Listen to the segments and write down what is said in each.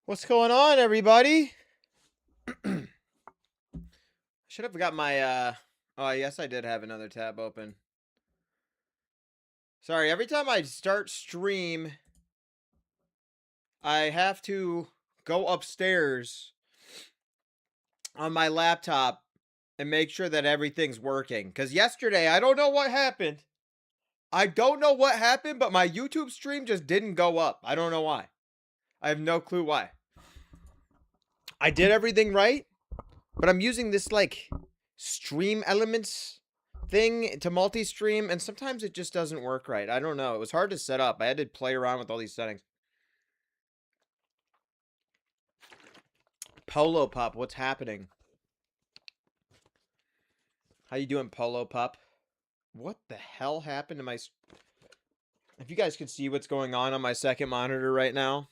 What's going on, everybody? Should have got my oh, yes, I did have another tab open. Sorry, every time I start stream, I have to go upstairs on my laptop and make sure that everything's working. Cuz yesterday, I don't know what happened. But my YouTube stream just didn't go up. I don't know why. I have no clue why. I did everything right, but I'm using this like stream elements thing to multi-stream, and sometimes it just doesn't work right. I don't know. It was hard to set up. I had to play around with all these settings. Polo Pup, what's happening? How you doing, Polo Pup? What the hell happened to my... If you guys could see what's going on my second monitor right now.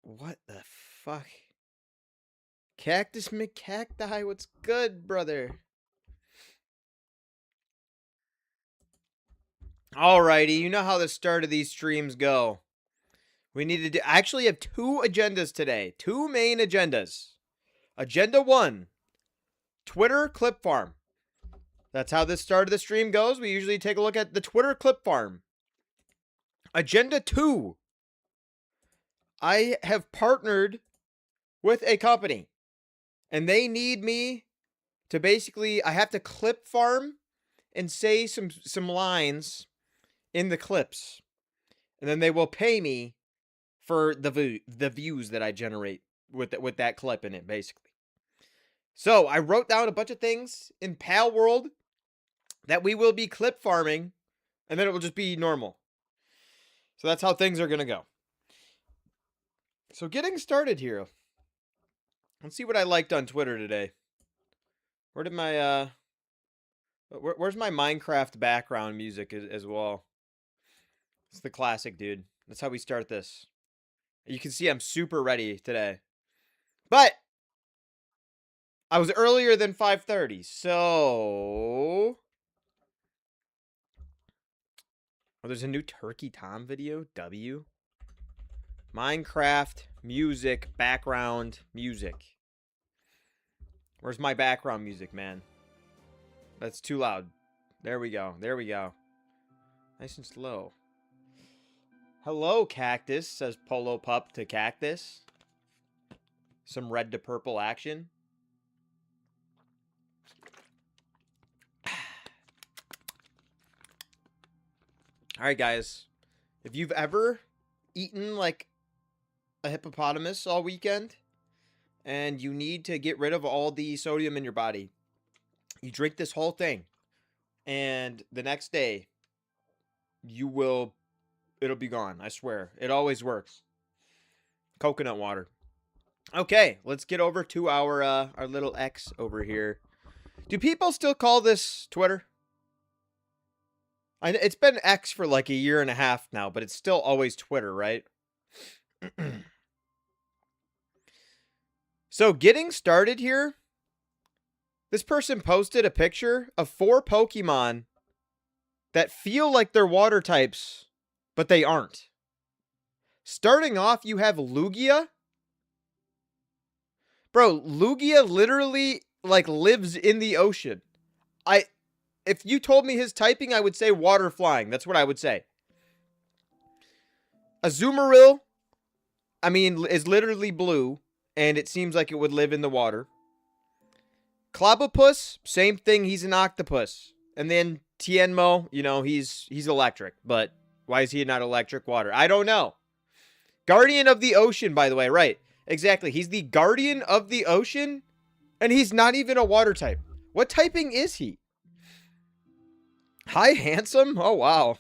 What the fuck? Cactus McCacti, what's good, brother? Alrighty, you know how the start of these streams go. We need to do... I actually have two agendas today. Two main agendas. Agenda 1. Twitter clip farm. That's how this start of the stream goes. We usually take a look at the Twitter clip farm. Agenda 2. I have partnered with a company, and they need me to basically... I have to clip farm and say some lines in the clips, and then they will pay me for the views that I generate with that clip in it, basically. So I wrote down a bunch of things in Palworld that we will be clip farming, and then it will just be normal. So that's how things are gonna go. So getting started here. Let's see what I liked on Twitter today. Where did my where's my Minecraft background music as well? It's the classic, dude. That's how we start this. You can see I'm super ready today. But I was earlier than 5:30, so... Oh, there's a new Turkey Tom video. W. Minecraft music, background music. Where's my background music, man? That's too loud. There we go. There we go. Nice and slow. Hello, Cactus, says Polo Pup to Cactus. Some red to purple action. Alright, guys. If you've ever eaten, like, a hippopotamus all weekend, and you need to get rid of all the sodium in your body, you drink this whole thing, and the next day, it'll be gone. I swear. It always works. Coconut water. Okay, let's get over to our little X over here. Do people still call this Twitter? It's been X for like a year and a half now, but it's still always Twitter, right? So getting started here, this person posted a picture of 4 Pokemon that feel like they're water types, but they aren't. Starting off, you have Lugia. Bro, Lugia literally, like, lives in the ocean. If you told me his typing, I would say water flying. That's what I would say. Azumarill, I mean, is literally blue, and it seems like it would live in the water. Clobbopus, same thing, he's an octopus. And then Tienmo, you know, he's electric, but why is he not electric water? I don't know. Guardian of the Ocean, by the way, right. Exactly, he's the Guardian of the Ocean, and he's not even a water type. What typing is he? Hi, handsome. Oh, wow.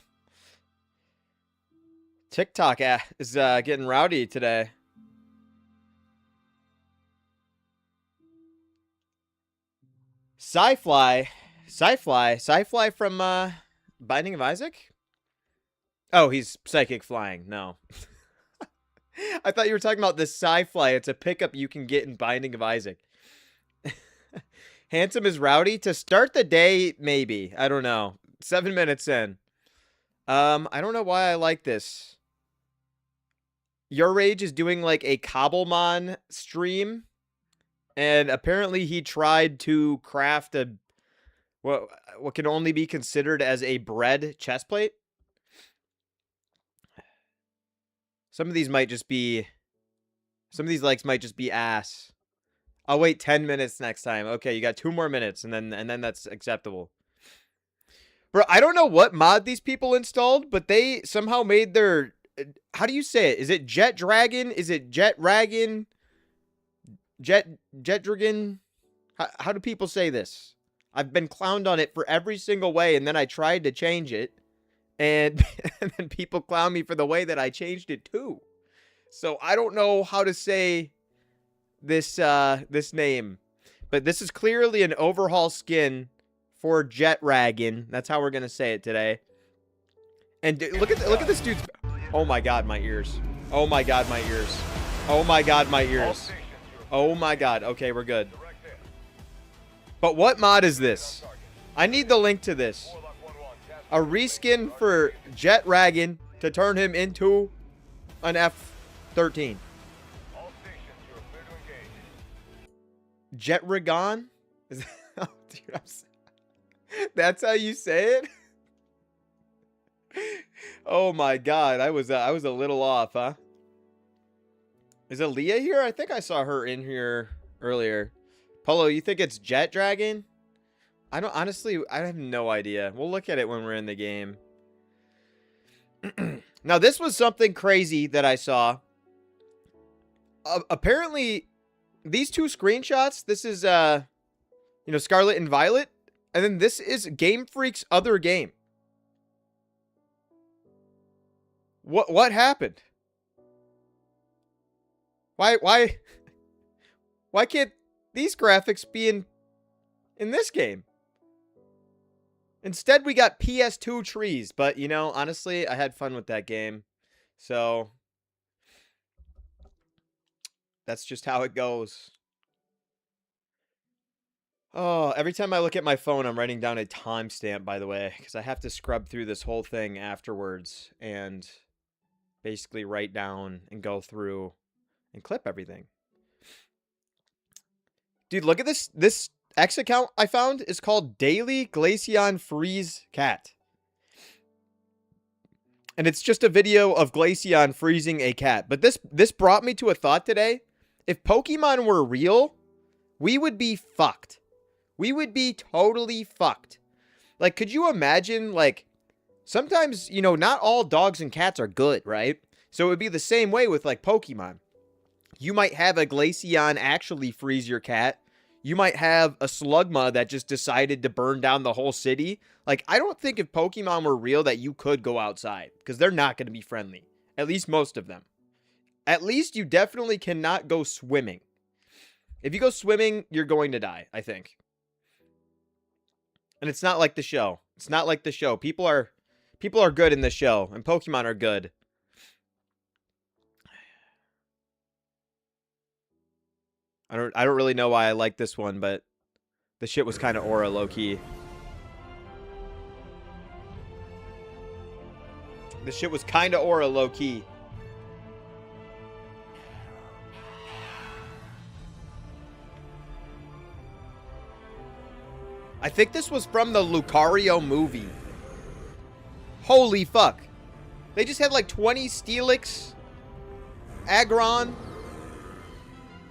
TikTok is getting rowdy today. Sci-Fly from Binding of Isaac? Oh, he's psychic flying. No. I thought you were talking about the Sci-Fly. It's a pickup you can get in Binding of Isaac. Handsome is rowdy. To start the day, maybe. I don't know. 7 minutes in. I don't know why I like this. Your Rage is doing like a Cobblemon stream, and apparently he tried to craft a what can only be considered as a bread chest plate. Some of these likes might just be ass. I'll wait 10 minutes next time. Okay, you got 2 more minutes, and then that's acceptable. Bro, I don't know what mod these people installed, but they somehow made their... How do you say it? Is it Jet Dragon? Is it Jet Dragon? Jet Dragon? How do people say this? I've been clowned on it for every single way, and then I tried to change it, and, and then people clown me for the way that I changed it too. So I don't know how to say this this name, but this is clearly an overhaul skin for Jet Dragon. That's how we're gonna say it today. And look at this dude's... Oh my god, my ears. Oh my god, my ears. Oh my god, my ears. Oh my god. Okay, we're good. But what mod is this? I need the link to this. A reskin for Jet Dragon to turn him into an F-13. Jet Dragon? Oh, dude, that's how you say it? Oh my god, I was a little off, huh? Is Aaliyah here? I think I saw her in here earlier. Polo, you think it's Jet Dragon? I don't... Honestly, I have no idea. We'll look at it when we're in the game. Now, this was something crazy that I saw. Apparently, these 2 screenshots, this is, you know, Scarlet and Violet. And then this is Game Freak's other game. What happened? Why can't these graphics be in this game? Instead, we got PS2 trees, but you know, honestly, I had fun with that game. So that's just how it goes. Oh, every time I look at my phone, I'm writing down a timestamp, by the way, because I have to scrub through this whole thing afterwards and basically write down and go through and clip everything. Dude, look at this. This X account I found is called Daily Glaceon Freeze Cat. And it's just a video of Glaceon freezing a cat. But this brought me to a thought today. If Pokemon were real, we would be fucked. We would be totally fucked. Like, could you imagine, like, sometimes, you know, not all dogs and cats are good, right? So it would be the same way with, like, Pokemon. You might have a Glaceon actually freeze your cat. You might have a Slugma that just decided to burn down the whole city. Like, I don't think if Pokemon were real that you could go outside. Because they're not going to be friendly. At least most of them. At least you definitely cannot go swimming. If you go swimming, you're going to die, I think. And it's not like the show. It's not like the show. People are good in the show. And Pokemon are good. I don't really know why I like this one, but the shit was kind of aura low-key. The shit was kind of aura low-key. I think this was from the Lucario movie. Holy fuck. They just had like 20 Steelix, Aggron,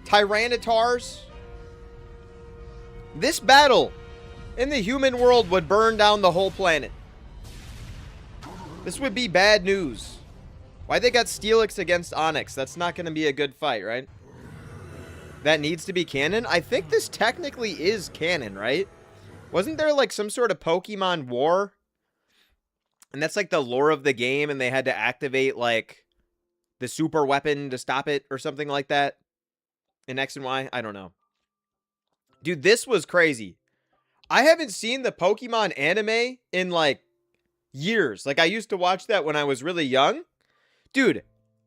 Tyrannitars. This battle in the human world would burn down the whole planet. This would be bad news. Why they got Steelix against Onix? That's not going to be a good fight, right? That needs to be canon? I think this technically is canon, right? Wasn't there like some sort of Pokemon war? And that's like the lore of the game, and they had to activate like the super weapon to stop it or something like that in X and Y. I don't know. Dude, this was crazy. I haven't seen the Pokemon anime in like years. Like I used to watch that when I was really young. Dude,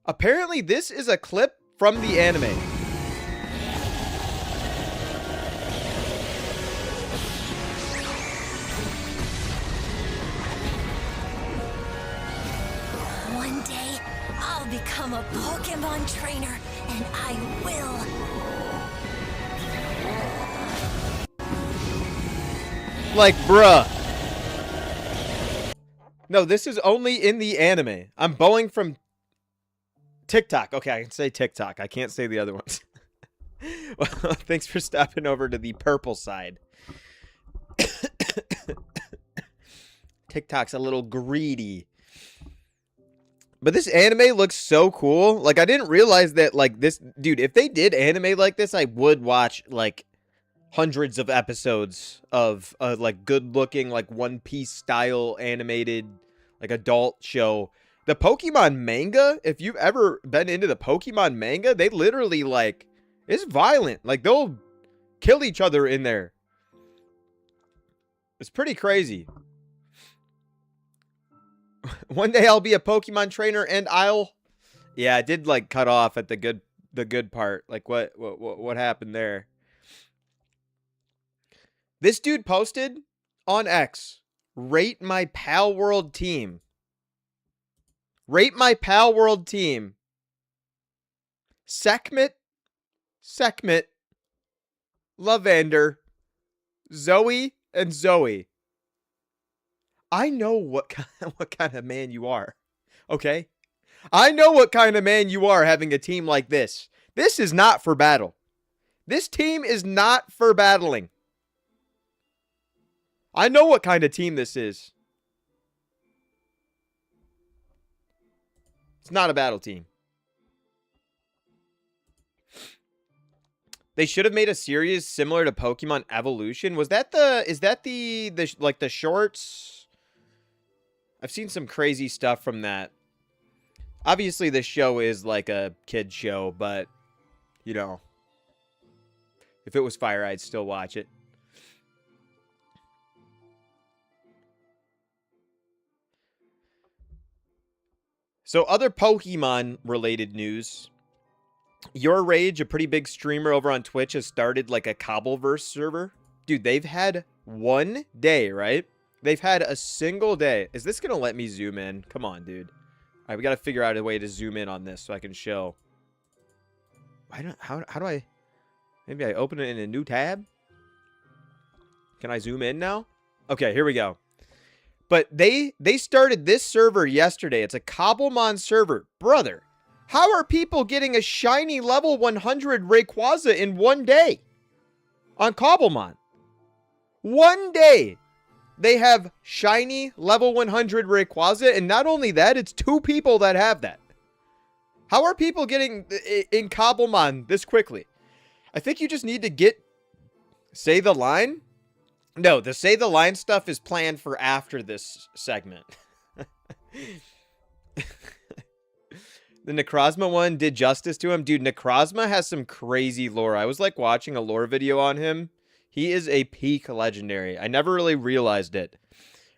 apparently this is a clip from the anime. become a Pokemon trainer, and I will. Like, bruh. No, this is only in the anime. I'm bowing from TikTok. Okay, I can say TikTok. I can't say the other ones. Well, thanks for stopping over to the purple side. TikTok's a little greedy. But this anime looks so cool. Like, I didn't realize that, like, this... Dude, if they did anime like this, I would watch, like, hundreds of episodes of, like, good-looking, like, One Piece style animated, like, adult show. The Pokemon manga, if you've ever been into the Pokemon manga, they literally, like... It's violent. Like, they'll kill each other in there. It's pretty crazy. One day I'll be a Pokemon trainer and I'll... Yeah, I did, like, cut off at the good part. Like, what happened there? This dude posted on X, rate my Palworld team. Rate my Palworld team. Sekhmet, Lavander, Zoe, and Zoe. I know what kind of man you are. Okay? I know what kind of man you are having a team like this. This is not for battle. This team is not for battling. I know what kind of team this is. It's not a battle team. They should have made a series similar to Pokemon Evolution. Is that the shorts? I've seen some crazy stuff from that. Obviously, this show is like a kid show, but, you know, if it was Fire, I'd still watch it. So, other Pokemon-related news. Your Rage, a pretty big streamer over on Twitch, has started like a Cobbleverse server. Dude, they've had one day, right? They've had a single day. Is this going to let me zoom in? Come on, dude. All right, we got to figure out a way to zoom in on this so I can show. How do I... Maybe I open it in a new tab? Can I zoom in now? Okay, here we go. But they started this server yesterday. It's a Cobblemon server. Brother, how are people getting a shiny level 100 Rayquaza in one day? On Cobblemon. One day. They have shiny level 100 Rayquaza, and not only that, it's 2 people that have that. How are people getting in Cobblemon this quickly? I think you just need to say the line. No, the say the line stuff is planned for after this segment. The Necrozma one did justice to him. Dude, Necrozma has some crazy lore. I was like watching a lore video on him. He is a peak legendary. I never really realized it.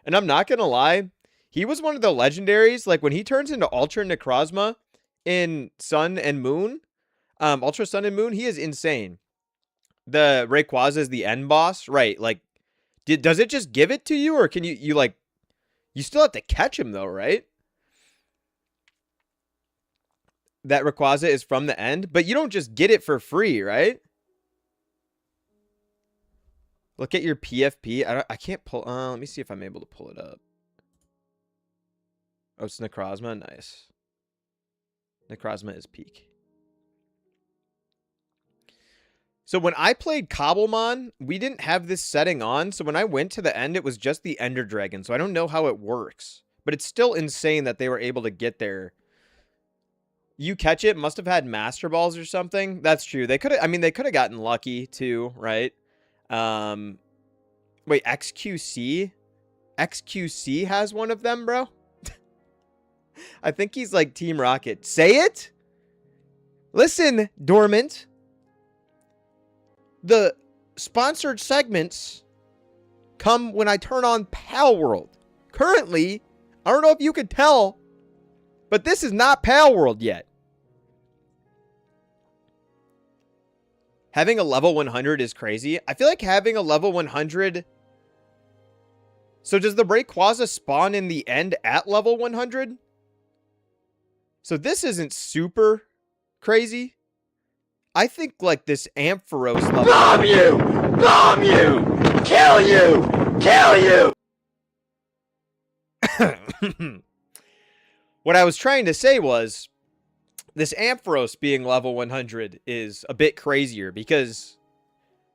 And I'm not going to lie. He was one of the legendaries. Like when he turns into Ultra Necrozma in Sun and Moon, Ultra Sun and Moon, he is insane. The Rayquaza is the end boss. Right. Like, does it just give it to you? Or can you like, you still have to catch him though, right? That Rayquaza is from the end, but you don't just get it for free, right? Look at your PFP. I can't pull. Let me see if I'm able to pull it up. Oh, it's Necrozma. Nice. Necrozma is peak. So when I played Cobblemon, we didn't have this setting on. So when I went to the end, it was just the Ender Dragon. So I don't know how it works. But it's still insane that they were able to get there. You catch it, must have had Master Balls or something. That's true. They could have, I mean, they could have gotten lucky too, right? Wait, XQC? XQC has one of them, bro? I think he's like Team Rocket. Say it? Listen, Dormant. The sponsored segments come when I turn on Palworld. Currently, I don't know if you could tell, but this is not Palworld yet. Having a level 100 is crazy. I feel like having a level 100... So does the Rayquaza spawn in the end at level 100? So this isn't super crazy. I think like this Ampharos level. Bomb you! Bomb you! Kill you! Kill you! What I was trying to say was this Ampharos being level 100 is a bit crazier because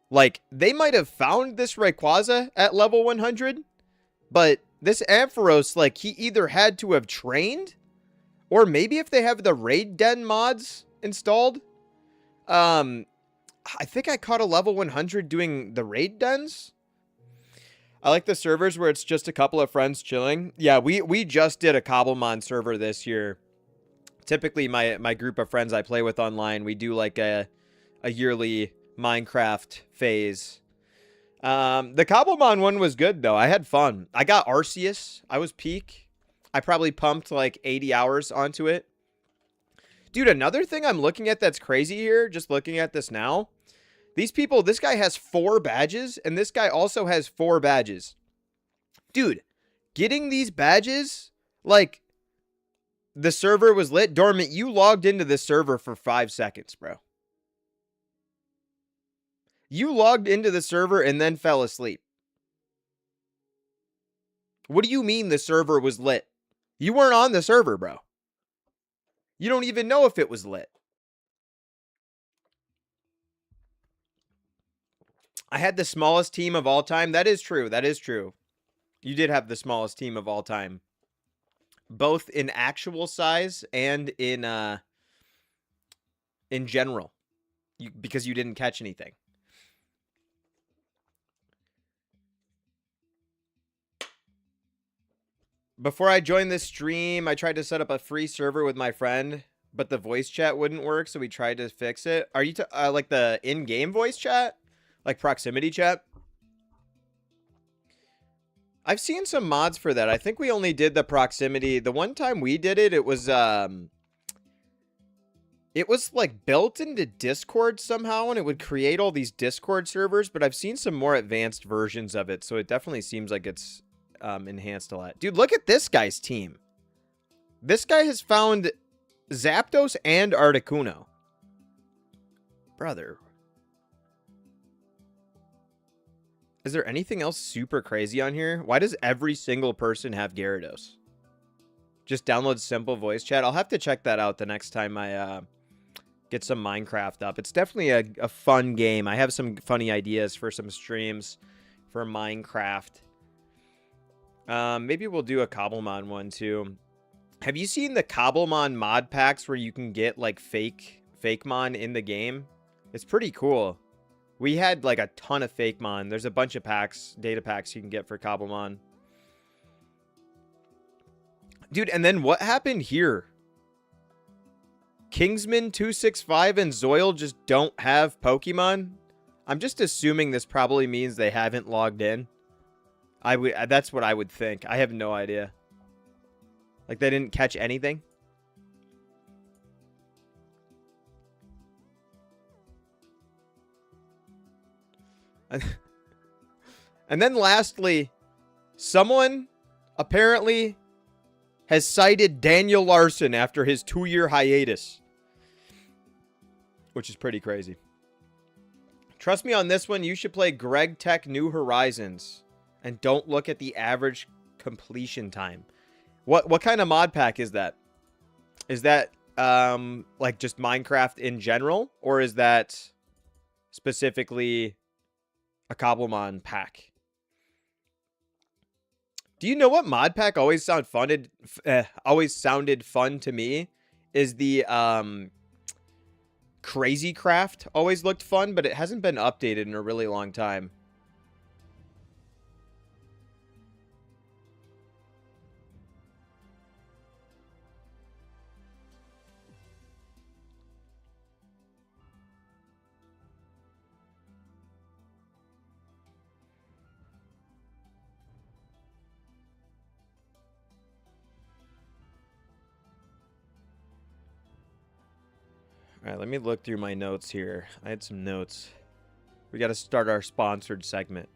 like they might have found this Rayquaza at level 100, but this Ampharos, like he either had to have trained or maybe if they have the raid den mods installed. I think I caught a level 100 doing the raid dens. I like the servers where it's just a couple of friends chilling. Yeah, we just did a Cobblemon server this year. Typically, my group of friends I play with online, we do like a yearly Minecraft phase. The Cobblemon one was good, though. I had fun. I got Arceus. I was peak. I probably pumped like 80 hours onto it. Dude, another thing I'm looking at that's crazy here, just looking at this now. These people, this guy has 4 badges, and this guy also has 4 badges. Dude, getting these badges, like, the server was lit. Dormant, you logged into this server for 5 seconds, bro. You logged into the server and then fell asleep. What do you mean the server was lit? You weren't on the server, bro. You don't even know if it was lit. I had the smallest team of all time. That is true. That is true. You did have the smallest team of all time. Both in actual size and in general. Because you didn't catch anything. Before I joined this stream, I tried to set up a free server with my friend, but the voice chat wouldn't work, so we tried to fix it. Are you like the in-game voice chat? Like proximity chat? I've seen some mods for that. I think we only did the proximity. The one time we did it, it was like built into Discord somehow, and it would create all these Discord servers, but I've seen some more advanced versions of it, so it definitely seems like it's enhanced a lot. Dude, look at this guy's team. This guy has found Zapdos and Articuno. Brother. Is there anything else super crazy on here? Why does every single person have Gyarados? Just download simple voice chat. I'll have to check that out the next time I get some Minecraft up. It's definitely a fun game. I have some funny ideas for some streams for Minecraft. Maybe we'll do a Cobblemon one too. Have you seen the Cobblemon mod packs where you can get like fake Mon in the game? It's pretty cool. We had like a ton of fake Mon. There's a bunch of packs, data packs you can get for Cobblemon. Dude, and then what happened here? Kingsman 265 and Zoil just don't have Pokemon? I'm just assuming this probably means they haven't logged in. That's what I would think. I have no idea. Like they didn't catch anything. And then lastly, someone apparently has cited Daniel Larson after his 2-year hiatus, which is pretty crazy. Trust me on this one, you should play Greg Tech New Horizons and don't look at the average completion time. What kind of mod pack is that? Is that like just Minecraft in general, or is that specifically a Cobblemon pack? Do you know what mod pack always sounded fun to me? Is the Crazy Craft always looked fun, but it hasn't been updated in a really long time. All right, let me look through my notes here. I had some notes. We got to start our sponsored segment.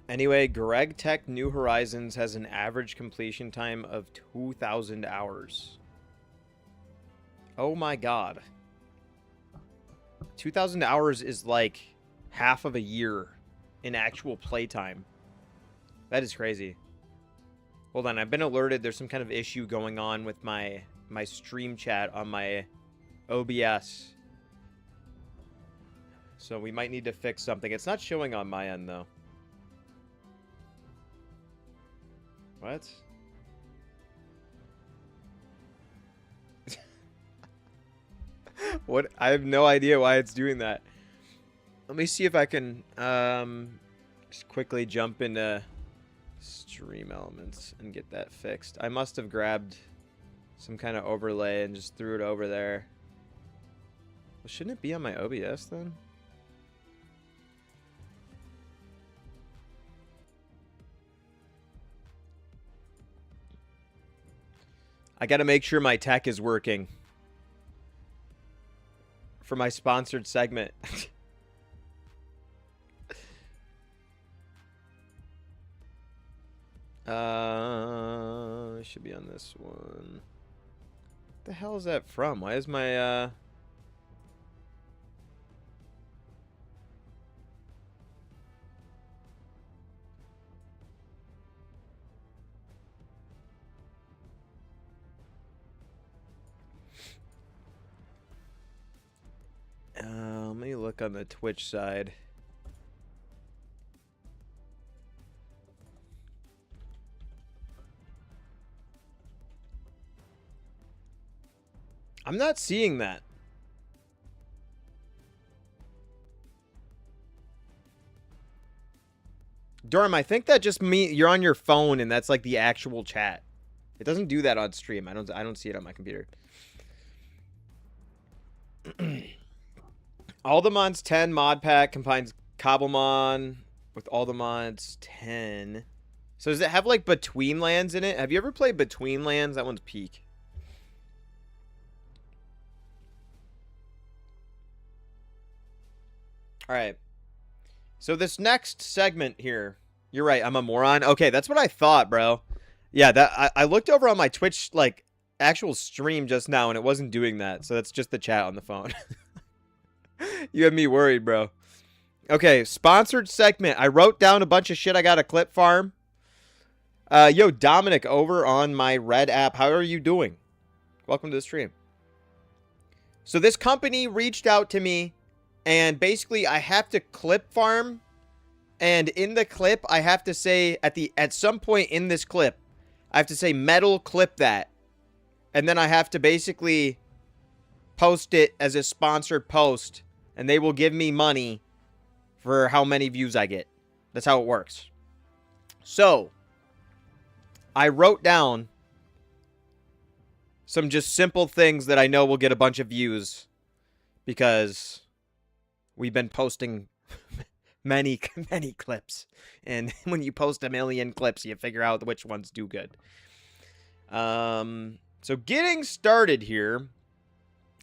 Anyway, Greg Tech New Horizons has an average completion time of 2,000 hours. Oh my god. 2,000 hours is like half of a year in actual playtime. That is crazy. Hold on, I've been alerted there's some kind of issue going on with my stream chat on my OBS. So we might need to fix something. It's not showing on my end though. What? What? I have no idea why it's doing that. Let me see if I can just quickly jump into Stream Elements and get that fixed. I must have grabbed some kind of overlay and just threw it over there. Well, shouldn't it be on my OBS then? I gotta make sure my tech is working for my sponsored segment. It should be on this one. What the hell is that from? Why is my let me look on the Twitch side. I'm not seeing that. Durham, I think that just you're on your phone and that's like the actual chat. It doesn't do that on stream. I don't see it on my computer. Aldemon's 10 mod pack combines Cobblemon with Aldemon's 10. So does it have like Between Lands in it? Have you ever played Between Lands? That one's peak. All right. So this next segment here, you're right, I'm a moron. Okay, that's what I thought, bro. Yeah, that I looked over on my Twitch like actual stream just now and it wasn't doing that. So that's just the chat on the phone. You have me worried, bro. Okay, sponsored segment. I wrote down a bunch of shit I got to clip farm. Yo, Dominic over on my Red app. How are you doing? Welcome to the stream. So this company reached out to me and basically I have to clip farm, and in the clip I have to say at some point in this clip I have to say metal clip that, and then I have to basically post it as a sponsored post and they will give me money for how many views I get. That's how it works. So I wrote down some just simple things that I know will get a bunch of views because we've been posting many clips, and when you post a million clips you figure out which ones do good. So getting started here.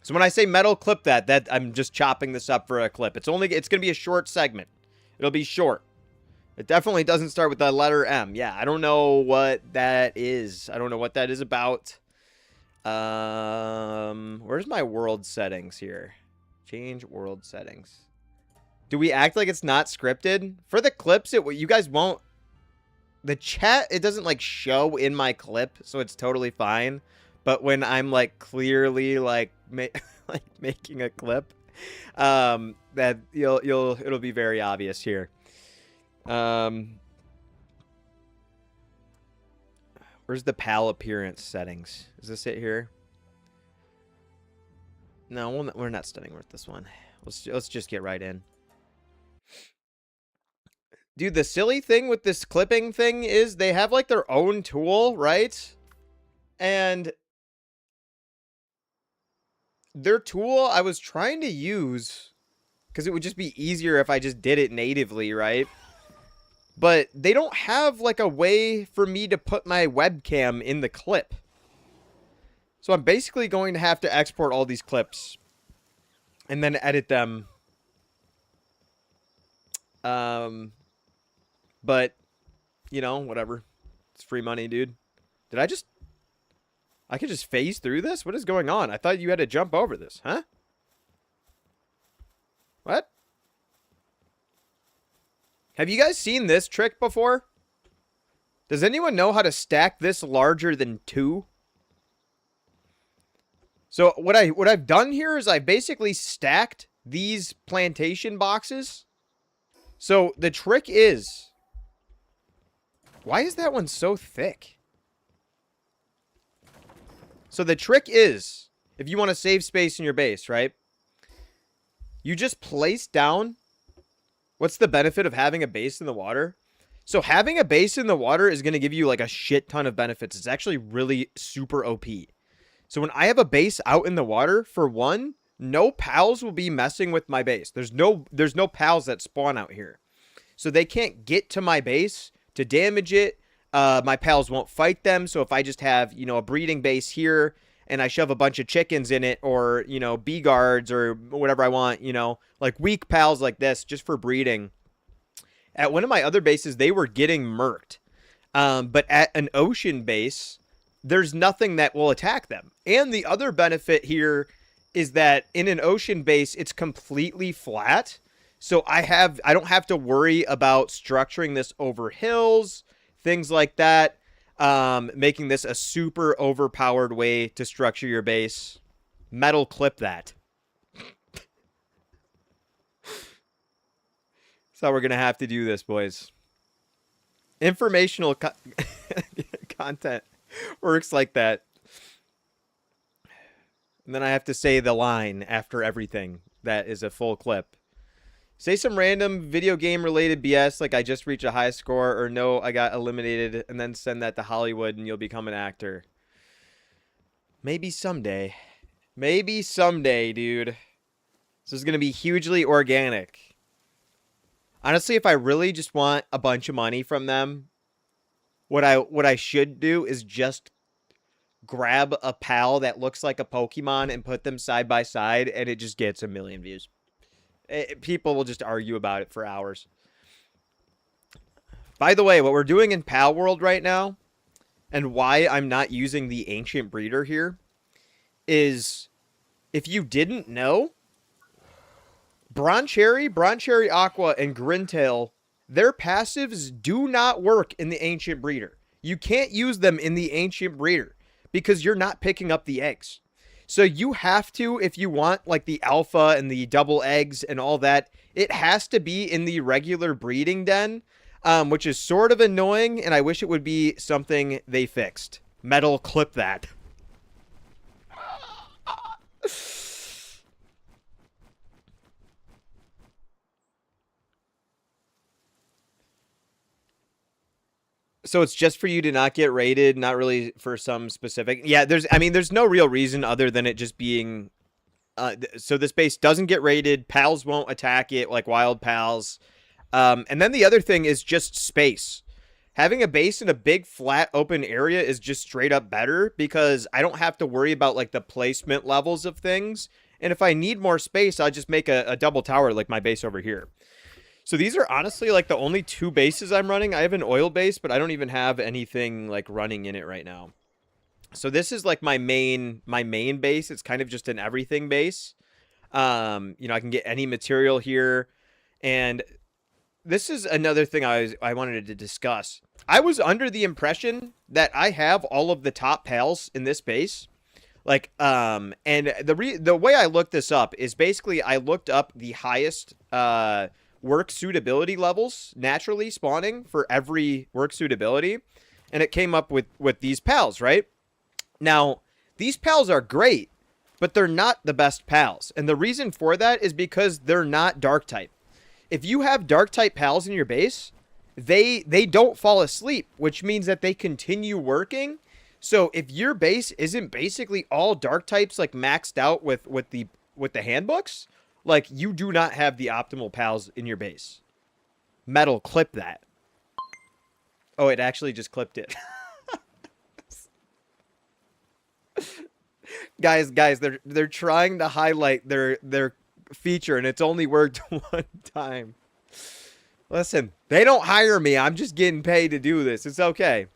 So when I say metal clip that I'm just chopping this up for a clip. It's going to be a short segment. It'll be short. It definitely doesn't start with the letter M. Yeah, I don't know what that is. I don't know what that is about. Where's my world settings here? Change world settings. Do we act like it's not scripted? For the clips, you guys won't. The chat, it doesn't like show in my clip, so it's totally fine. But when I'm like clearly like like making a clip, that it'll be very obvious here. Where's the PAL appearance settings? Is this it here? No, we're not studying with this one. Let's just get right in. Dude, the silly thing with this clipping thing is they have like their own tool, right? And their tool I was trying to use because it would just be easier if I just did it natively, right? But they don't have like a way for me to put my webcam in the clip. So I'm basically going to have to export all these clips and then edit them But, you know, whatever. It's free money, dude. I could just phase through this? What is going on? I thought you had to jump over this, huh? What? Have you guys seen this trick before? Does anyone know how to stack this larger than 2? So what I've done here is I've basically stacked these plantation boxes. So the trick is, why is that one so thick? So the trick is, if you want to save space in your base, right? You just place down. What's the benefit of having a base in the water? So having a base in the water is going to give you like a shit ton of benefits. It's actually really super OP. So when I have a base out in the water, for one, no pals will be messing with my base. There's no pals that spawn out here. So they can't get to my base to damage it. My pals won't fight them. So if I just have, you know, a breeding base here and I shove a bunch of chickens in it, or, you know, bee guards or whatever I want, you know, like weak pals like this just for breeding. At one of my other bases, they were getting murked. But at an ocean base, there's nothing that will attack them. And the other benefit here is that in an ocean base, it's completely flat. So I don't have to worry about structuring this over hills, things like that. Making this a super overpowered way to structure your base. Metal clip that. That's how we're going to have to do this, boys. Informational content works like that. And then I have to say the line after everything that is a full clip. Say some random video game related BS like I just reached a high score, or no, I got eliminated, and then send that to Hollywood and you'll become an actor. Maybe someday. Maybe someday, dude. This is going to be hugely organic. Honestly, if I really just want a bunch of money from them, what I should do is just grab a pal that looks like a Pokemon and put them side by side, and it just gets 1 million views. People will just argue about it for hours. By the way, what we're doing in Palworld right now, and why I'm not using the Ancient Breeder here, is, if you didn't know, Broncherry Aqua, and Grintail, their passives do not work in the Ancient Breeder. You can't use them in the Ancient Breeder because you're not picking up the eggs. So you have to, if you want like the alpha and the double eggs and all that, it has to be in the regular breeding den, which is sort of annoying, and I wish it would be something they fixed. Metal clip that. So it's just for you to not get raided, not really for some specific. Yeah, there's no real reason other than it just being. So this base doesn't get raided. Pals won't attack it like wild pals. And then the other thing is just space. Having a base in a big flat open area is just straight up better because I don't have to worry about like the placement levels of things. And if I need more space, I'll just make a double tower like my base over here. So these are honestly like the only 2 bases I'm running. I have an oil base, but I don't even have anything like running in it right now. So this is like my main base. It's kind of just an everything base. You know, I can get any material here. And this is another thing I wanted to discuss. I was under the impression that I have all of the top pals in this base. Like, and the way I looked this up is basically I looked up the highest, work suitability levels naturally spawning for every work suitability, and it came up with these pals, right? Now, these pals are great, but they're not the best pals, and the reason for that is because they're not dark type. If you have dark type pals in your base, they don't fall asleep, which means that they continue working. So if your base isn't basically all dark types like maxed out with the handbooks, like, you do not have the optimal pals in your base. Metal clip that. Oh, it actually just clipped it. guys, they're trying to highlight their feature, and it's only worked one time. Listen, they don't hire me. I'm just getting paid to do this. It's okay.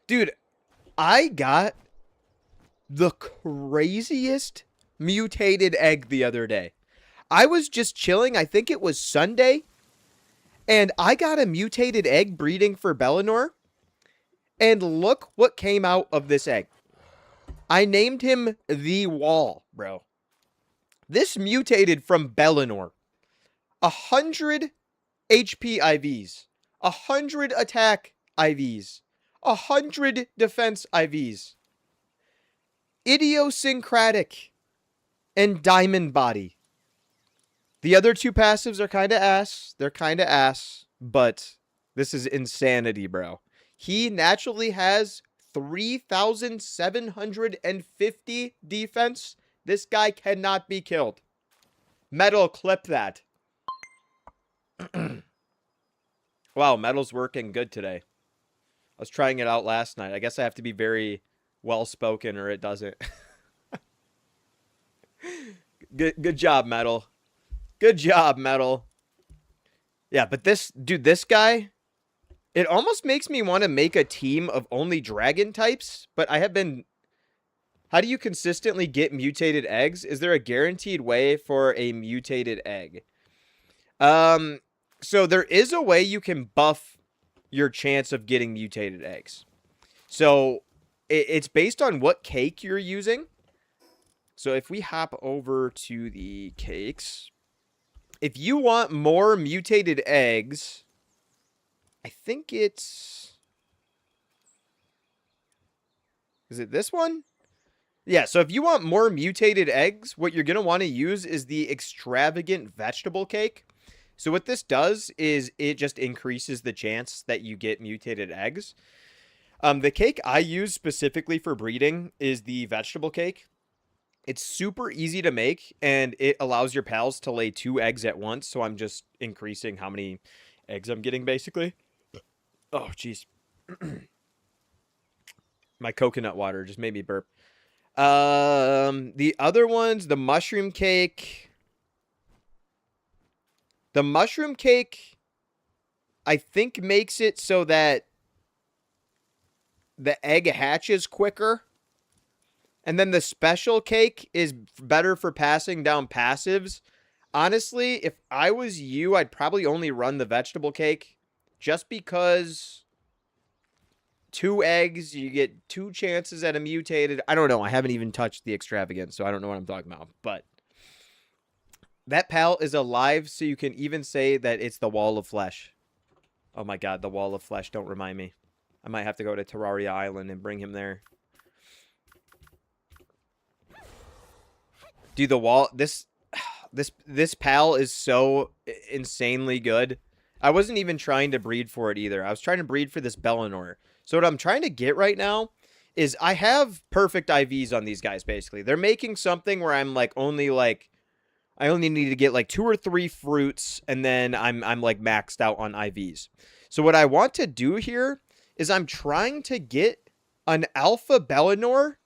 Dude, I got the craziest mutated egg the other day. I was just chilling. I think it was Sunday. And I got a mutated egg breeding for Bellinor. And look what came out of this egg. I named him The Wall, bro. This mutated from Bellinor. 100 HP IVs. 100 attack IVs. 100 defense IVs. Idiosyncratic. And Diamond Body. The other two passives are kind of ass. They're kind of ass. But this is insanity, bro. He naturally has 3,750 defense. This guy cannot be killed. Metal, clip that. Wow, Metal's working good today. I was trying it out last night. I guess I have to be very well-spoken or it doesn't. Good job, Metal. Good job, Metal. Yeah, but this guy, it almost makes me want to make a team of only dragon types, but I have been... How do you consistently get mutated eggs? Is there a guaranteed way for a mutated egg? So there is a way you can buff your chance of getting mutated eggs. So it's based on what cake you're using. So if we hop over to the cakes, if you want more mutated eggs, I think it's... Is it this one? Yeah, so if you want more mutated eggs, what you're going to want to use is the extravagant vegetable cake. So what this does is it just increases the chance that you get mutated eggs. The cake I use specifically for breeding is the vegetable cake. It's super easy to make, and it allows your pals to lay 2 eggs at once. So I'm just increasing how many eggs I'm getting, basically. Oh, jeez. My coconut water just made me burp. The other ones, the mushroom cake. The mushroom cake, I think, makes it so that the egg hatches quicker. And then the special cake is better for passing down passives. Honestly, if I was you, I'd probably only run the vegetable cake. Just because 2 eggs, you get 2 chances at a mutated. I don't know. I haven't even touched the extravagant, so I don't know what I'm talking about. But that pal is alive, so you can even say that it's the Wall of Flesh. Oh my god, the Wall of Flesh. Don't remind me. I might have to go to Terraria Island and bring him there. Dude, the wall... This pal is so insanely good. I wasn't even trying to breed for it either. I was trying to breed for this Bellinor. So what I'm trying to get right now is I have perfect IVs on these guys, basically. They're making something where I'm like only like... I only need to get like 2 or 3 fruits, and then I'm like maxed out on IVs. So what I want to do here is I'm trying to get an alpha Bellinor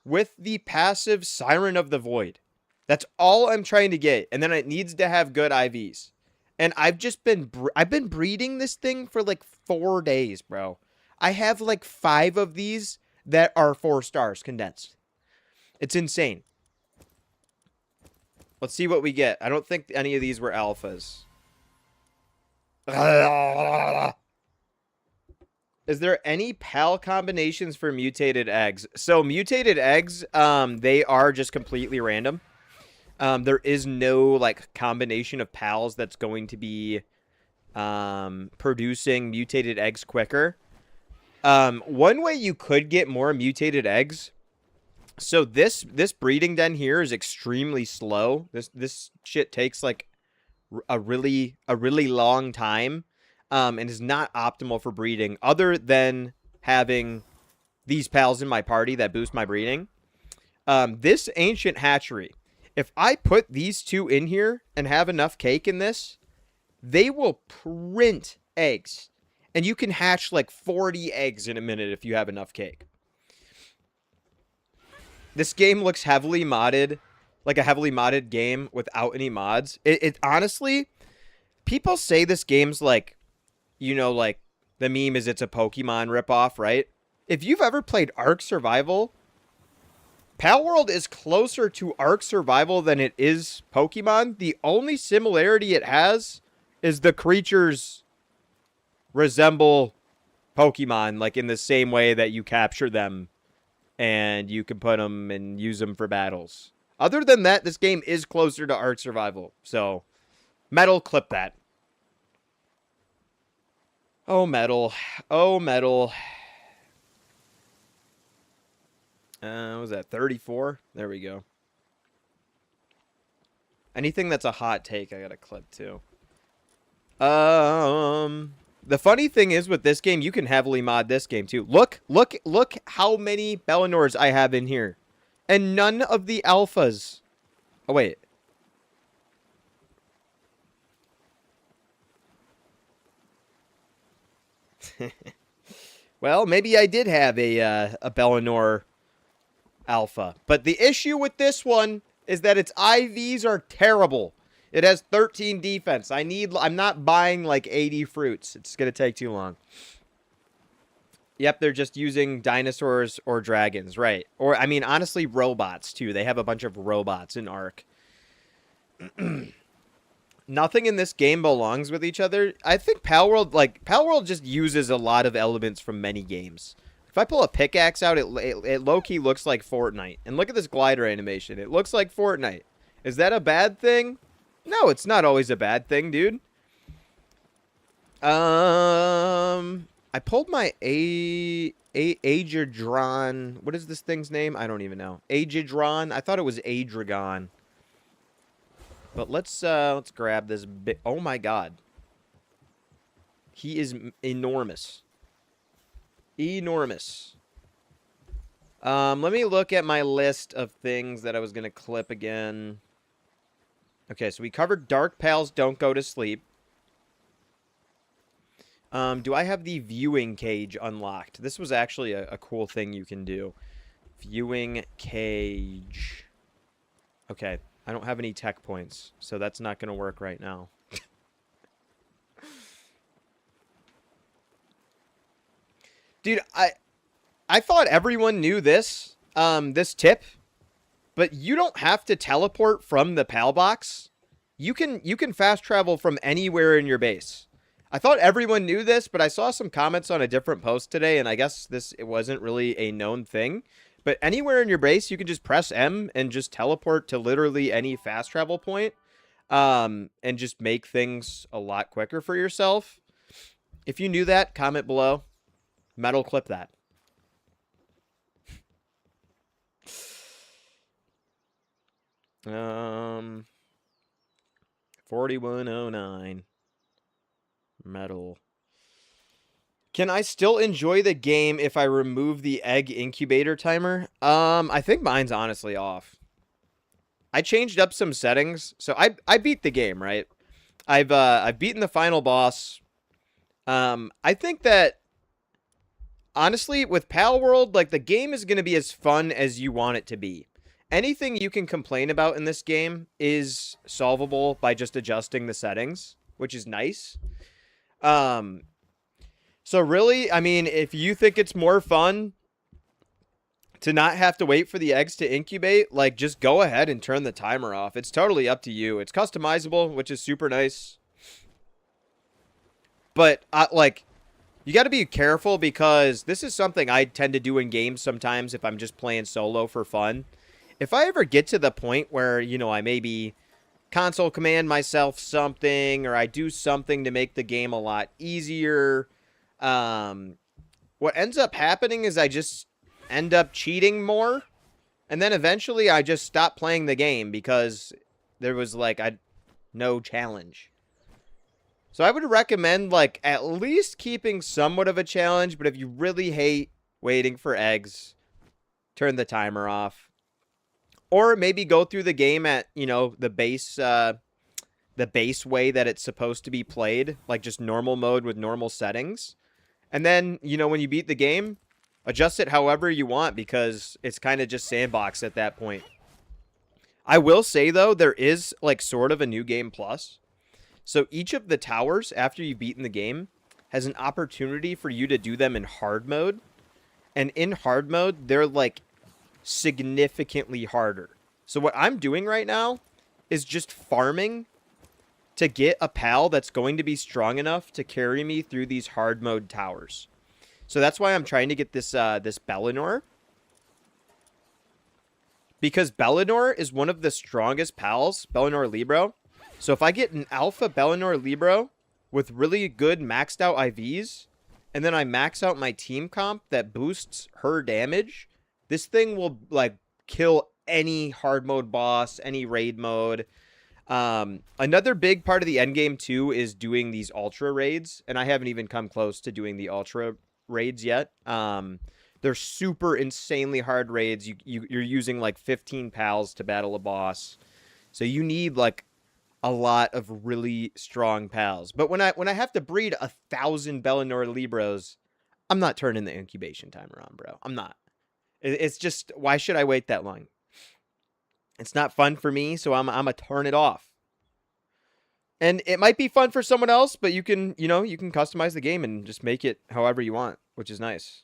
with the passive Siren of the Void. That's all I'm trying to get, and then it needs to have good IVs. And I've been breeding this thing for like 4 days, bro. I have like 5 of these that are 4 stars condensed. It's insane. Let's see what we get. I don't think any of these were alphas. Is there any pal combinations for mutated eggs? So mutated eggs, they are just completely random. There is no like combination of pals that's going to be producing mutated eggs quicker. One way you could get more mutated eggs. So this breeding den here is extremely slow. This shit takes like a really long time, and is not optimal for breeding. Other than having these pals in my party that boost my breeding, this ancient hatchery. If I put these 2 in here and have enough cake in this, they will print eggs, and you can hatch like 40 eggs in a minute if you have enough cake. This game looks heavily modded. like a heavily modded game without any mods. It honestly, people say this game's like, you know, like the meme is it's a Pokemon ripoff, right? If you've ever played Ark Survival, Palworld is closer to Ark Survival than it is Pokemon. The only similarity it has is the creatures resemble Pokemon, like in the same way that you capture them and you can put them and use them for battles. Other than that, this game is closer to Ark Survival. So, Metal, clip that. Oh, Metal. Oh, Metal. What was that, 34? There we go. Anything that's a hot take, I got a clip too. The funny thing is with this game, you can heavily mod this game too. Look how many Bellinors I have in here. And none of the alphas. Oh, wait. Well, maybe I did have a Bellinor alpha. But the issue with this one is that its IVs are terrible. It has 13 defense. I'm not buying like 80 fruits. It's going to take too long. Yep, they're just using dinosaurs or dragons, right? Or, I mean, honestly, robots, too. They have a bunch of robots in Ark. Nothing in this game belongs with each other. I think Palworld just uses a lot of elements from many games. If I pull a pickaxe out, it low-key looks like Fortnite. And look at this glider animation. It looks like Fortnite. Is that a bad thing? No, it's not always a bad thing, dude. I pulled my Aegidron. What is this thing's name? I don't even know. Aegidron. I thought it was Aedragon. But let's grab this big. Oh my god. He is enormous. Enormous. Let me look at my list of things that I was gonna clip again. Okay, so we covered Dark Pals Don't Go to Sleep. Do I have the viewing cage unlocked? This was actually a cool thing you can do. Viewing cage. Okay, I don't have any tech points, so that's not going to work right now. Dude, I thought everyone knew this, this tip, but you don't have to teleport from the PAL box. You can fast travel from anywhere in your base. I thought everyone knew this, but I saw some comments on a different post today, and I guess it wasn't really a known thing. But anywhere in your base, you can just press M and just teleport to literally any fast travel point, and just make things a lot quicker for yourself. If you knew that, comment below. Metal, clip that. Um, 4109. Metal. Can I still enjoy the game if I remove the egg incubator timer? I think mine's honestly off. I changed up some settings, so I beat the game, right? I've beaten the final boss. I think that honestly, with Palworld, like the game is going to be as fun as you want it to be. Anything you can complain about in this game is solvable by just adjusting the settings, which is nice. So really, I mean, if you think it's more fun to not have to wait for the eggs to incubate, like just go ahead and turn the timer off. It's totally up to you. It's customizable, which is super nice. But like, you got to be careful because this is something I tend to do in games sometimes if I'm just playing solo for fun. If I ever get to the point where, you know, I maybe console command myself something or I do something to make the game a lot easier, what ends up happening is I just end up cheating more, and then eventually I just stop playing the game because there was like no challenge. So I would recommend like at least keeping somewhat of a challenge, but if you really hate waiting for eggs, turn the timer off. Or maybe go through the game at, you know, the base way that it's supposed to be played, like just normal mode with normal settings. And then, you know, when you beat the game, adjust it however you want because it's kind of just sandbox at that point. I will say, though, there is, like, sort of a new game plus. So each of the towers, after you've beaten the game, has an opportunity for you to do them in hard mode. And in hard mode, they're, like, significantly harder. So what I'm doing right now is just farming to get a pal that's going to be strong enough to carry me through these hard mode towers. So that's why I'm trying to get this this Bellinor. Because Bellinor is one of the strongest pals, Bellinor Libro. So if I get an alpha Bellinor Libro with really good maxed out IVs, and then I max out my team comp that boosts her damage, this thing will, like, kill any hard mode boss, any raid mode. Another big part of the end game too is doing these ultra raids, and I haven't even come close to doing the ultra raids yet. They're super insanely hard raids. You're using like 15 pals to battle a boss, so you need like a lot of really strong pals. But when I have to breed 1,000 Bellinor Libros, I'm not turning the incubation time around, bro. I'm not. It's just, why should I wait that long? It's not fun for me, so I'm a turn it off. And it might be fun for someone else, but you can customize the game and just make it however you want, which is nice.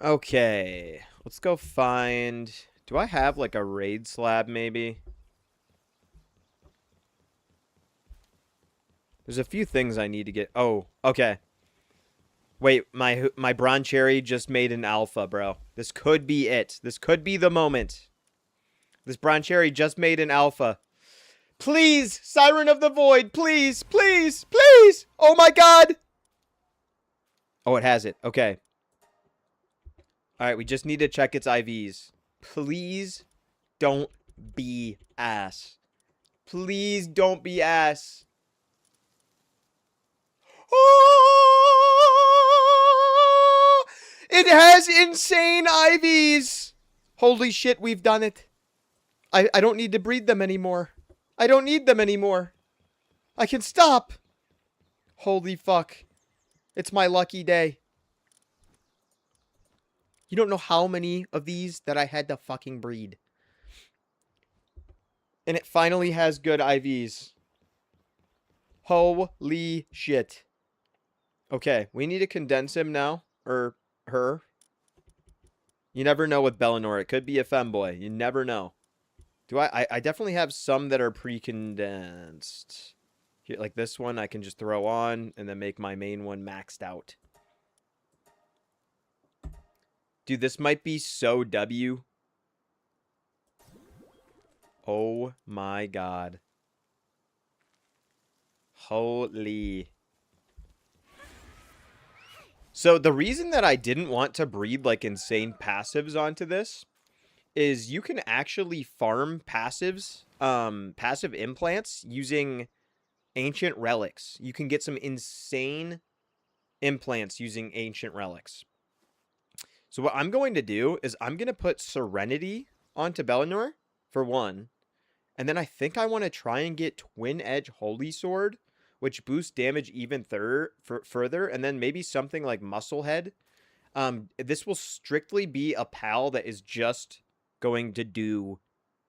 Okay, let's go find... Do I have, like, a raid slab, maybe? There's a few things I need to get... Oh, okay. Wait, my Bronze Cherry just made an alpha, bro. This could be it. This could be the moment. This Bronze Cherry just made an alpha. Please, Siren of the Void, please, please, please! Oh my god! Oh, it has it. Okay. Alright, we just need to check its IVs. Please don't be ass. Please don't be ass. Oh! It has insane IVs. Holy shit, we've done it. I don't need to breed them anymore. I don't need them anymore. I can stop. Holy fuck. It's my lucky day. You don't know how many of these that I had to fucking breed. And it finally has good IVs. Holy shit. Okay, we need to condense him now. Or her. You never know with Bellinor. It could be a femboy. You never know. Do I definitely have some that are pre-condensed. Here, like this one I can just throw on and then make my main one maxed out. Dude, this might be so W. Oh my god. Holy. So the reason that I didn't want to breed like insane passives onto this is you can actually farm passives, passive implants using ancient relics. You can get some insane implants using ancient relics. So what I'm going to do is I'm going to put Serenity onto Bellinor for one. And then I think I want to try and get Twin Edge Holy Sword, which boosts damage even further. And then maybe something like Musclehead. This will strictly be a pal that is just going to do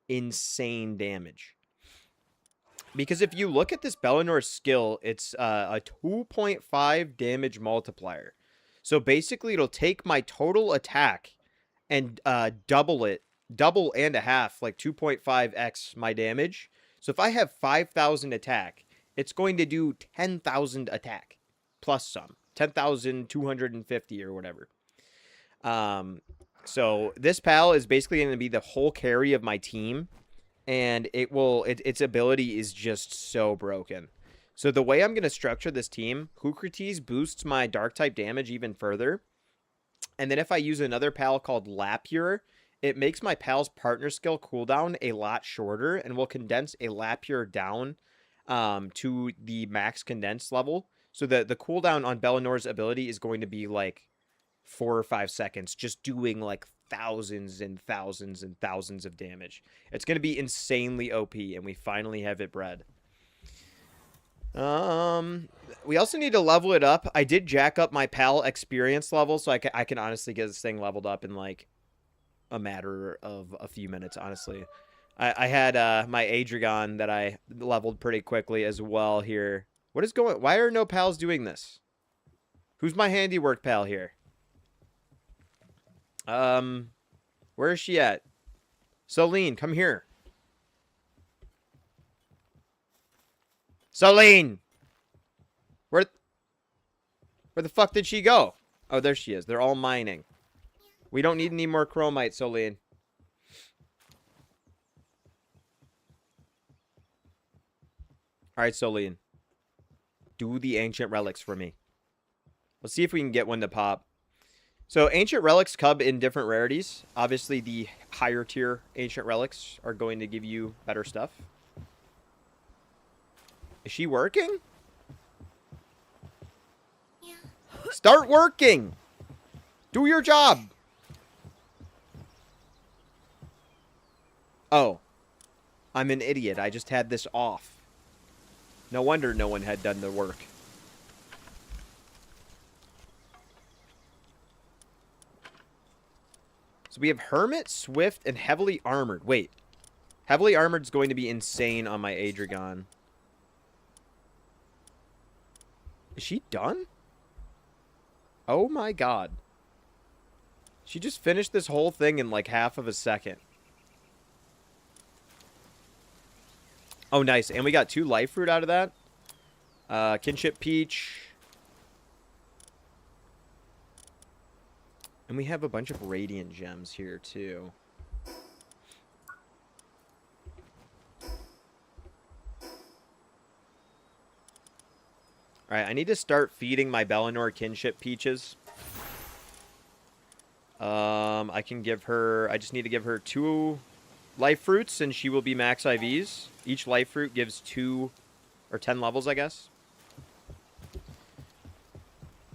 insane damage. Because if you look at this Bellinor skill, it's a 2.5 damage multiplier. So basically, it'll take my total attack and double and a half, like 2.5x my damage. So if I have 5,000 attack, it's going to do 10,000 attack plus some, 10,250 or whatever. So this pal is basically going to be the whole carry of my team, and its ability is just so broken. So the way I'm going to structure this team, Hucrates boosts my dark type damage even further. And then if I use another pal called Lapure, it makes my pal's partner skill cooldown a lot shorter and will condense a Lapure down to the max condense level. So the cooldown on Bellinor's ability is going to be like 4 or 5 seconds, just doing like thousands and thousands and thousands of damage. It's going to be insanely OP, and we finally have it bred. We also need to level it up. I did jack up my pal experience level, so I can honestly get this thing leveled up in like a matter of a few minutes, honestly. I had my Adrigon that I leveled pretty quickly as well here. What is going... Why are no pals doing this? Who's my handiwork pal here? Where is she at? Celine, come here. Celine! Where the fuck did she go? Oh, there she is. They're all mining. We don't need any more chromite, Celine. Alright, Celine. Do the ancient relics for me. Let's see if we can get one to pop. So, ancient relics come in different rarities. Obviously, the higher tier ancient relics are going to give you better stuff. Is she working? Yeah. Start working! Do your job! Oh. I'm an idiot. I just had this off. No wonder no one had done the work. So we have Hermit, Swift, and Heavily Armored. Wait. Heavily Armored is going to be insane on my Adrigon. Is she done? Oh my god. She just finished this whole thing in like half of a second. Oh, nice. And we got 2 life fruit out of that. Kinship Peach. And we have a bunch of Radiant Gems here, too. Alright, I need to start feeding my Bellinor Kinship Peaches. I can give her... I just need to give her 2 life fruits, and she will be max IVs. Each life fruit gives 2 or 10 levels, I guess.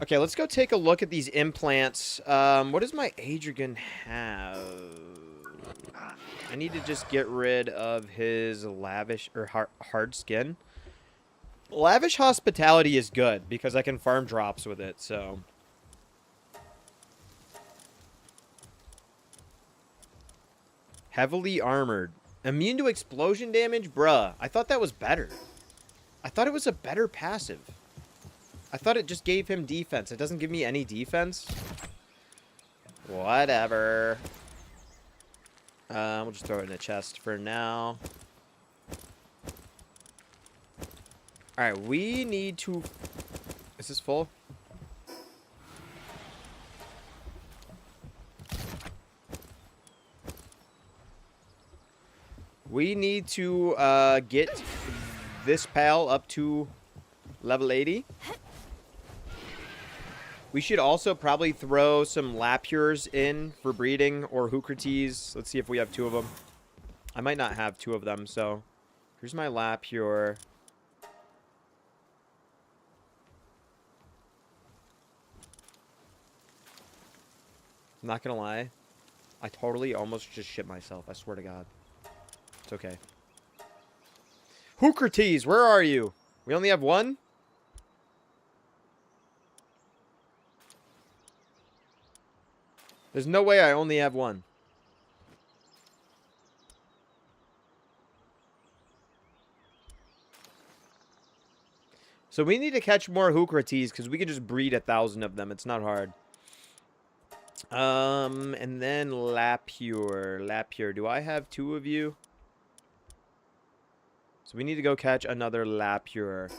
Okay, let's go take a look at these implants. What does my Adrigan have? I need to just get rid of his lavish or hard skin. Lavish hospitality is good because I can farm drops with it, so. Heavily armored. Immune to explosion damage? Bruh, I thought that was better. I thought it was a better passive. I thought it just gave him defense. It doesn't give me any defense. Whatever. We'll just throw it in a chest for now. Alright, we need to... Is this full? We need to get this pal up to level 80. We should also probably throw some Lapures in for breeding or Hoocrates. Let's see if we have 2 of them. I might not have 2 of them, so here's my Lapure. I'm not gonna lie. I totally almost just shit myself. I swear to God. It's okay. Hoocrates, where are you? We only have 1? There's no way I only have 1. So we need to catch more Hoocrates because we can just breed 1,000 of them. It's not hard. And then Lapure. Lapure. Do I have 2 of you? So we need to go catch another Lapure.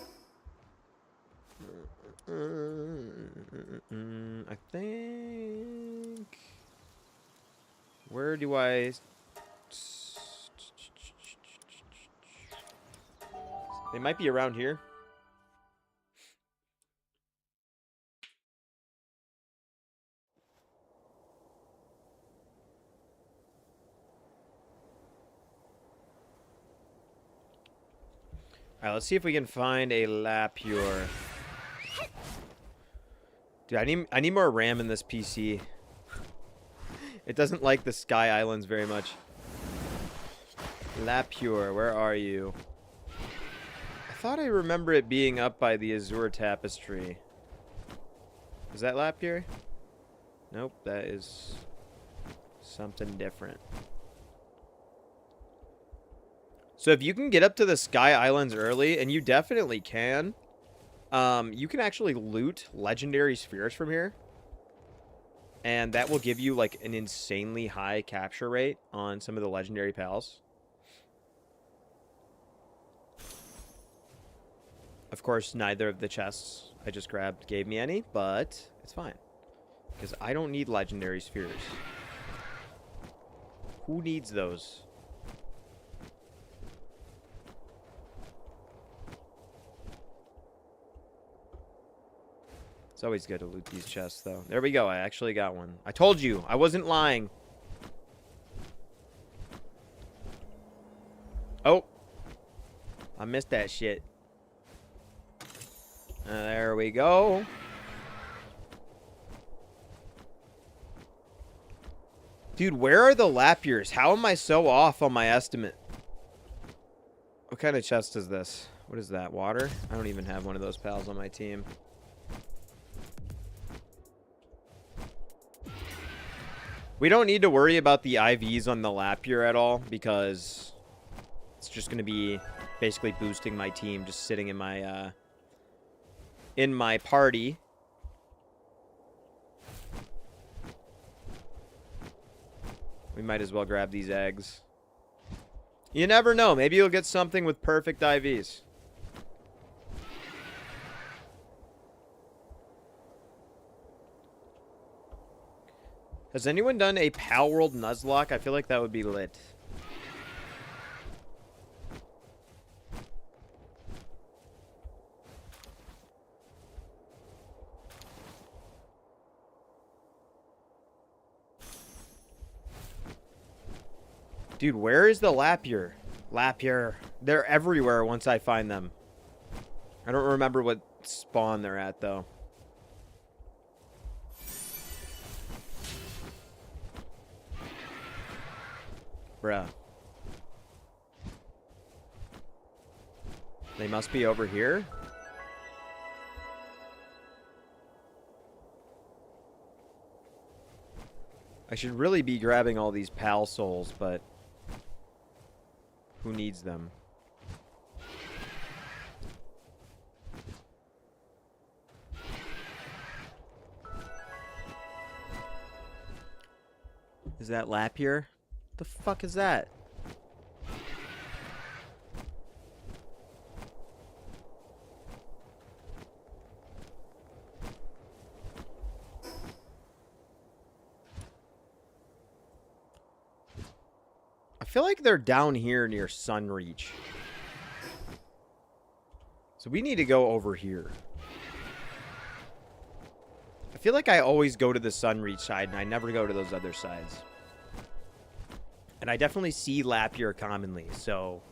I think... Where do I... They might be around here. Alright, let's see if we can find a Lapure. Dude, I need more RAM in this PC. It doesn't like the Sky Islands very much. Lapure, where are you? I thought I remember it being up by the Azure Tapestry. Is that Lapure? Nope, that is something different. So if you can get up to the Sky Islands early, and you definitely can, you can actually loot legendary spheres from here. And that will give you like an insanely high capture rate on some of the legendary pals. Of course, neither of the chests I just grabbed gave me any, but it's fine. Because I don't need legendary spheres. Who needs those? It's always good to loot these chests, though. There we go. I actually got one. I told you. I wasn't lying. Oh. I missed that shit. There we go. Dude, where are the Lapures? How am I so off on my estimate? What kind of chest is this? What is that? Water? I don't even have one of those pals on my team. We don't need to worry about the IVs on the Lapure at all because it's just going to be basically boosting my team, just sitting in my party. We might as well grab these eggs. You never know. Maybe you'll get something with perfect IVs. Has anyone done a Palworld Nuzlocke? I feel like that would be lit. Dude, where is the Lapure? Lapure. They're everywhere once I find them. I don't remember what spawn they're at, though. Bruh. They must be over here. I should really be grabbing all these pal souls, but who needs them? Is that Lapure? The fuck is that? I feel like they're down here near Sunreach. So we need to go over here. I feel like I always go to the Sunreach side and I never go to those other sides. And I definitely see Lapure commonly, so...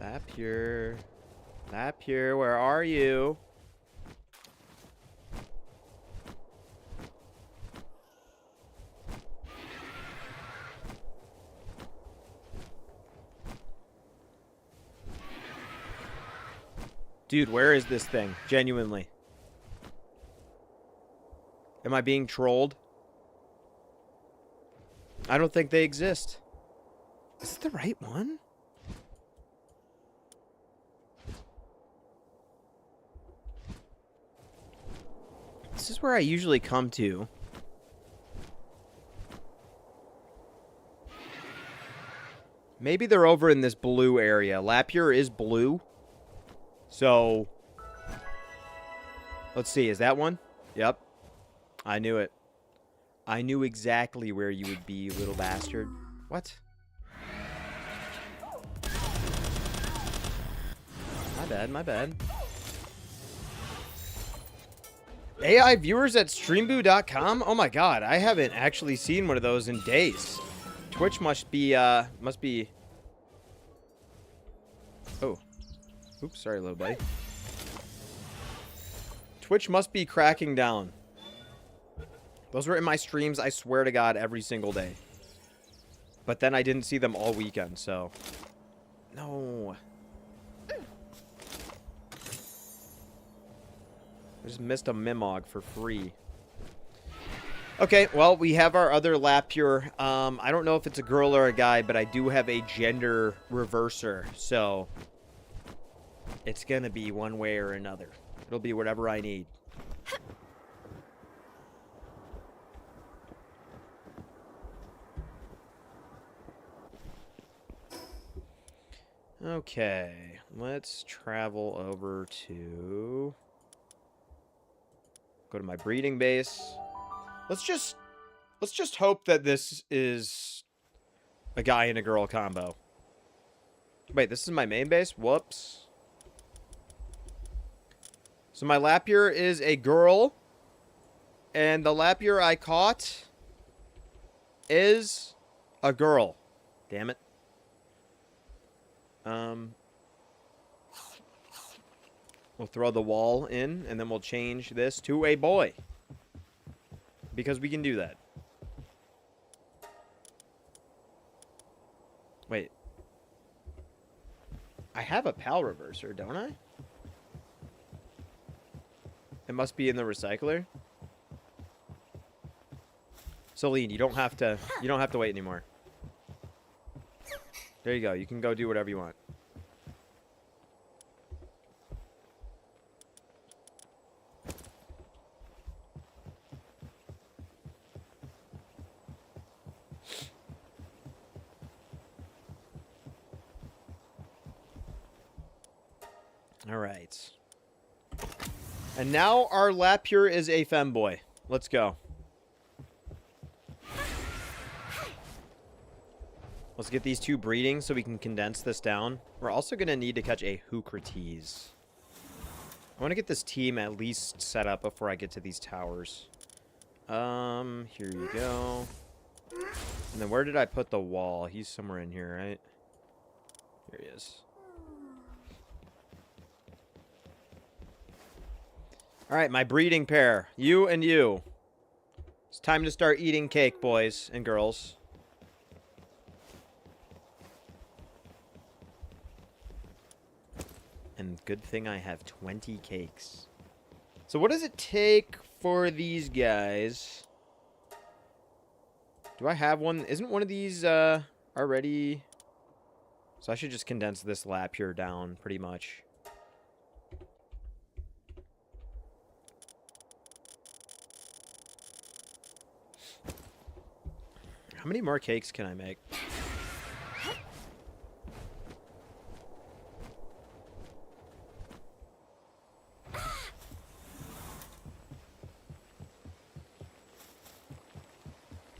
Lapure. Lapure, where are you? Dude, where is this thing? Genuinely. Am I being trolled? I don't think they exist. Is it the right one? This is where I usually come to. Maybe they're over in this blue area. Lapure is blue. So, let's see. Is that one? Yep. I knew it. I knew exactly where you would be, little bastard. What? My bad, my bad. AI viewers at streamboo.com? Oh my god, I haven't actually seen one of those in days. Twitch must be Oh. Oops, sorry, little buddy. Twitch must be cracking down. Those were in my streams, I swear to God, every single day. But then I didn't see them all weekend, so... No. I just missed a Mimog for free. Okay, well, we have our other Lapure. I don't know if it's a girl or a guy, but I do have a gender reverser, so... It's gonna be one way or another. It'll be whatever I need. Okay, let's travel over to... Go to my breeding base. Let's just hope that this is a guy and a girl combo. Wait, this is my main base? Whoops. So my Lapure is a girl, and the Lapure I caught is a girl. Damn it. We'll throw the wall in, and then we'll change this to a boy. Because we can do that. Wait. I have a PAL reverser, don't I? It must be in the recycler. Celine, you don't have to wait anymore. There you go. You can go do whatever you want. All right. And now our Lapure is a femboy. Let's go. Let's get these two breeding so we can condense this down. We're also going to need to catch a Hoocrates. I want to get this team at least set up before I get to these towers. Here you go. And then where did I put the wall? He's somewhere in here, right? Here he is. Alright, my breeding pair. You and you. It's time to start eating cake, boys and girls. And good thing I have 20 cakes. So what does it take for these guys? Do I have one? Isn't one of these already... So I should just condense this Lapure down pretty much. How many more cakes can I make?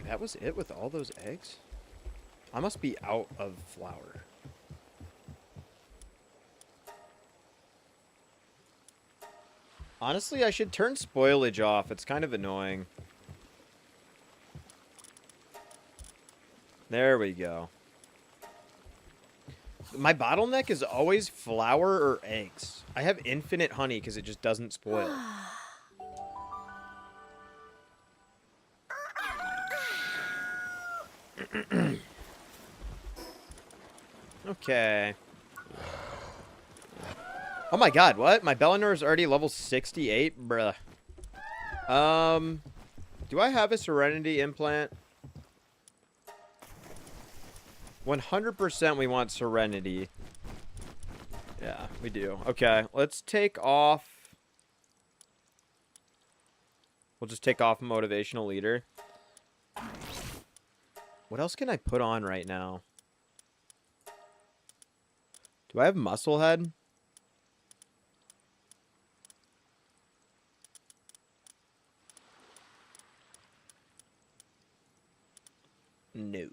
That was it with all those eggs? I must be out of flour. Honestly, I should turn spoilage off. It's kind of annoying. There we go. My bottleneck is always flour or eggs. I have infinite honey because it just doesn't spoil. Okay. Oh my god, what? My Bellinor is already level 68? Bruh. Do I have a Serenity implant? 100% we want Serenity. Yeah, we do. Okay, let's take off. We'll just take off Motivational Leader. What else can I put on right now? Do I have Muscle Head? No.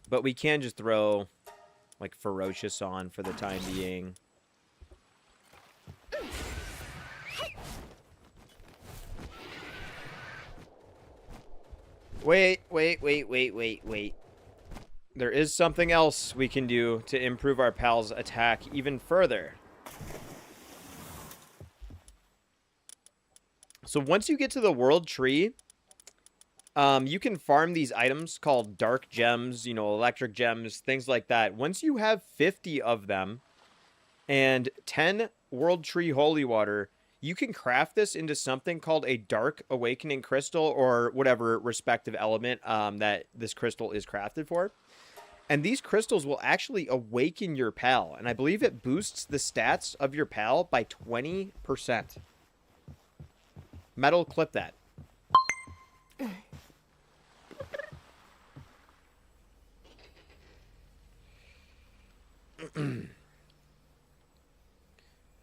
But we can just throw, like, Ferocious on for the time being. Wait. there is something else we can do to improve our pal's attack even further. So once you get to the world tree, you can farm these items called dark gems, you know, electric gems, things like that. Once you have 50 of them and 10 world tree holy water, you can craft this into something called a dark awakening crystal, or whatever respective element that this crystal is crafted for. And these crystals will actually awaken your pal. And I believe it boosts the stats of your pal by 20%. Metal, clip that.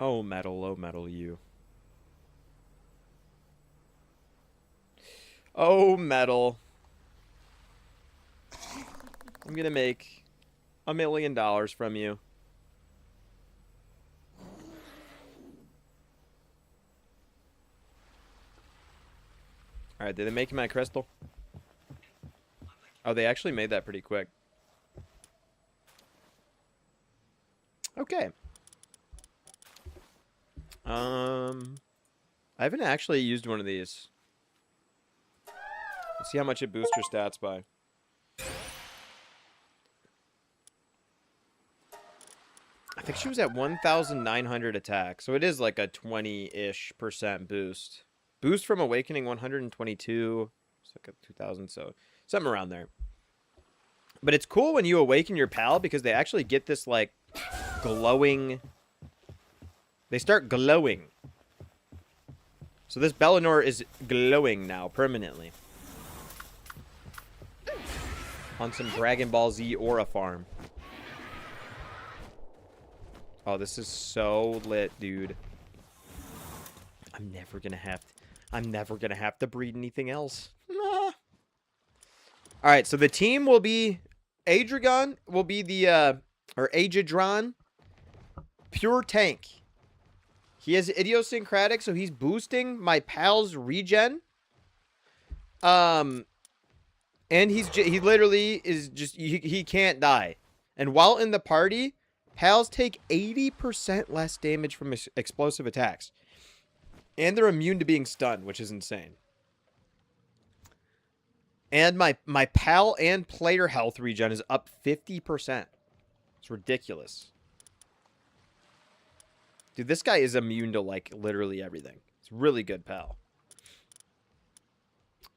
Oh, metal, you. Oh, metal. I'm gonna make $1 million from you. Alright, did they make my crystal? Oh, they actually made that pretty quick. Okay. I haven't actually used one of these. Let's see how much it boosts your stats by. I think she was at 1,900 attack, so it is like a 20-ish% boost. Boost from Awakening 122. It's like a 2,000, so something around there. But it's cool when you awaken your pal because they actually get this like glowing. They start glowing. So this Bellinor is glowing now permanently. On some Dragon Ball Z Aura farm. Oh, this is so lit, dude. I'm never gonna have to breed anything else. Nah. Alright, so the team will be Adrigan will be the or Adridron. Pure tank. He has idiosyncratic, so he's boosting my pal's regen. And he literally is just he can't die. And while in the party, pals take 80% less damage from explosive attacks. And they're immune to being stunned, which is insane. And my pal and player health regen is up 50%. It's ridiculous. Dude, this guy is immune to, like, literally everything. It's really good, pal.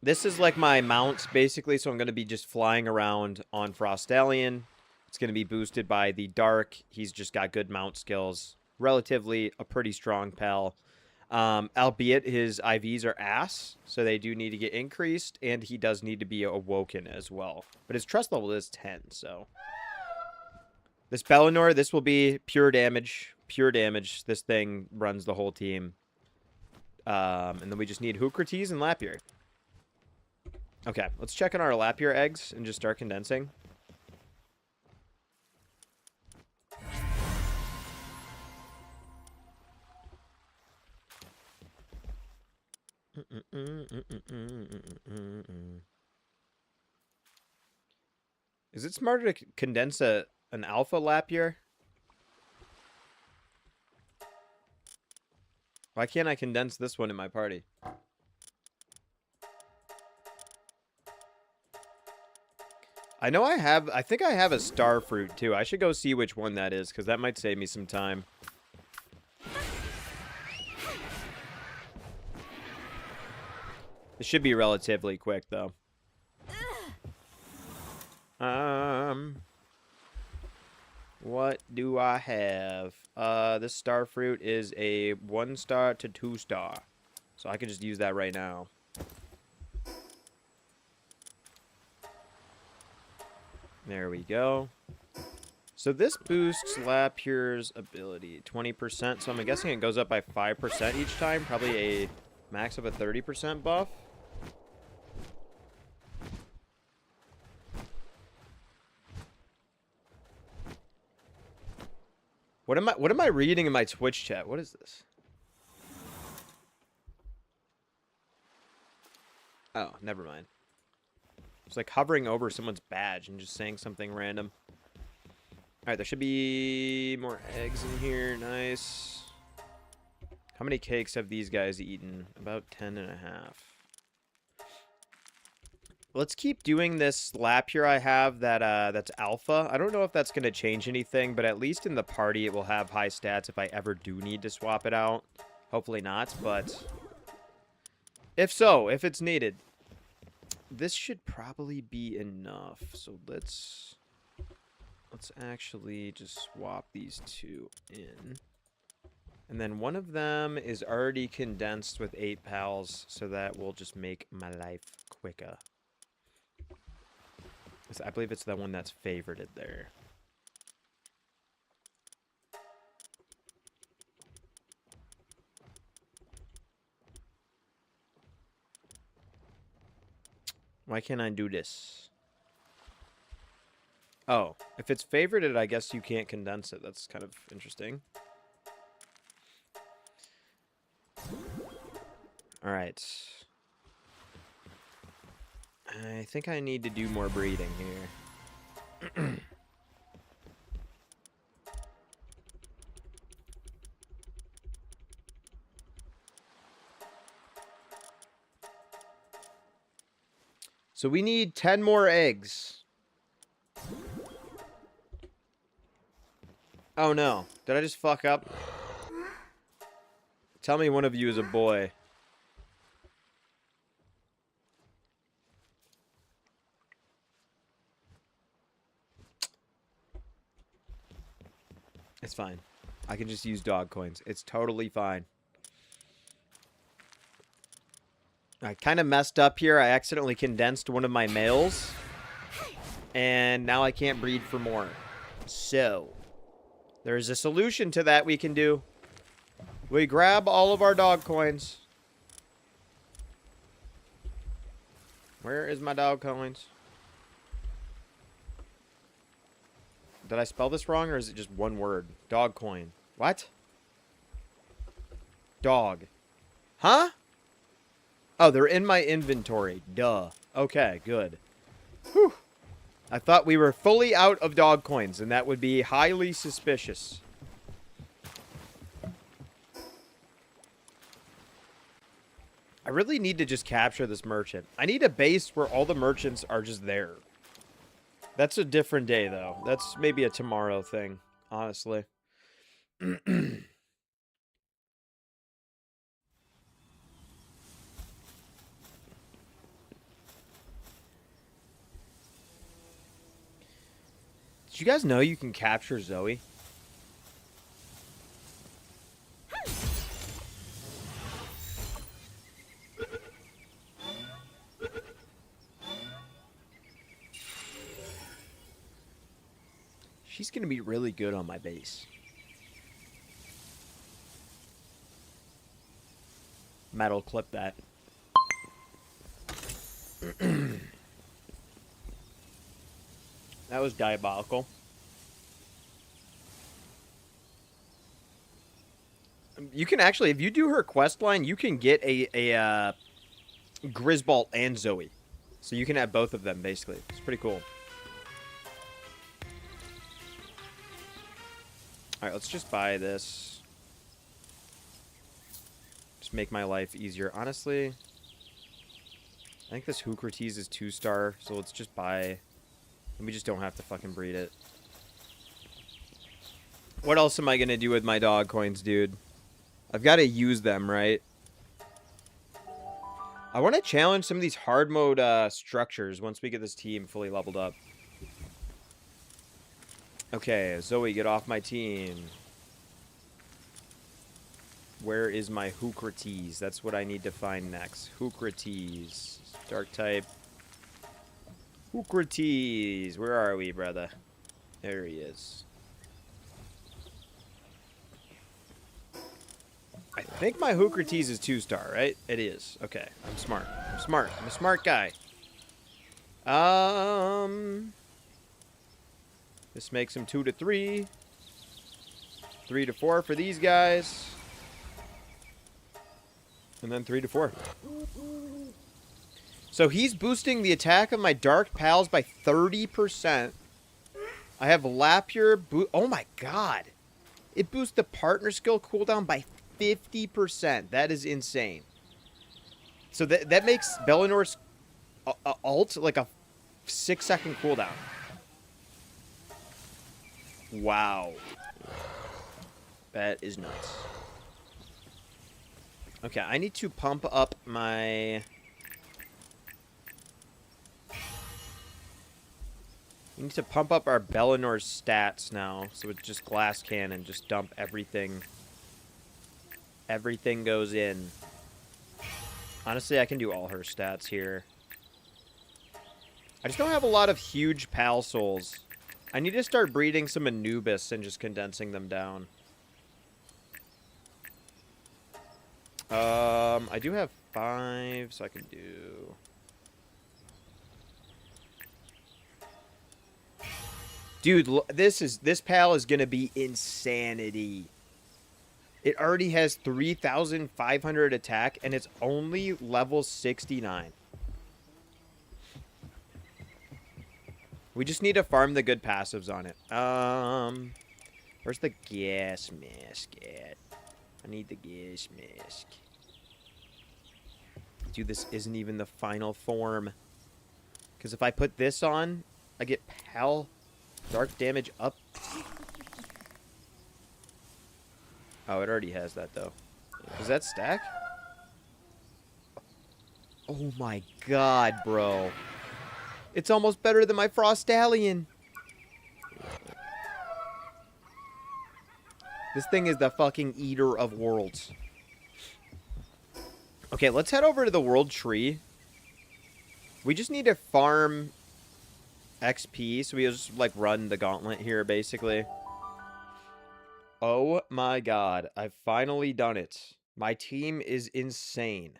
This is, like, my mounts, basically, so I'm going to be just flying around on Frostallion. It's going to be boosted by the Dark. He's just got good mount skills. Relatively a pretty strong pal. Albeit his IVs are ass, so they do need to get increased, and he does need to be awoken as well. But his trust level is 10, so... This Bellinor, this will be pure damage. Pure damage. This thing runs the whole team. And then we just need Hoocrates and Lapier. Okay, let's check on our Lapier eggs and just start condensing. Is it smarter to condense an alpha Lapier? Why can't I condense this one in my party? I know I think I have a star fruit too. I should go see which one that is, because that might save me some time. It should be relatively quick, though. What do I have? This star fruit is a 1-star to 2-star. So I can just use that right now. There we go. So this boosts Lapier's ability 20%. So I'm guessing it goes up by 5% each time. Probably a max of a 30% buff. What am I reading in my Twitch chat? What is this? Oh, never mind. It's like hovering over someone's badge and just saying something random. Alright, there should be more eggs in here. Nice. How many cakes have these guys eaten? About 10 and a half. Let's keep doing this lap here I have that's alpha. I don't know if that's going to change anything, but at least in the party it will have high stats if I ever do need to swap it out. Hopefully not, but if so, if it's needed. This should probably be enough. So let's actually just swap these two in. And then one of them is already condensed with 8 pals, so that will just make my life quicker. I believe it's the one that's favorited there. Why can't I do this? Oh, if it's favorited, I guess you can't condense it. That's kind of interesting. All right. I think I need to do more breeding here. So we need 10 more eggs. Oh no. Did I just fuck up? Tell me one of you is a boy. It's fine. I can just use dog coins. It's totally fine. I kind of messed up here. I accidentally condensed one of my males. And now I can't breed for more. So, there's a solution to that we can do. We grab all of our dog coins. Where is my dog coins? Did I spell this wrong, or is it just one word? Dog coin. What? Dog. Huh? Oh, they're in my inventory. Duh. Okay, good. Whew. I thought we were fully out of dog coins, and that would be highly suspicious. I really need to just capture this merchant. I need a base where all the merchants are just there. That's a different day, though. That's maybe a tomorrow thing, honestly. Did you guys know you can capture Zoe? She's going to be really good on my base. Metal clip that. That was diabolical. You can actually, if you do her quest line, you can get a Grisbolt and Zoe. So you can have both of them, basically. It's pretty cool. Alright, let's just buy this. Just make my life easier. Honestly, I think this Hoocrates is 2-star, so let's just buy... And we just don't have to fucking breed it. What else am I going to do with my dog coins, dude? I've got to use them, right? I want to challenge some of these hard mode structures once we get this team fully leveled up. Okay, Zoe, get off my team. Where is my Hoocrates? That's what I need to find next. Hoocrates. Dark type. Hoocrates. Where are we, brother? There he is. I think my Hoocrates is 2-star, right? It is. Okay, I'm smart. I'm smart. I'm a smart guy. This makes him 2 to 3. 3 to 4 for these guys. And then 3 to 4. So he's boosting the attack of my Dark Pals by 30%. I have Lapure oh my god. It boosts the partner skill cooldown by 50%. That is insane. So that makes Bellinor's ult like a 6-second cooldown. Wow. That is nuts. Okay, I need to pump up my... We need to pump up our Bellinor's stats now. So it's just Glass Cannon. Just dump everything. Everything goes in. Honestly, I can do all her stats here. I just don't have a lot of huge Pal Souls. I need to start breeding some Anubis and just condensing them down. I do have 5, so I can do... Dude, this pal is gonna be insanity. It already has 3,500 attack, and it's only level 69. We just need to farm the good passives on it. Where's the gas mask at? I need the gas mask. Dude, this isn't even the final form. Because if I put this on, I get pal dark damage up. Oh, it already has that, though. Does that stack? Oh my god, bro. It's almost better than my Frostallion. This thing is the fucking eater of worlds. Okay, let's head over to the world tree. We just need to farm XP, so we just, like, run the gauntlet here, basically. Oh my god, I've finally done it. My team is insane.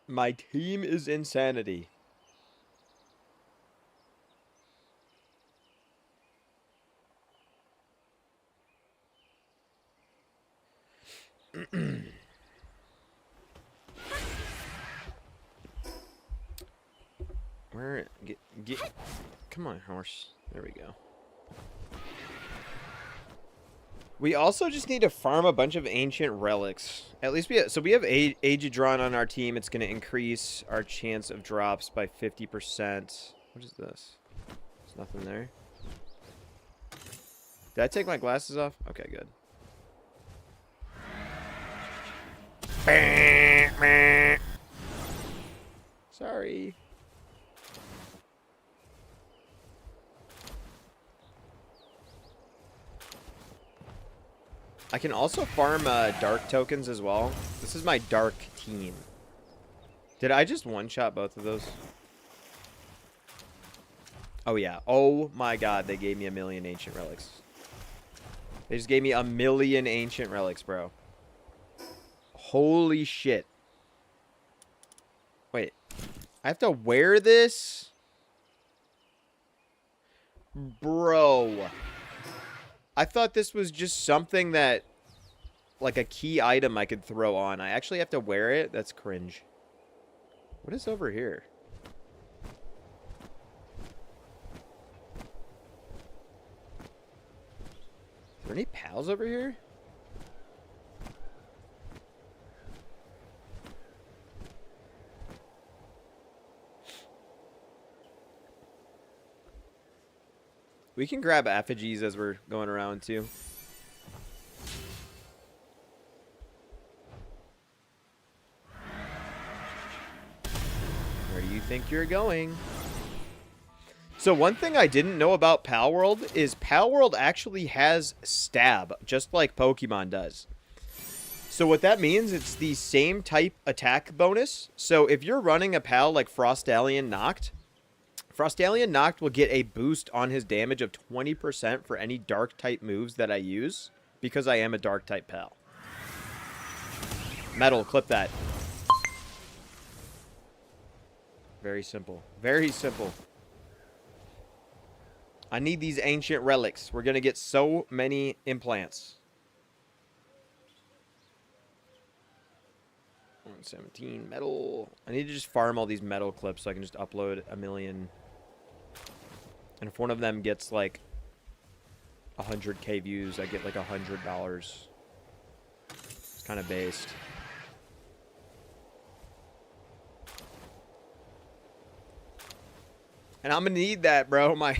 My team is insanity. Where get come on, horse. There we go. We also just need to farm a bunch of ancient relics. At least we have, so we have Aegidraon on our team. It's going to increase our chance of drops by 50%. What is this? There's nothing there. Did I take my glasses off? Okay, good. Sorry. I can also farm dark tokens as well. This is my dark team. Did I just one-shot both of those? Oh, yeah. Oh, my God. They gave me 1,000,000 ancient relics. They just gave me 1,000,000 ancient relics, bro. Holy shit. Wait. I have to wear this? Bro. I thought this was just something that, like a key item I could throw on. I actually have to wear it? That's cringe. What is over here? Is there any pals over here? We can grab effigies as we're going around, too. Where do you think you're going? So one thing I didn't know about Palworld is Palworld actually has stab, just like Pokemon does. So what that means, it's the same type attack bonus. So if you're running a pal like Frostallion Noct, Frostallion Noct will get a boost on his damage of 20% for any dark type moves that I use, because I am a dark type pal. Metal, clip that. Very simple. Very simple. I need these ancient relics. We're going to get so many implants. 117 metal. I need to just farm all these metal clips so I can just upload a million. And if one of them gets like 100k views, I get like $100. It's kind of based. And I'm gonna need that, bro. My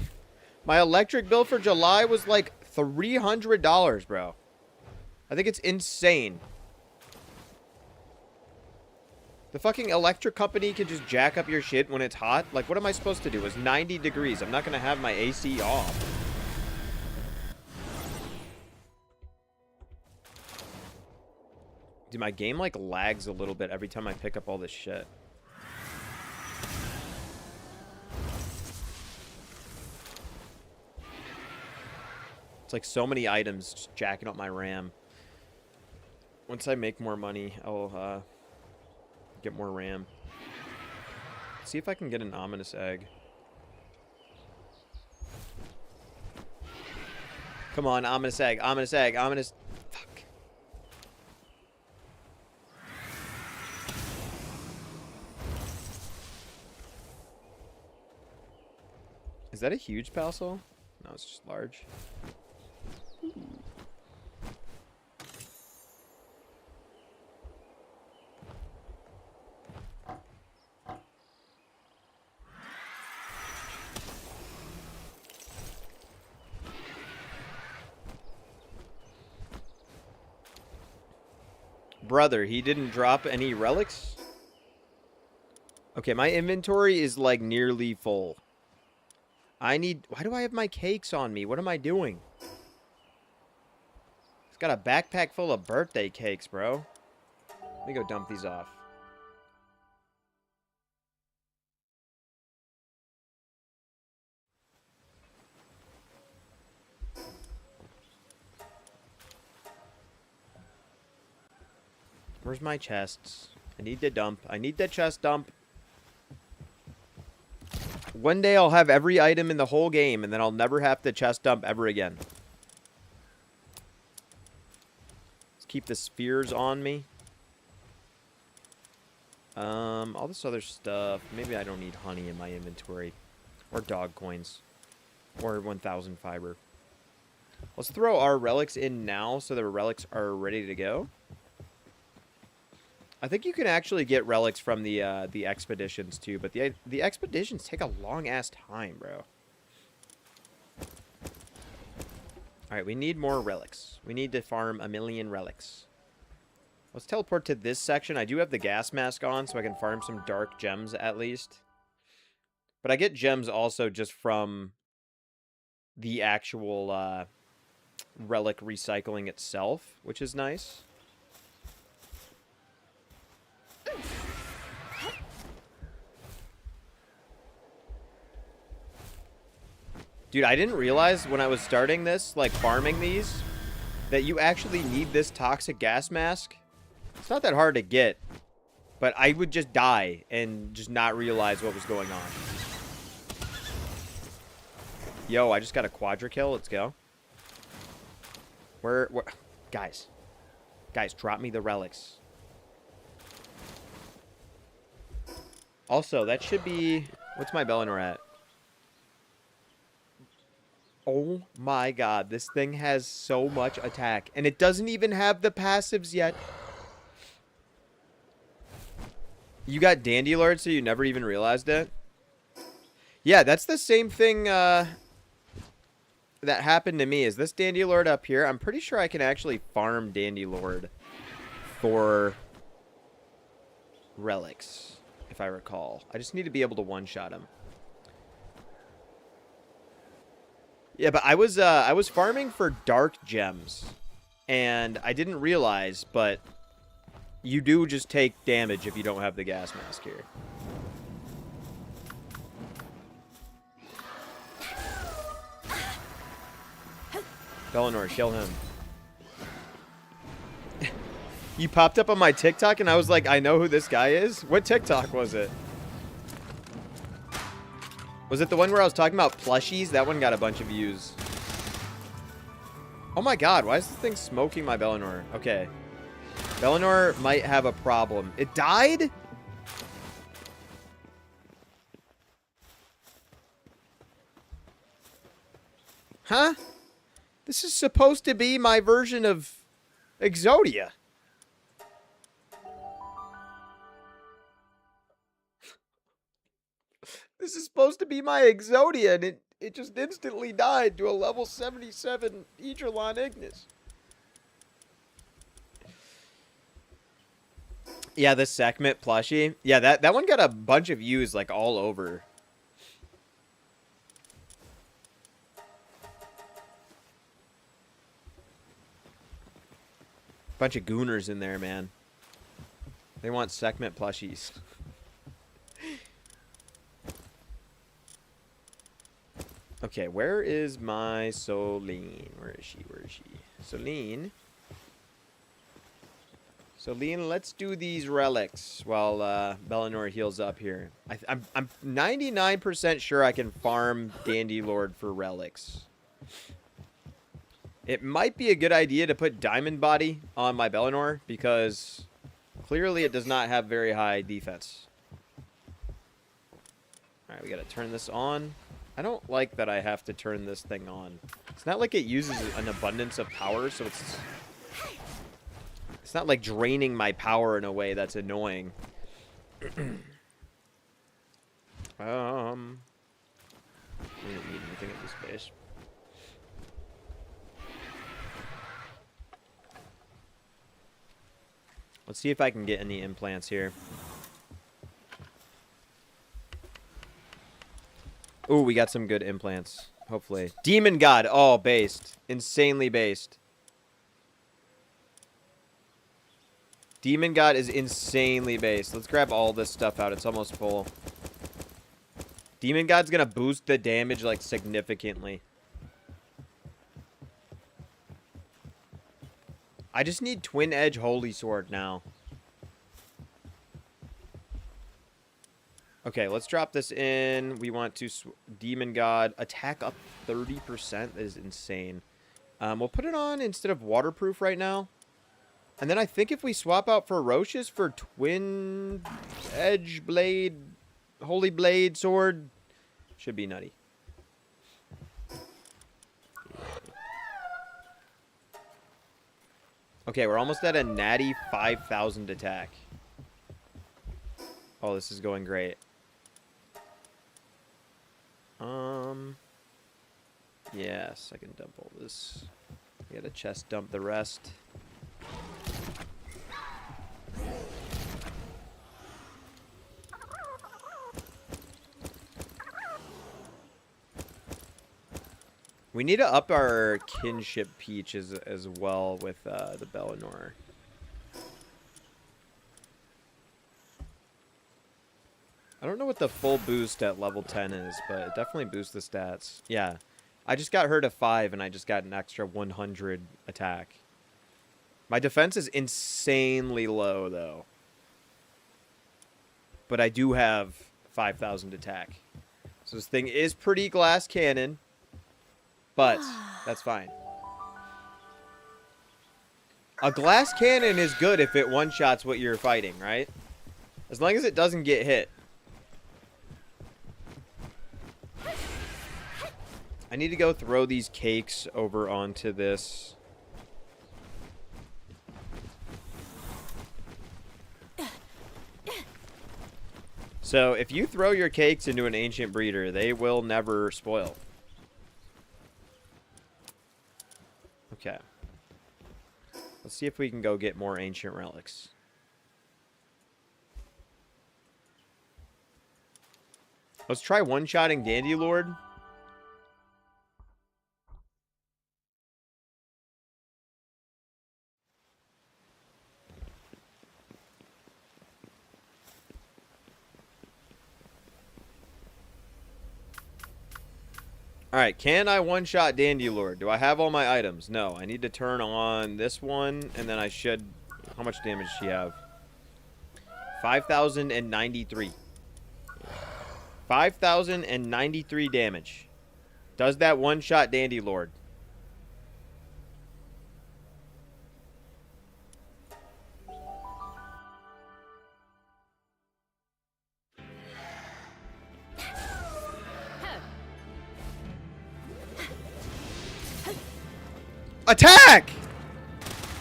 electric bill for July was like $300, bro. I think it's insane. The fucking electric company can just jack up your shit when it's hot. Like, what am I supposed to do? It's 90 degrees. I'm not gonna have my AC off. Dude, my game like lags a little bit every time I pick up all this shit. It's like so many items just jacking up my RAM. Once I make more money, I'll get more RAM. See if I can get an ominous egg. Come on, ominous egg, ominous egg, ominous... Fuck. Is that a huge parcel? No, it's just large. Brother, he didn't drop any relics? Okay, my inventory is like nearly full. I need... Why do I have my cakes on me? What am I doing? It's got a backpack full of birthday cakes, bro. Let me go dump these off. Where's my chests? I need to dump. I need the chest dump. One day I'll have every item in the whole game, and then I'll never have to chest dump ever again. Let's keep the spheres on me. All this other stuff. Maybe I don't need honey in my inventory. Or dog coins. Or 1,000 fiber. Let's throw our relics in now so the relics are ready to go. I think you can actually get relics from the expeditions too, but the expeditions take a long ass time, bro. All right, we need more relics. We need to farm 1,000,000 relics. Let's teleport to this section. I do have the gas mask on, so I can farm some dark gems at least. But I get gems also just from the actual relic recycling itself, which is nice. Dude, I didn't realize when I was starting this, like farming these, that you actually need this toxic gas mask. It's not that hard to get, but I would just die and just not realize what was going on. Yo, I just got a quadra kill. Let's go. Where guys, drop me the relics. Also, that should be... What's my Bellinor at? Oh my god, this thing has so much attack. And it doesn't even have the passives yet. You got Dandelion, so you never even realized it? Yeah, that's the same thing that happened to me. Is this Dandelion up here? I'm pretty sure I can actually farm Dandelion for relics, if I recall. I just need to be able to one-shot him. Yeah, but I was farming for dark gems, and I didn't realize, but you do just take damage if you don't have the gas mask here. Bellinor, kill him. You popped up on my TikTok, and I was like, I know who this guy is. What TikTok was it? Was it the one where I was talking about plushies? That one got a bunch of views. Oh my god, why is this thing smoking my Bellinor? Okay. Bellinor might have a problem. It died? Huh? This is supposed to be my version of Exodia. This is supposed to be my Exodia, and it just instantly died to a level 77 Idrolon Ignis. Yeah, the Sekhmet plushie. Yeah, that one got a bunch of views, like, all over. Bunch of gooners in there, man. They want Sekhmet plushies. Okay, where is my Soline? Where is she? Where is she? Soline. Soline, let's do these relics while Bellinor heals up here. I'm 99% sure I can farm Dandylord for relics. It might be a good idea to put Diamond Body on my Bellinor because clearly it does not have very high defense. Alright, we gotta turn this on. I don't like that I have to turn this thing on. It's not like it uses an abundance of power, so it's not like draining my power in a way that's annoying. We don't need anything at this base. Let's see if I can get any implants here. Ooh, we got some good implants. Hopefully. Demon God. Oh, based. Insanely based. Demon God is insanely based. Let's grab all this stuff out. It's almost full. Demon God's gonna boost the damage, like, significantly. I just need Twin Edge Holy Sword now. Okay, let's drop this in. We want to... Demon God. Attack up 30%. That is insane. We'll put it on instead of waterproof right now. And then I think if we swap out Ferocious for Twin Edge Blade... Holy Blade Sword... Should be nutty. Okay, we're almost at a natty 5,000 attack. Oh, this is going great. Yes, I can dump all this. We gotta chest dump the rest. We need to up our kinship peach as well with the Bellinor. I don't know what the full boost at level 10 is, but it definitely boosts the stats. Yeah. I just got her to 5 and I just got an extra 100 attack. My defense is insanely low though. But I do have 5,000 attack. So this thing is pretty glass cannon. But that's fine. A glass cannon is good if it one-shots what you're fighting, right? As long as it doesn't get hit. I need to go throw these cakes over onto this. So, if you throw your cakes into an ancient breeder, they will never spoil. Okay. Let's see if we can go get more ancient relics. Let's try one-shotting Dandylord. Alright, can I one-shot Dandylord? Do I have all my items? No, I need to turn on this one, and then I should... How much damage does she have? 5,093. 5,093 damage. Does that one-shot Dandy Lord. Attack!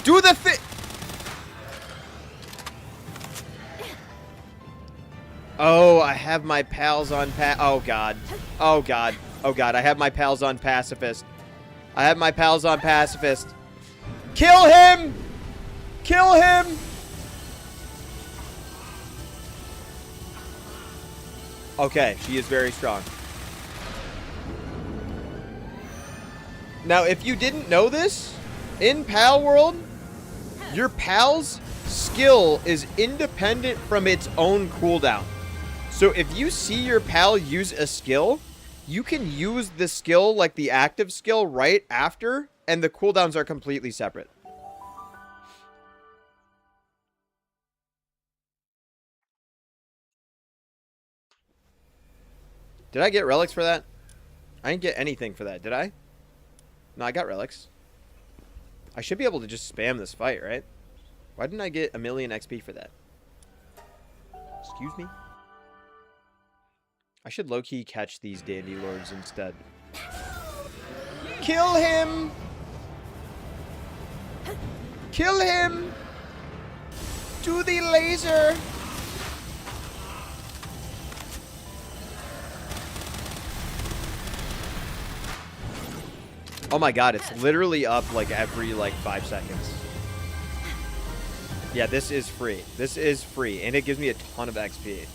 Do the thing! Oh, I have my pals on oh god. Oh god. Oh god, I have my pals on pacifist. I have my pals on pacifist. Kill him! Kill him! Okay, she is very strong. Now, if you didn't know this, in Palworld, your pal's skill is independent from its own cooldown. So if you see your pal use a skill, you can use the skill, like the active skill, right after, and the cooldowns are completely separate. Did I get relics for that? I didn't get anything for that, did I? No, I got relics. I should be able to just spam this fight, right? Why didn't I get 1,000,000 XP for that? Excuse me? I should low-key catch these Dandy Lords instead. Kill him! Kill him! Do the laser! Oh my god, it's literally up like every 5 seconds. Yeah, this is free. This is free, and it gives me a ton of XP.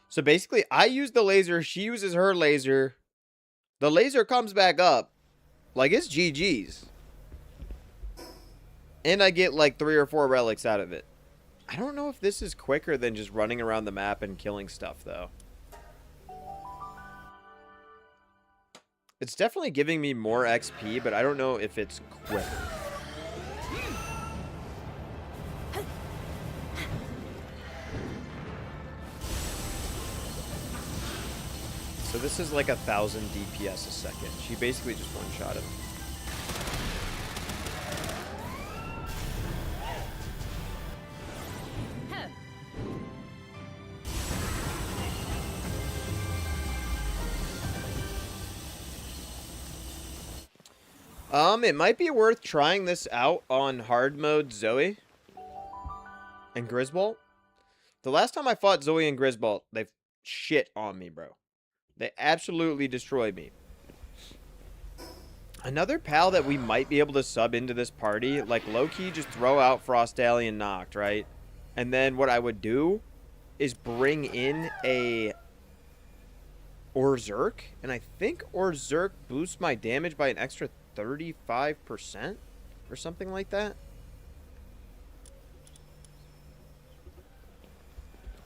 So basically, I use the laser, she uses her laser. The laser comes back up. Like, it's GG's. And I get like 3 or 4 relics out of it. I don't know if this is quicker than just running around the map and killing stuff, though. It's definitely giving me more XP, but I don't know if it's quicker. So this is like 1,000 DPS a second. She basically just one-shot him. It might be worth trying this out on hard mode Zoe and Griswold. The last time I fought Zoe and Griswold, they shit on me, bro. They absolutely destroyed me. Another pal that we might be able to sub into this party, like low-key just throw out Frost Alley and Noct, right? And then what I would do is bring in a Orzerk, and I think Orzerk boosts my damage by an extra 35% or something like that.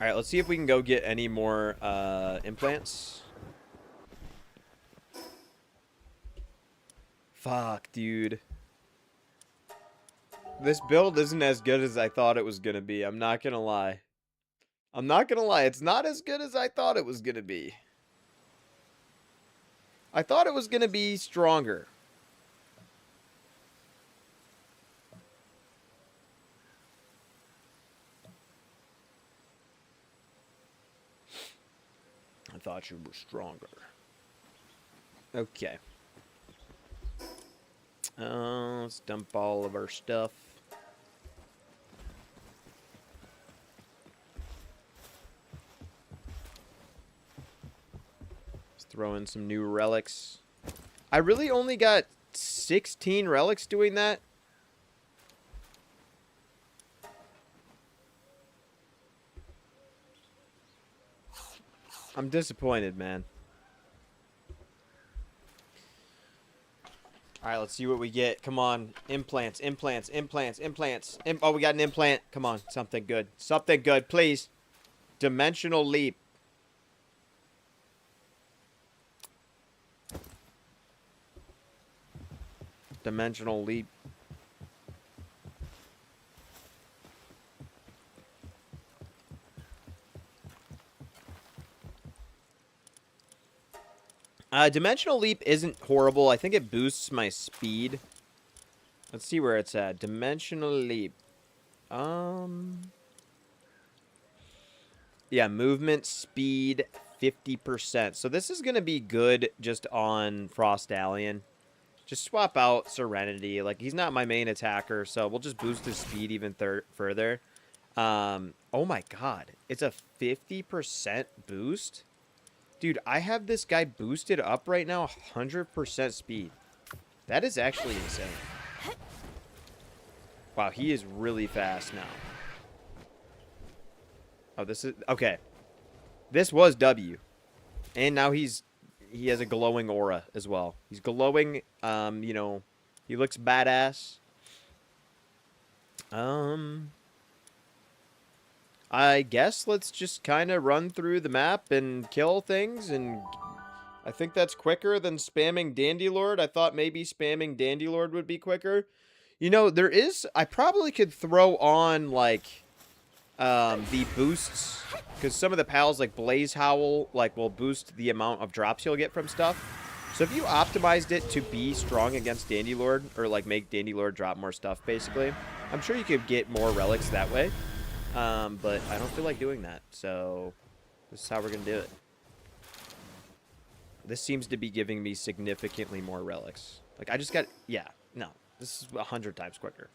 Alright, let's see if we can go get any more implants. Fuck, dude. This build isn't as good as I thought it was gonna be. I'm not gonna lie. I'm not gonna lie. It's not as good as I thought it was gonna be. I thought it was gonna be stronger. I thought you were stronger. Okay. Let's dump all of our stuff. Let's throw in some new relics. I really only got 16 relics doing that. I'm disappointed, man. Alright, let's see what we get. Come on. Implants, implants, implants, implants. Oh, we got an implant. Come on. Something good. Something good, please. Dimensional leap. Dimensional leap. Dimensional Leap isn't horrible. I think it boosts my speed. Let's see where it's at. Dimensional Leap. Yeah, movement, speed, 50%. So this is going to be good just on Frost Alien. Just swap out Serenity. Like, he's not my main attacker, so we'll just boost his speed even further. Oh my god. It's a 50% boost? Dude, I have this guy boosted up right now 100% speed. That is actually insane. Wow, he is really fast now. Oh, this is... Okay. This was W. And now he has a glowing aura as well. He's glowing. You know, he looks badass. I guess let's just kind of run through the map and kill things, and I think that's quicker than spamming Dandylord. I thought maybe spamming Dandylord would be quicker. You know, I probably could throw on, like, the boosts, because some of the pals, like Blaze Howl, like, will boost the amount of drops you'll get from stuff. So if you optimized it to be strong against Dandylord, or, like, make Dandylord drop more stuff, basically, I'm sure you could get more relics that way. But I don't feel like doing that, so this is how we're going to do it. This seems to be giving me significantly more relics. Like, I just got... Yeah, no. This is 100 times quicker.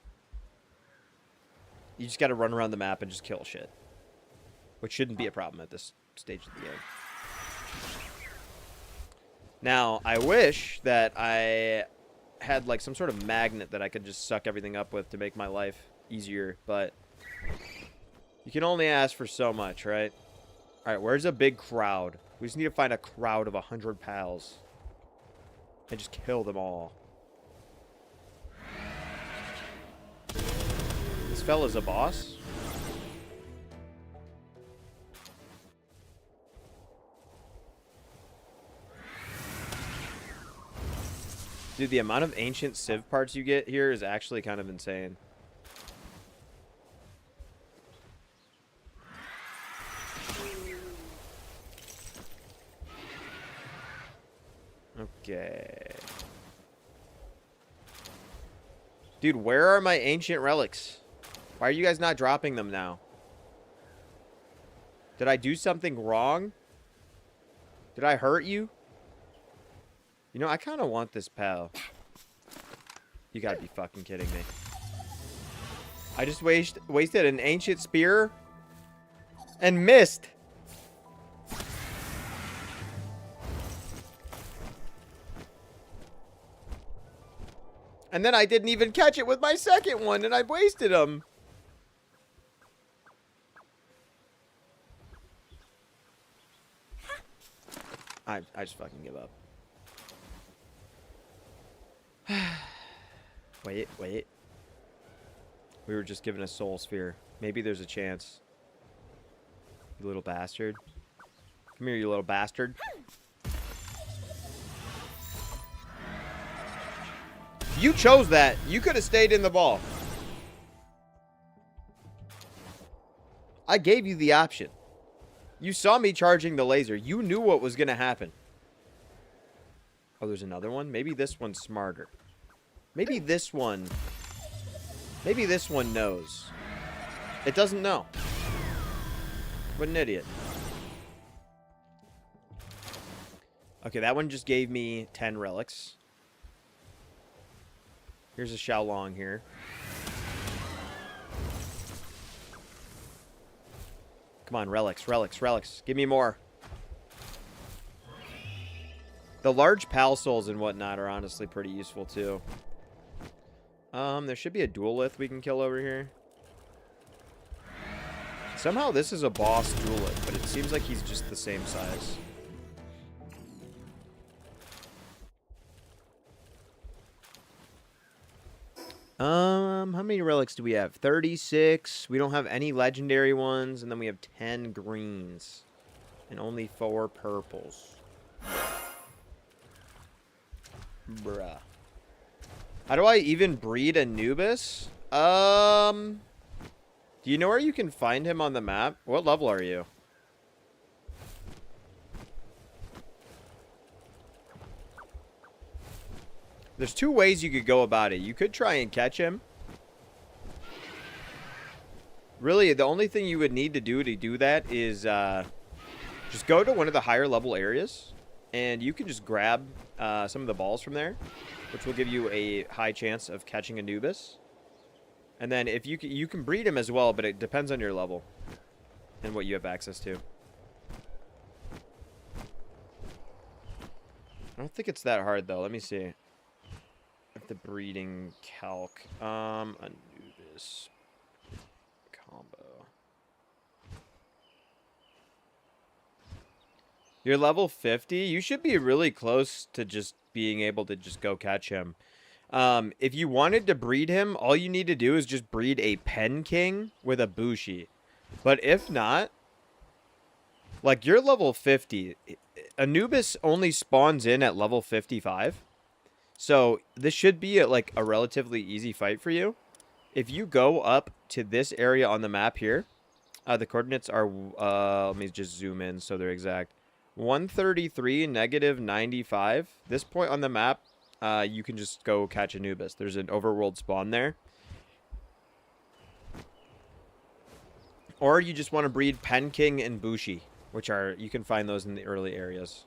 You just got to run around the map and just kill shit. Which shouldn't be a problem at this stage of the game. Now, I wish that I had, like, some sort of magnet that I could just suck everything up with to make my life easier, but... You can only ask for so much, right? Alright, where's a big crowd? We just need to find a crowd of 100 pals. And just kill them all. This fella's a boss? Dude, the amount of ancient Civ parts you get here is actually kind of insane. Okay. Dude, where are my ancient relics? Why are you guys not dropping them now? Did I do something wrong? Did I hurt you? You know, I kind of want this pal. You gotta be fucking kidding me. I just wasted an ancient spear and missed. And then I didn't even catch it with my second one, and I wasted them. I just fucking give up. Wait. We were just given a soul sphere. Maybe there's a chance. You little bastard. Come here, you little bastard. You chose that. You could have stayed in the ball. I gave you the option. You saw me charging the laser. You knew what was going to happen. Oh, there's another one? Maybe this one's smarter. Maybe this one knows. It doesn't know. What an idiot. Okay, that one just gave me 10 relics. Here's a Xiaolong here. Come on, relics. Give me more. The large pal souls and whatnot are honestly pretty useful too. There should be a duelith we can kill over here. Somehow this is a boss duelith, but it seems like he's just the same size. How many relics do we have? 36. We don't have any legendary ones, and then we have 10 greens. And only 4 purples. Bruh. How do I even breed Anubis? Do you know where you can find him on the map? What level are you? There's two ways you could go about it. You could try and catch him. Really, the only thing you would need to do that is just go to one of the higher level areas, and you can just grab some of the balls from there, which will give you a high chance of catching Anubis. And then if you can breed him as well, but it depends on your level and what you have access to. I don't think it's that hard though. Let me see. If the breeding calc. Anubis combo. You're level 50. You should be really close to just being able to just go catch him. If you wanted to breed him, all you need to do is just breed a Pen King with a Bushi. But if not, like you're level 50. Anubis only spawns in at level 55. So this should be like a relatively easy fight for you. If you go up to this area on the map here, the coordinates are, let me just zoom in so they're exact. 133, negative 95. This point on the map, you can just go catch Anubis. There's an overworld spawn there. Or you just want to breed Pen King and Bushi, which are, you can find those in the early areas.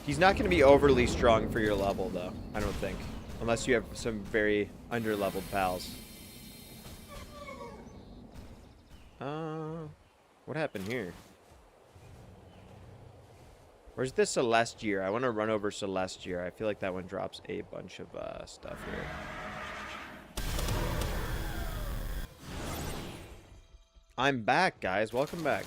He's not going to be overly strong for your level, though, I don't think. Unless you have some very under-leveled pals. What happened here? Where's the Celestier? I want to run over Celestier. I feel like that one drops a bunch of stuff here. I'm back, guys. Welcome back.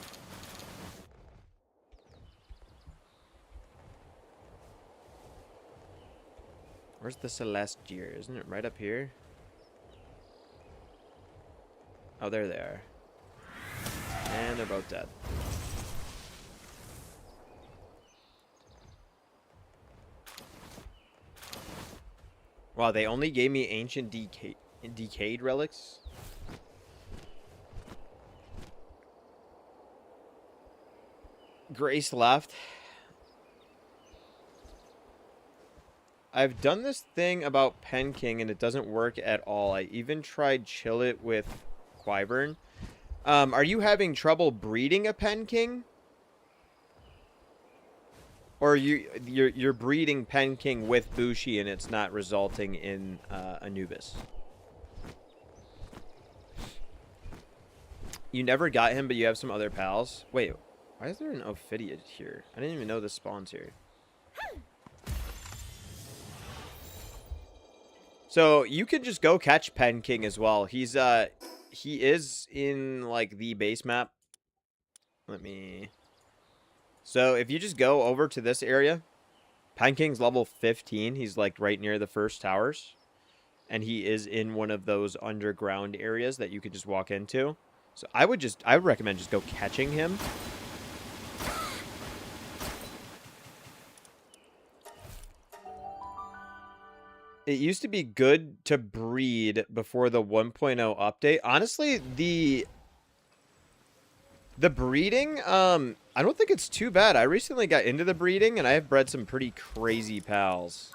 Where's the Celestier? Isn't it right up here? Oh, there they are. And they're both dead. Wow, they only gave me ancient decayed relics? Grace left. I've done this thing about Pen King and it doesn't work at all. I even tried Chill It with Wyvern. Are you having trouble breeding a Pen King? Or you're breeding Pen King with Bushi and it's not resulting in Anubis? You never got him, but you have some other pals? Wait, why is there an Ophidia here? I didn't even know this spawns here. So you could just go catch Pen King as well. He's he is in like the base map. So if you just go over to this area, Pen King's level 15. He's like right near the first towers. And he is in one of those underground areas that you could just walk into. So I would recommend just go catching him. It used to be good to breed before the 1.0 update. Honestly, the breeding, I don't think it's too bad. I recently got into the breeding, and I have bred some pretty crazy pals.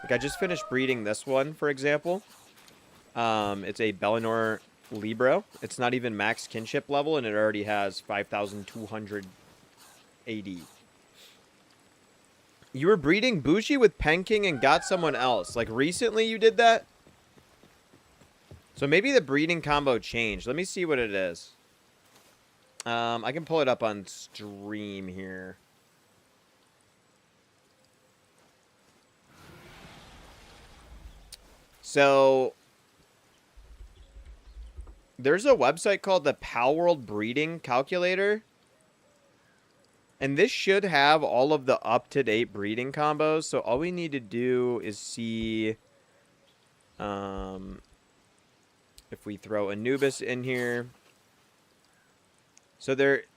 Like, I just finished breeding this one, for example. It's a Bellinor Libro. It's not even max kinship level, and it already has 5,200 AD. You were breeding Bushi with Pen King and got someone else. Like, recently you did that? So maybe the breeding combo changed. Let me see what it is. I can pull it up on stream here. So there's a website called the Palworld Breeding Calculator. And this should have all of the up-to-date breeding combos. So all we need to do is see if we throw Anubis in here. So it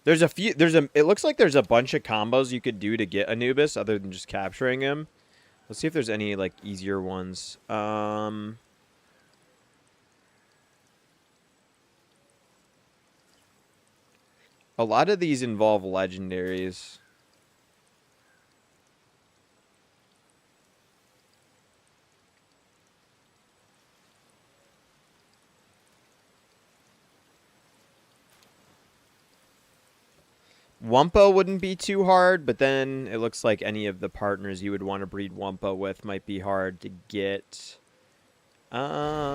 looks like there's a bunch of combos you could do to get Anubis other than just capturing him. Let's see if there's any like easier ones. A lot of these involve legendaries. Wumpa wouldn't be too hard, but then it looks like any of the partners you would want to breed Wumpa with might be hard to get. I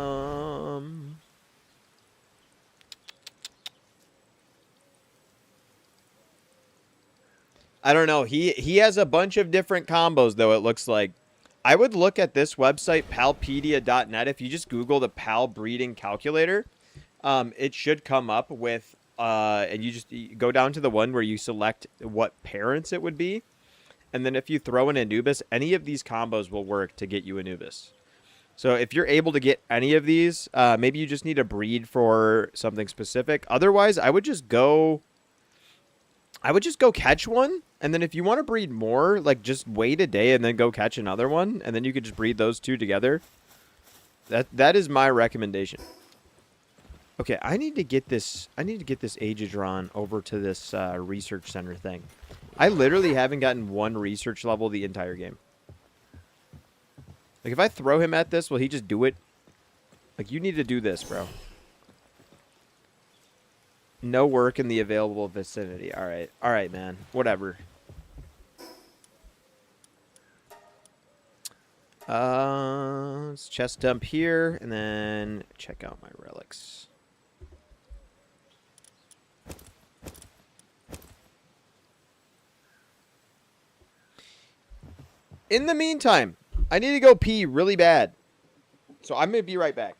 don't know. He has a bunch of different combos though, it looks like. I would look at this website, palpedia.net. If you just Google the pal breeding calculator, it should come up with and you go down to the one where you select what parents it would be. And then if you throw in Anubis, any of these combos will work to get you Anubis. So if you're able to get any of these, maybe you just need a breed for something specific. Otherwise, I would just go catch one, and then if you want to breed more, like just wait a day and then go catch another one, and then you could just breed those two together. That is my recommendation. Okay, I need to get this Aegiodron over to this research center thing. I literally haven't gotten one research level the entire game. Like, if I throw him at this, will he just do it? Like, you need to do this, bro. No work in the available vicinity. All right. All right, man. Whatever. Let's chest dump here, and then check out my relics. In the meantime, I need to go pee really bad. So I'm going to be right back.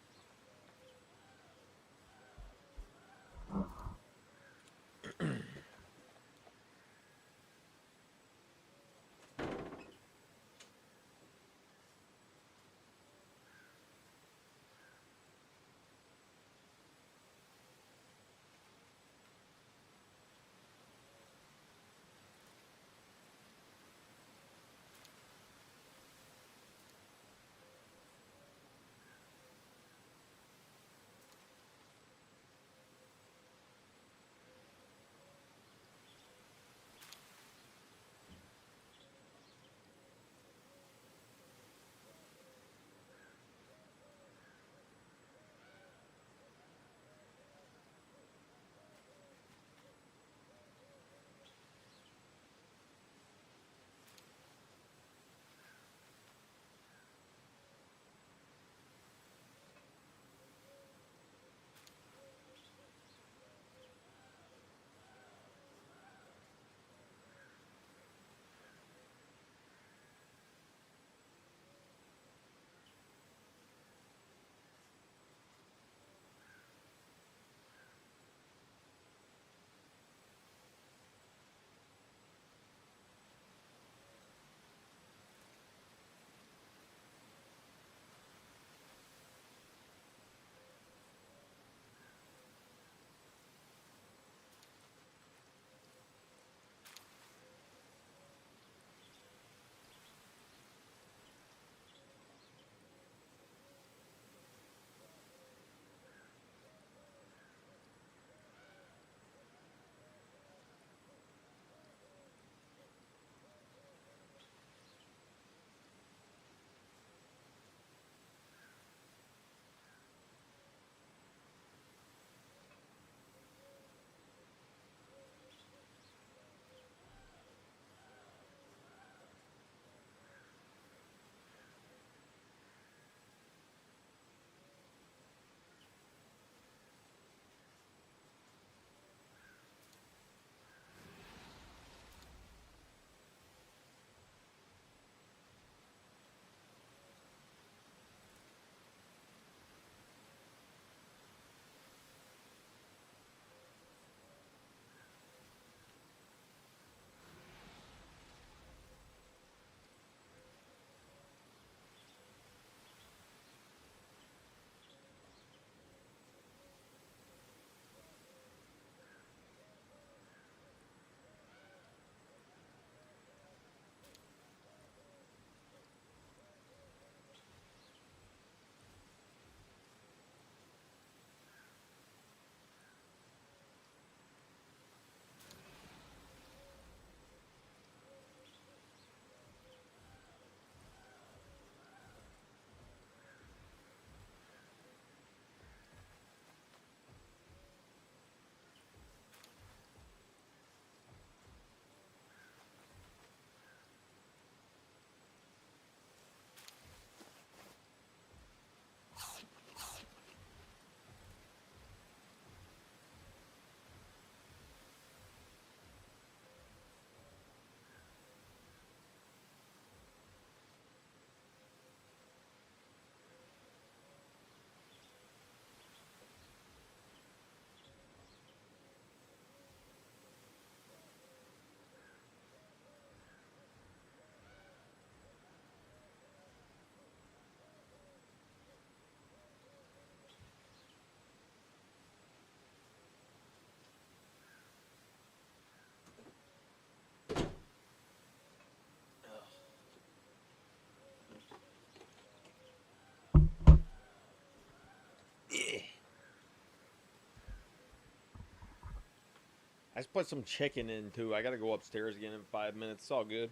I just put some chicken in too. I gotta go upstairs again in 5 minutes. It's all good.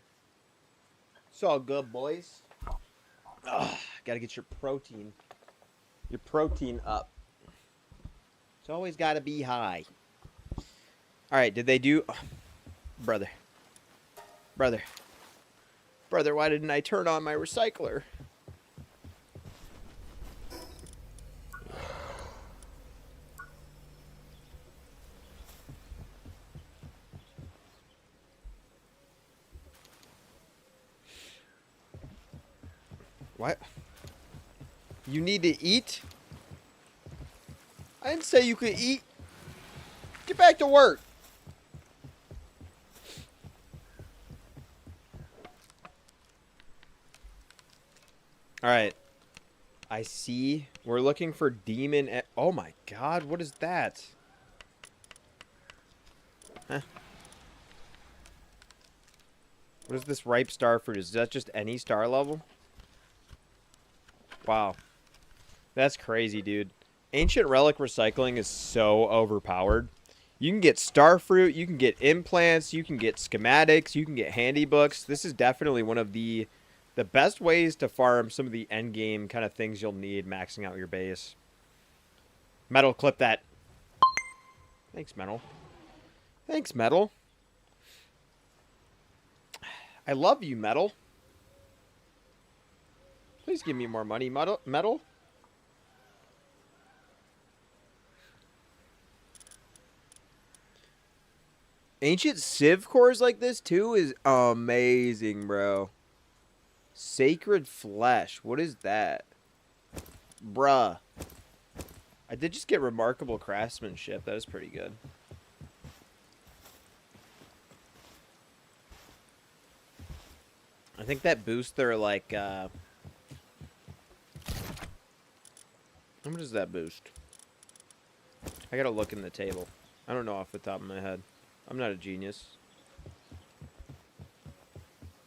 It's all good, boys. Ugh, gotta get your protein. Your protein up. It's always gotta be high. Alright, did they do... Brother. Brother. Brother, why didn't I turn on my recycler? What? You need to eat? I didn't say you could eat. Get back to work. Alright. I see. We're looking for demon... Oh my god, what is that? Huh? What is this ripe star fruit? Is that just any star level? Wow. That's crazy, dude. Ancient relic recycling is so overpowered. You can get star fruit, you can get implants, you can get schematics, you can get handy books. This is definitely one of the best ways to farm some of the end game kind of things you'll need maxing out your base. Metal, clip that. Thanks, Metal. Thanks, Metal. I love you, Metal. Please give me more money, Metal. Ancient Civ cores like this, too, is amazing, bro. Sacred Flesh. What is that? Bruh. I did just get Remarkable Craftsmanship. That is pretty good. I think that boosts their, like, how much does that boost? I gotta look in the table. I don't know off the top of my head. I'm not a genius.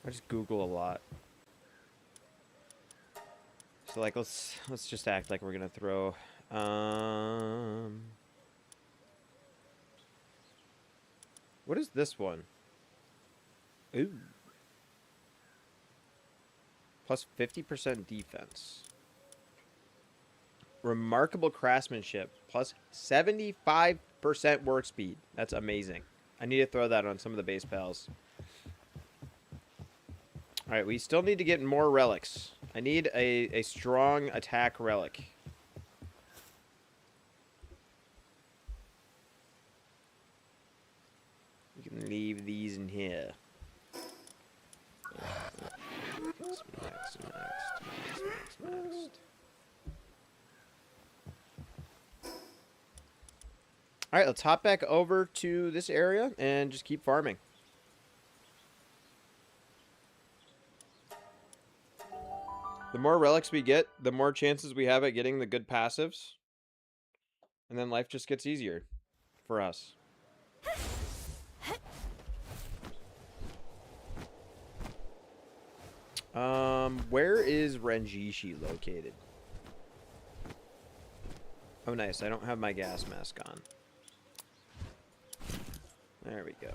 I just Google a lot. So like let's just act like we're gonna throw what is this one? Ooh. Plus 50% defense. Remarkable craftsmanship. Plus 75% work speed. That's amazing. I need to throw that on some of the base pals. Alright, we still need to get more relics. I need a strong attack relic. You can leave these in here. Next. Alright, let's hop back over to this area and just keep farming. The more relics we get, the more chances we have at getting the good passives. And then life just gets easier for us. Where is Renjishi located? Oh, nice. I don't have my gas mask on. There we go.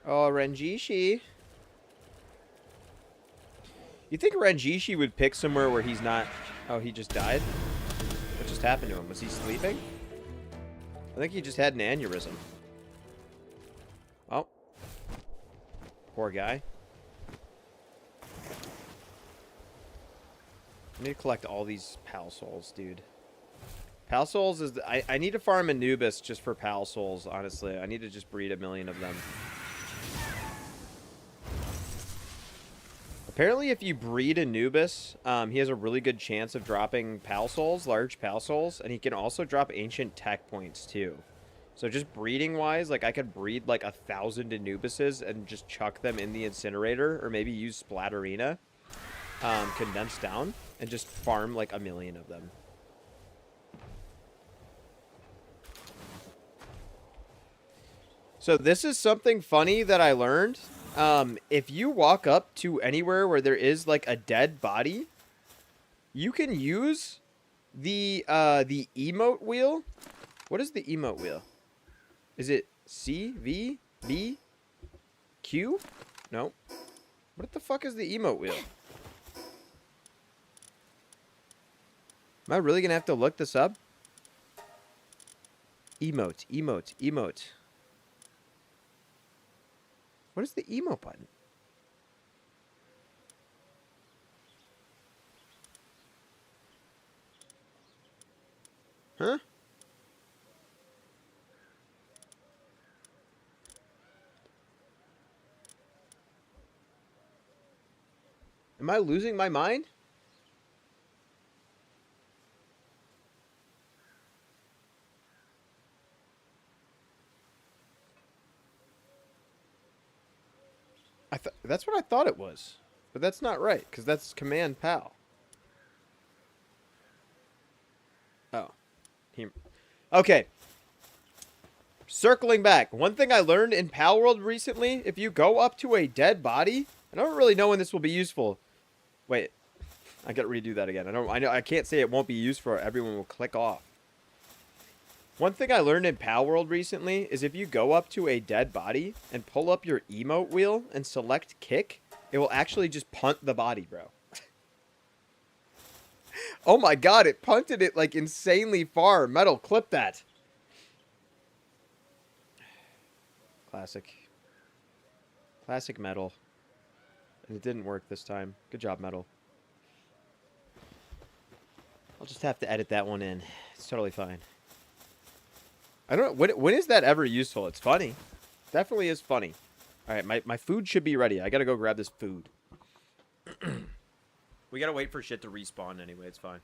Oh, Renjishi. You think Renjishi would pick somewhere where he's not... Oh, he just died? What just happened to him? Was he sleeping? I think he just had an aneurysm. Oh. Poor guy. I need to collect all these Pal Souls, dude. Pal Souls is... I need to farm Anubis just for Pal Souls, honestly. I need to just breed 1 million of them. Apparently, if you breed Anubis, he has a really good chance of dropping Pal Souls, large Pal Souls, and he can also drop Ancient Tech Points, too. So just breeding-wise, like, I could breed, like, 1,000 Anubises and just chuck them in the incinerator, or maybe use Splatterina, condensed down, and just farm, like, 1 million of them. So this is something funny that I learned. If you walk up to anywhere where there is like a dead body, you can use the emote wheel. What is the emote wheel? Is it C, V, B, Q? No. What the fuck is the emote wheel? Am I really gonna have to look this up? Emote, emote, emote. What is the emote button? Huh? Am I losing my mind? That's what I thought it was. But that's not right, because that's Command PAL. Oh. Okay. Circling back. One thing I learned in Palworld recently, if you go up to a dead body, I don't really know when this will be useful. Wait. I gotta redo that again. I can't say it won't be used for everyone will click off. One thing I learned in Palworld recently is if you go up to a dead body and pull up your emote wheel and select kick, it will actually just punt the body, bro. Oh my god, it punted it like insanely far. Metal, clip that. Classic. Classic Metal. And it didn't work this time. Good job, Metal. I'll just have to edit that one in. It's totally fine. I don't know. When is that ever useful? It's funny. Definitely is funny. Alright, my food should be ready. I gotta go grab this food. We gotta wait for shit to respawn anyway. It's fine.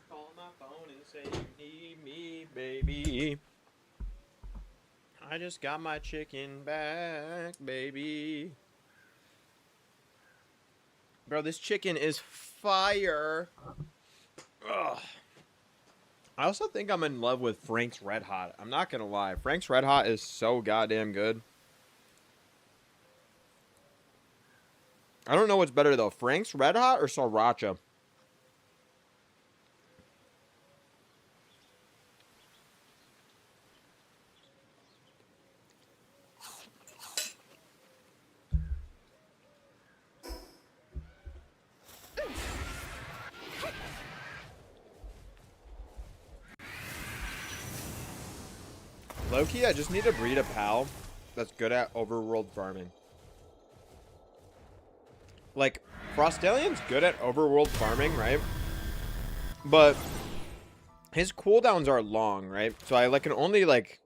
Call my phone and say you need me, baby. I just got my chicken back, baby. Bro, this chicken is fire. Ugh. I also think I'm in love with Frank's Red Hot. I'm not gonna lie. Frank's Red Hot is so goddamn good. I don't know what's better though. Frank's Red Hot or Sriracha? Loki, I just need to breed a pal that's good at overworld farming. Like, Frostalion's good at overworld farming, right? But his cooldowns are long, right? So I like can only like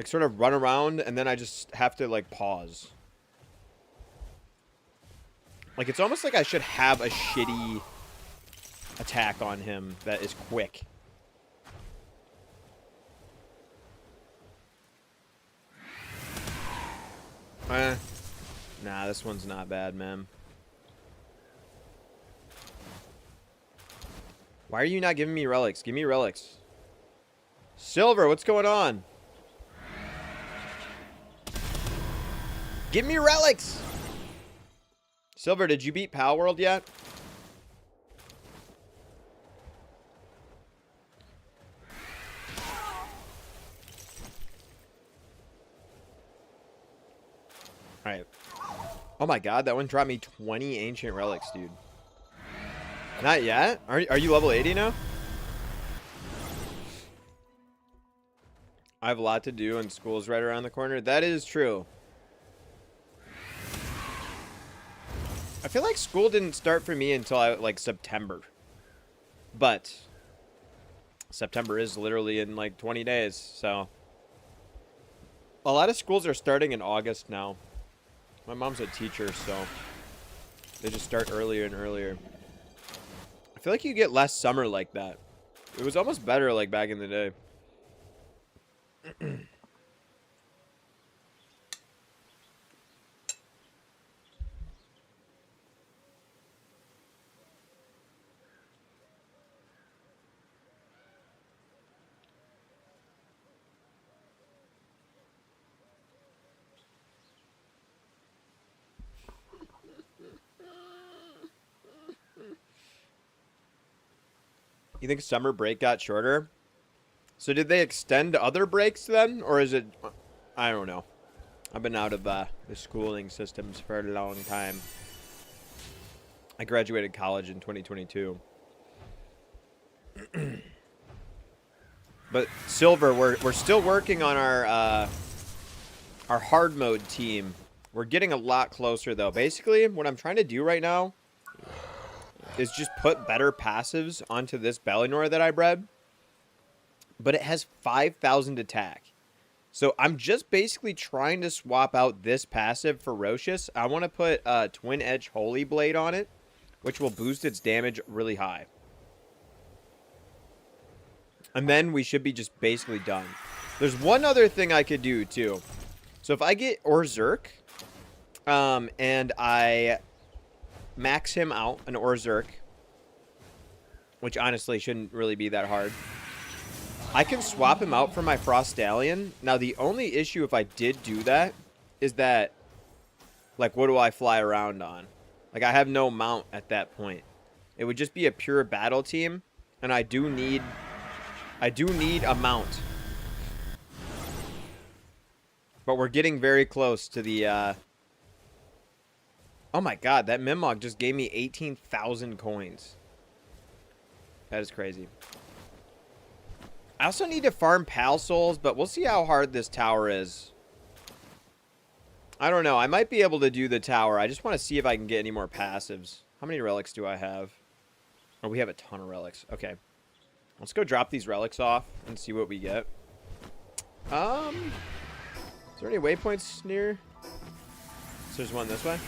sort of run around and then I just have to like pause. Like it's almost like I should have a shitty attack on him that is quick. Nah, this one's not bad, man. Why are you not giving me relics? Give me relics. Silver, what's going on? Give me relics! Silver, did you beat Palworld yet? Alright. Oh my god, that one dropped me 20 ancient relics, dude. Not yet? Are you level 80 now? I have a lot to do and school's right around the corner. That is true. I feel like school didn't start for me until like September. But September is literally in like 20 days, so a lot of schools are starting in August now. My mom's a teacher, so they just start earlier and earlier. I feel like you get less summer like that. It was almost better like back in the day. You think summer break got shorter? So did they extend other breaks then? Or is it... I don't know. I've been out of the schooling systems for a long time. I graduated college in 2022. But Silver, we're still working on our hard mode team. We're getting a lot closer though. Basically, what I'm trying to do right now is just put better passives onto this Bellinor that I bred. But it has 5,000 attack. So I'm just basically trying to swap out this passive Ferocious. I want to put Twin Edge Holy Blade on it, which will boost its damage really high. And then we should be just basically done. There's one other thing I could do too. So if I get Orzhirk, and I max him out, an Orzhirk, which honestly shouldn't really be that hard, I can swap him out for my Frostallion. Now, the only issue if I did do that is that, like, what do I fly around on? Like, I have no mount at that point. It would just be a pure battle team, and I do need a mount. But we're getting very close to the, Oh my god, that Mimog just gave me 18,000 coins. That is crazy. I also need to farm Pal Souls, but we'll see how hard this tower is. I don't know. I might be able to do the tower. I just want to see if I can get any more passives. How many relics do I have? Oh, we have a ton of relics. Okay. Let's go drop these relics off and see what we get. Is there any waypoints near? So there's one this way.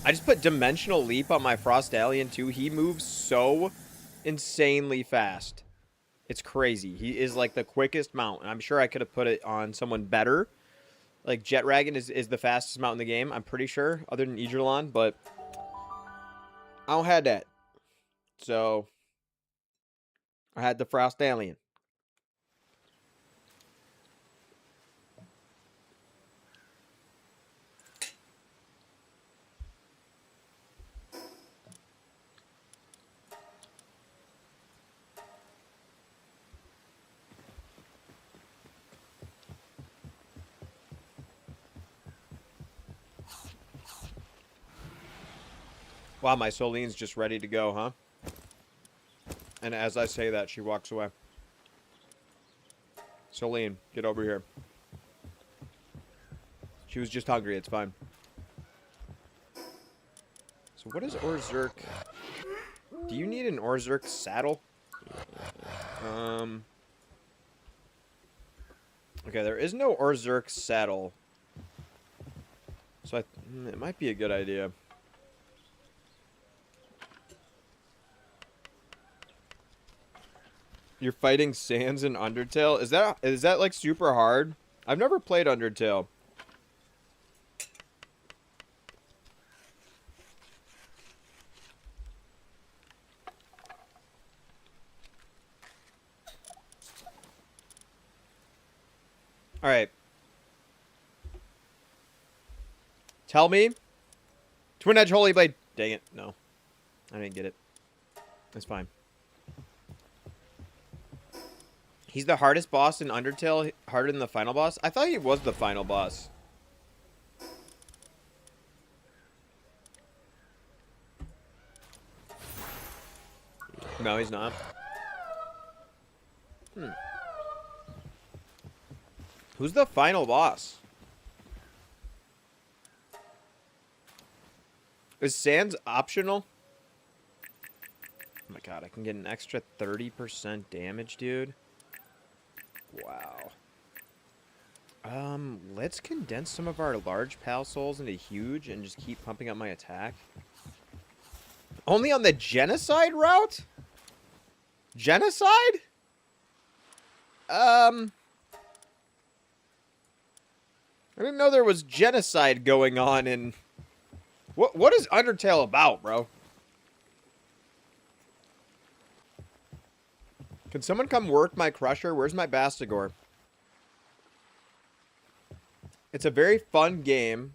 I just put Dimensional Leap on my Frostallion too. He moves so insanely fast. It's crazy. He is like the quickest mount. And I'm sure I could have put it on someone better. Like Jetragon is the fastest mount in the game. I'm pretty sure, other than Idrillon, but I don't have that. So I had the Frostallion. Wow, my Soline's just ready to go, huh? And as I say that, she walks away. Celine, get over here. She was just hungry. It's fine. So what is Orzerk? Do you need an Orzerk saddle? Okay, there is no Orzerk saddle. So it might be a good idea. You're fighting Sans in Undertale? Is that like super hard? I've never played Undertale. All right. Tell me. Twin Edge Holy Blade. Dang it. No. I didn't get it. That's fine. He's the hardest boss in Undertale, harder than the final boss? I thought he was the final boss. No, he's not. Who's the final boss? Is Sans optional? Oh my god, I can get an extra 30% damage, dude. Wow. Let's condense some of our large pal souls into huge and just keep pumping up my attack. Only on the genocide route? Genocide? I didn't know there was genocide going on in... What is Undertale about, bro? Can someone come work my Crusher? Where's my Bastigor? It's a very fun game.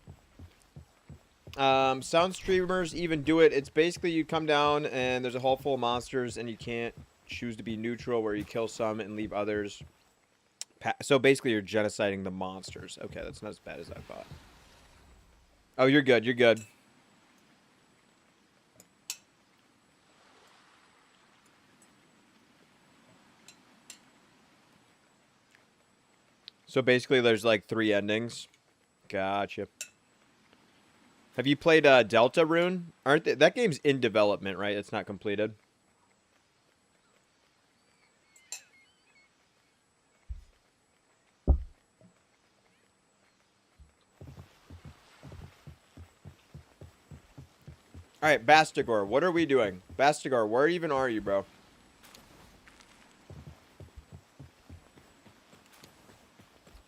Sound streamers even do it. It's basically you come down and there's a hall full of monsters and you can't choose to be neutral where you kill some and leave others. So basically you're genociding the monsters. Okay, that's not as bad as I thought. Oh, you're good. You're good. So basically there's like 3 endings. Gotcha. Have you played Deltarune? That game's in development, right? It's not completed. Alright, Bastigor, what are we doing? Bastigor, where even are you, bro?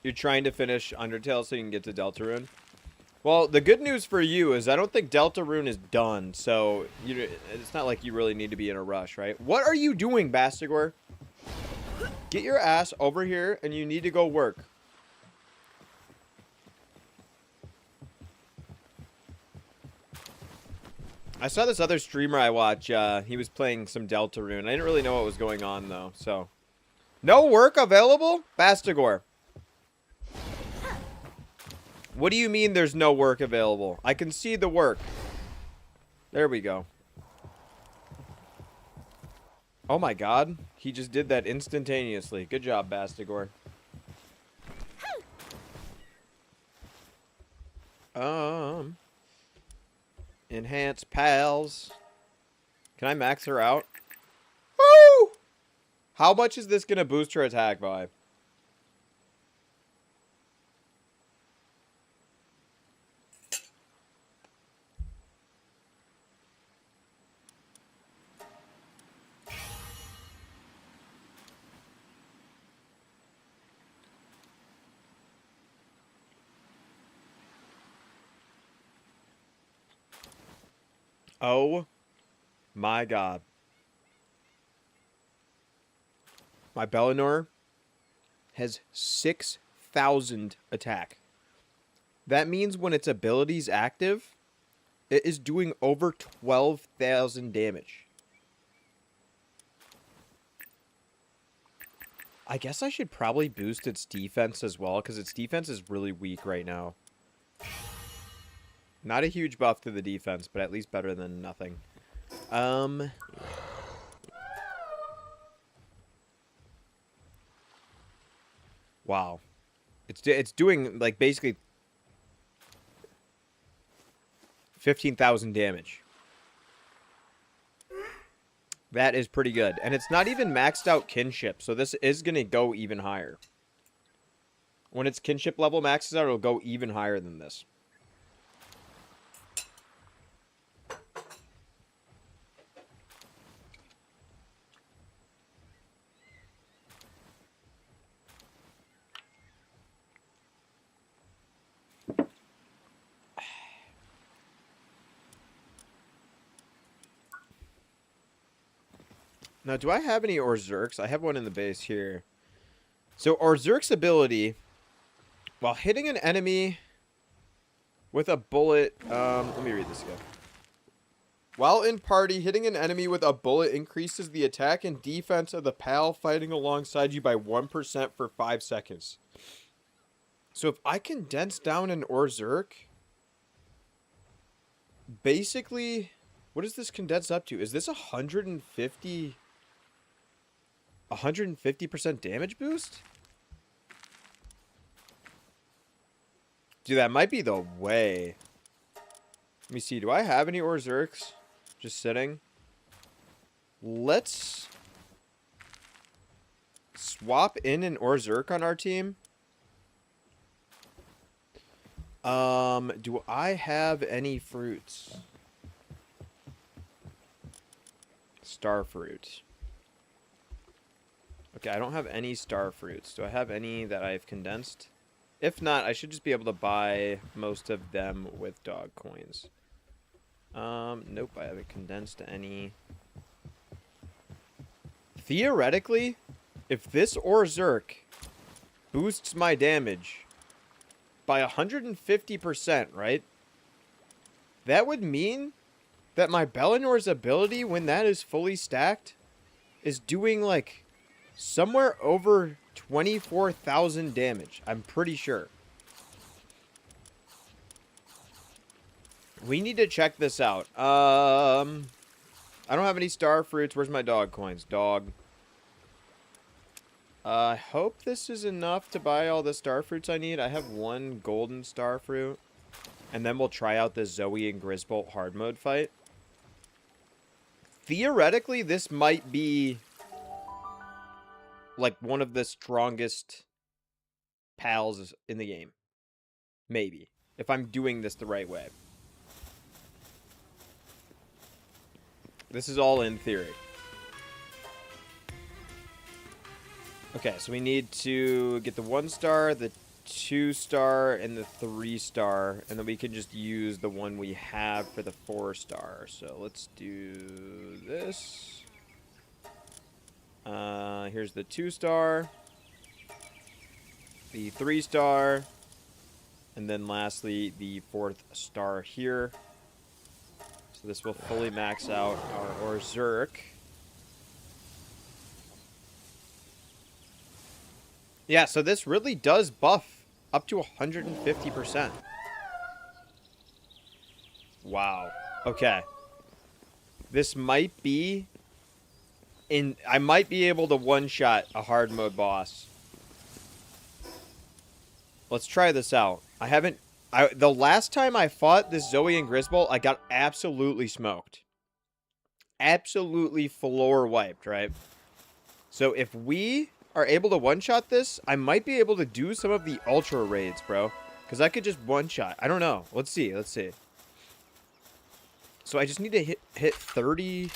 You're trying to finish Undertale so you can get to Deltarune? Well, the good news for you is I don't think Deltarune is done, so it's not like you really need to be in a rush, right? What are you doing, Bastigor? Get your ass over here, and you need to go work. I saw this other streamer I watch. He was playing some Deltarune. I didn't really know what was going on, though, so... No work available? Bastigor. What do you mean there's no work available? I can see the work. There we go. Oh my god. He just did that instantaneously. Good job, Bastigor. Enhance pals. Can I max her out? Woo! How much is this going to boost her attack by? Oh my god. My Bellinor has 6,000 attack. That means when its ability's active, it is doing over 12,000 damage. I guess I should probably boost its defense as well, because its defense is really weak right now. Not a huge buff to the defense, but at least better than nothing. Wow. It's doing, like, basically 15,000 damage. That is pretty good. And it's not even maxed out kinship, so this is going to go even higher. When its kinship level maxes out, it'll go even higher than this. Now, do I have any Orzerks? I have one in the base here. So, Orzerk's ability, while hitting an enemy with a bullet... let me read this again. While in party, hitting an enemy with a bullet increases the attack and defense of the pal fighting alongside you by 1% for 5 seconds. So, if I condense down an Orzerk... Basically, what does this condense up to? Is this 150... 150% damage boost? Dude, that might be the way. Let me see. Do I have any Orzerks just sitting? Let's swap in an Orzerk on our team. Do I have any fruits? Star fruit. Okay, I don't have any star fruits. Do I have any that I've condensed? If not, I should just be able to buy most of them with dog coins. Nope, I haven't condensed any. Theoretically, if this Orzerk boosts my damage by 150%, right? That would mean that my Bellinor's ability, when that is fully stacked, is doing, like, somewhere over 24,000 damage. I'm pretty sure. We need to check this out. I don't have any star fruits. Where's my dog coins? Dog. I hope this is enough to buy all the star fruits I need. I have one golden star fruit. And then we'll try out the Zoe and Grisbolt hard mode fight. Theoretically, this might be like one of the strongest pals in the game. Maybe. If I'm doing this the right way. This is all in theory. Okay, so we need to get the 1 star, the 2 star, and the 3 star. And then we can just use the one we have for the 4 star. So let's do this. Here's the 2 star, the 3 star, and then lastly the 4th star here. So this will fully max out our Orzerk. Yeah, so this really does buff up to 150%. Wow. Okay. This might be... I might be able to one-shot a hard mode boss. Let's try this out. The last time I fought this Zoe and Grisbolt, I got absolutely smoked. Absolutely floor wiped, right? So if we are able to one-shot this, I might be able to do some of the ultra raids, bro. Because I could just one-shot. I don't know. Let's see. Let's see. So I just need to hit 30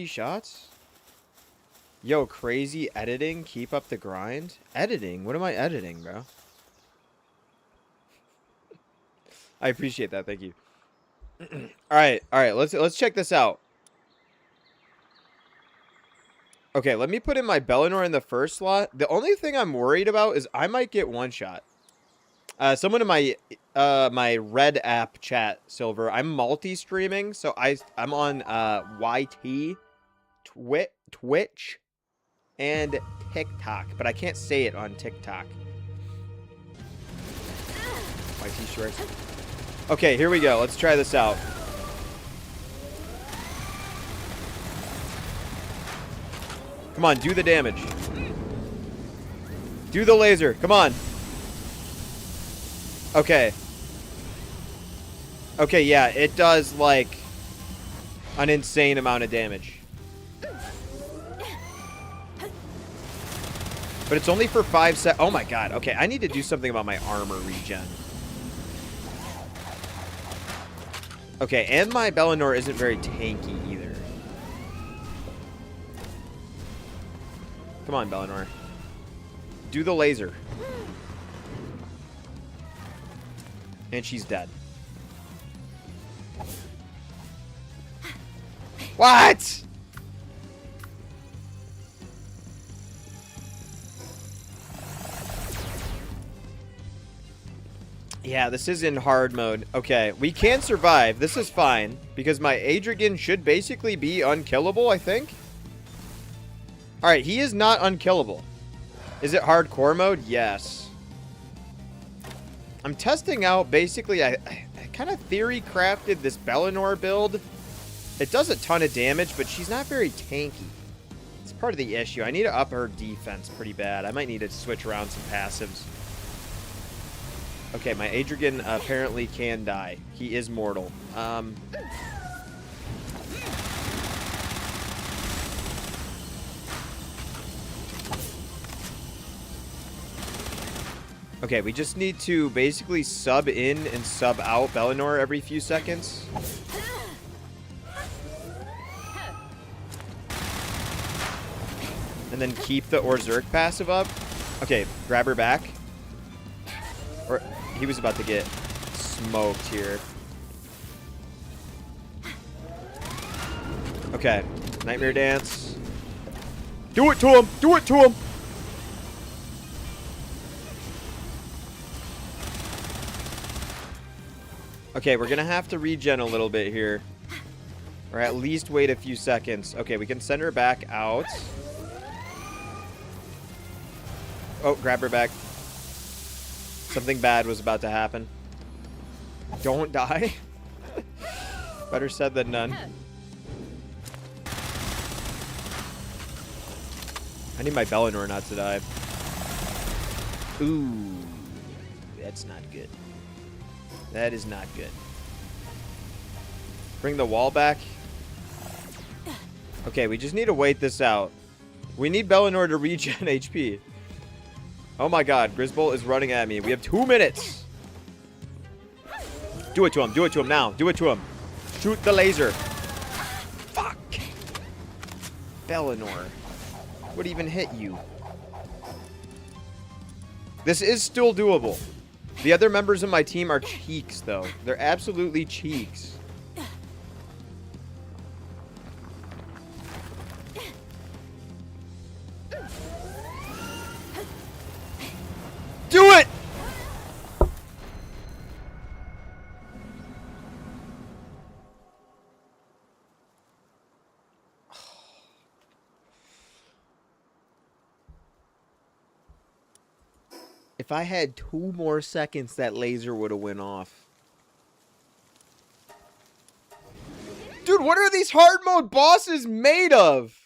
shots? Yo, crazy editing. Keep up the grind. Editing? What am I editing, bro? I appreciate that. Thank you. All right. Let's check this out. Okay, let me put in my Bellinor in the first slot. The only thing I'm worried about is I might get one shot. Someone in my my Red app chat, Silver. I'm multi-streaming, so I'm on YT, Twitch, and TikTok, but I can't say it on TikTok. YT shorts. Okay, here we go. Let's try this out. Come on, do the damage. Do the laser. Come on. Okay. Okay, yeah, it does, like, an insane amount of damage. But it's only for 5 seconds. Oh my god. Okay, I need to do something about my armor regen. Okay, and my Bellinor isn't very tanky either. Come on, Bellinor. Do the laser. And she's dead. What? Yeah, this is in hard mode. Okay, we can survive. This is fine. Because my Adrigan should basically be unkillable, I think. Alright, he is not unkillable. Is it hardcore mode? Yes. I'm testing out, basically, I kind of theory crafted this Bellinor build. It does a ton of damage, but she's not very tanky. It's part of the issue. I need to up her defense pretty bad. I might need to switch around some passives. Okay, my Adrigan apparently can die. He is mortal. Okay, we just need to basically sub in and sub out Bellinor every few seconds. And then keep the Orzhirk passive up. Okay, grab her back. Or he was about to get smoked here. Okay, Nightmare Dance. Do it to him! Do it to him! Okay, we're gonna have to regen a little bit here. Or at least wait a few seconds. Okay, we can send her back out. Oh, grab her back. Something bad was about to happen. Don't die. Better said than done. I need my Bellinor not to die. Ooh. That's not good. That is not good. Bring the wall back. Okay, we just need to wait this out. We need Bellinor to regen HP. Oh my god, Grisbolt is running at me. We have 2 minutes. Do it to him. Do it to him now. Do it to him. Shoot the laser. Fuck. Bellinor. What even hit you? This is still doable. The other members of my team are cheeks, though. They're absolutely cheeks. Do it! If I had 2 more seconds, that laser would have went off. Dude, what are these hard mode bosses made of?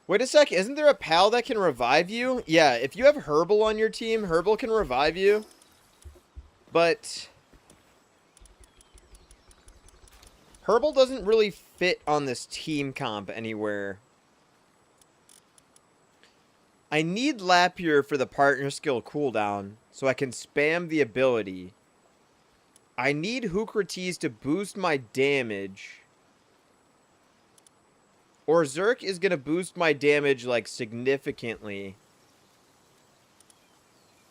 Wait a sec, isn't there a pal that can revive you? Yeah, if you have Herbal on your team, Herbal can revive you. But Herbal doesn't really fit on this team comp anywhere. I need Lapier for the partner skill cooldown, so I can spam the ability. I need Hookrates to boost my damage. Or Zerk is going to boost my damage, like, significantly.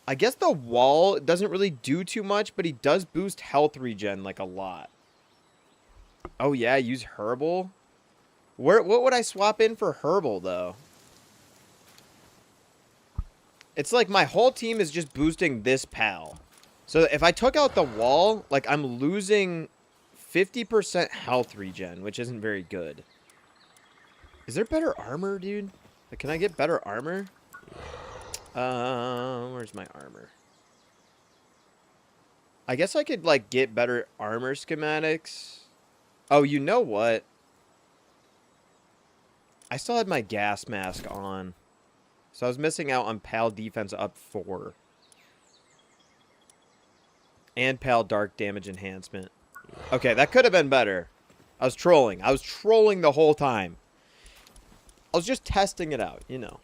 I guess the wall doesn't really do too much, but he does boost health regen, like, a lot. Oh, yeah, use Herbal? What would I swap in for Herbal, though? It's like my whole team is just boosting this pal. So if I took out the wall, like, I'm losing 50% health regen, which isn't very good. Is there better armor, dude? Like, can I get better armor? Where's my armor? I guess I could, like, get better armor schematics. Oh, you know what? I still had my gas mask on. So I was missing out on PAL defense up 4. And PAL dark damage enhancement. Okay, that could have been better. I was trolling. I was trolling the whole time. I was just testing it out, you know.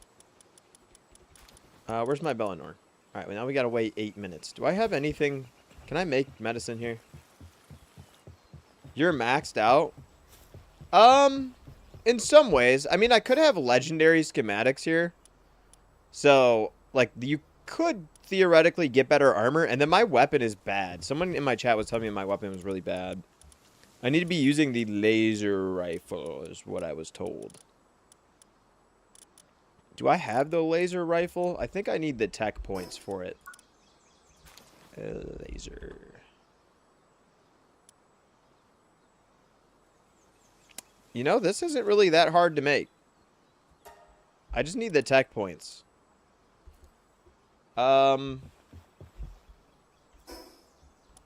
Where's my Bellinor? Alright, well, now we gotta wait 8 minutes. Do I have anything? Can I make medicine here? You're maxed out? In some ways. I mean, I could have legendary schematics here. So, like, you could theoretically get better armor, and then my weapon is bad. Someone in my chat was telling me my weapon was really bad. I need to be using the laser rifle, is what I was told. Do I have the laser rifle? I think I need the tech points for it. Laser. You know, this isn't really that hard to make. I just need the tech points.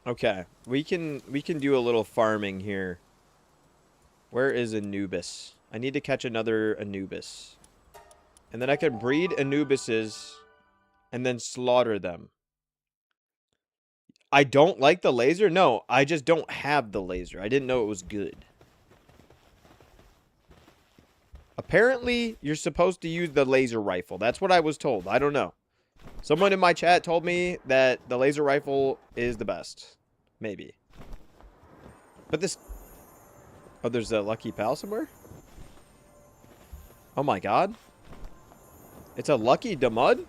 Okay, we can do a little farming here. Where is Anubis? I need to catch another Anubis. And then I can breed Anubises and then slaughter them. I don't like the laser? No, I just don't have the laser. I didn't know it was good. Apparently, you're supposed to use the laser rifle. That's what I was told. I don't know. Someone in my chat told me that the laser rifle is the best. Maybe. But this... Oh, there's a lucky pal somewhere? Oh my god. It's a lucky Damud?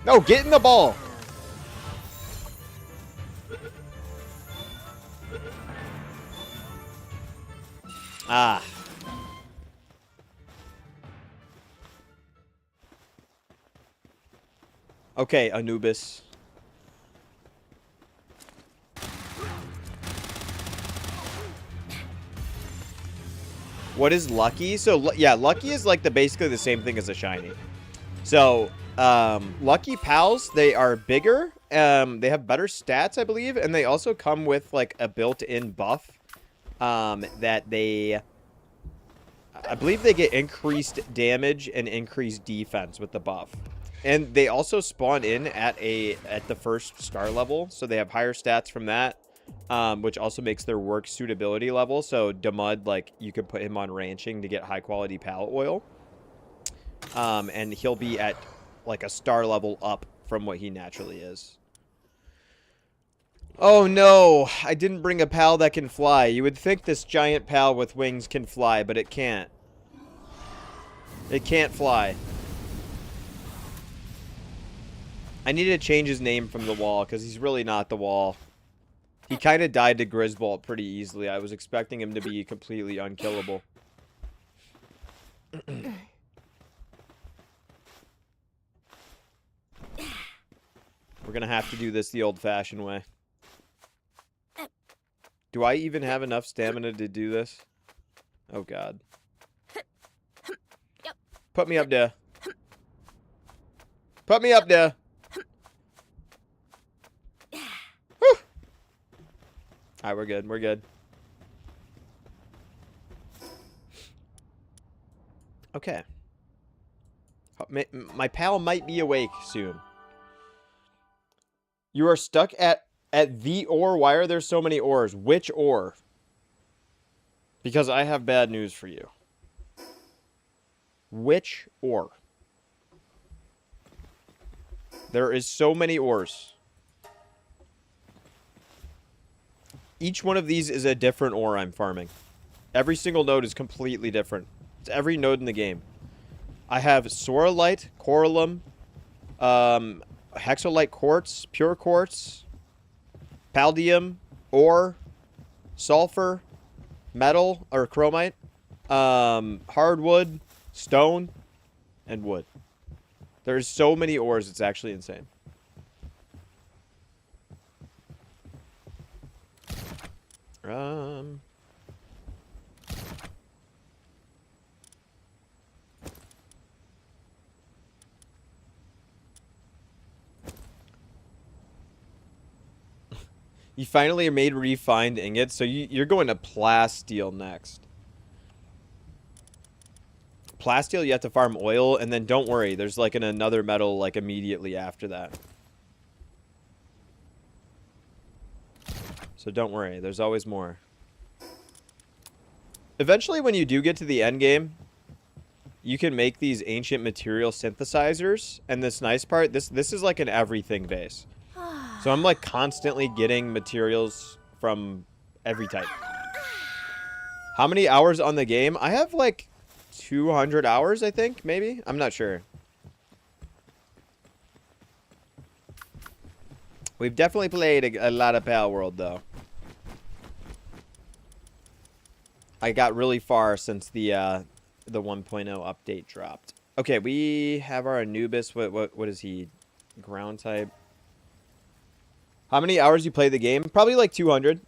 No, get in the ball. Ah. Okay, Anubis. What is lucky? So, yeah, lucky is like basically the same thing as a shiny. So, lucky pals, they are bigger. They have better stats, I believe. And they also come with like a built-in buff. That they... I believe they get increased damage and increased defense with the buff. And they also spawn in at the first star level. So they have higher stats from that. Which also makes their work suitability level. So Damud, like, you can put him on ranching to get high quality pallet oil. And he'll be at like a star level up from what he naturally is. Oh no, I didn't bring a pal that can fly. You would think this giant pal with wings can fly, but it can't. It can't fly. I need to change his name from the wall, because he's really not the wall. He kind of died to Griswold pretty easily. I was expecting him to be completely unkillable. We're going to have to do this the old-fashioned way. Do I even have enough stamina to do this? Oh, God. Put me up there. Put me up there. Whew. Alright, we're good. We're good. Okay. My pal might be awake soon. You are stuck at the ore? Why are there so many ores? Which ore? Because I have bad news for you. Which ore? There is so many ores. Each one of these is a different ore I'm farming. Every single node is completely different. It's every node in the game. I have Sorolite, Coralum, Hexolite Quartz, Pure Quartz, Paldium, Ore, Sulfur, Metal, or Chromite, Hardwood, Stone, and Wood. There's so many ores, it's actually insane. You finally made refined ingots, so you're going to plasteel next. Plasteel, you have to farm oil, and then don't worry, there's like another metal like immediately after that. So don't worry, there's always more. Eventually, when you do get to the end game, you can make these ancient material synthesizers, and this nice part, this is like an everything base. So I'm like constantly getting materials from every type. How many hours on the game? I have like 200 hours, I think, maybe? I'm not sure. We've definitely played a lot of Palworld, though. I got really far since the 1.0 update dropped. Okay, we have our Anubis. What is he? Ground type. How many hours you play the game? Probably like 200.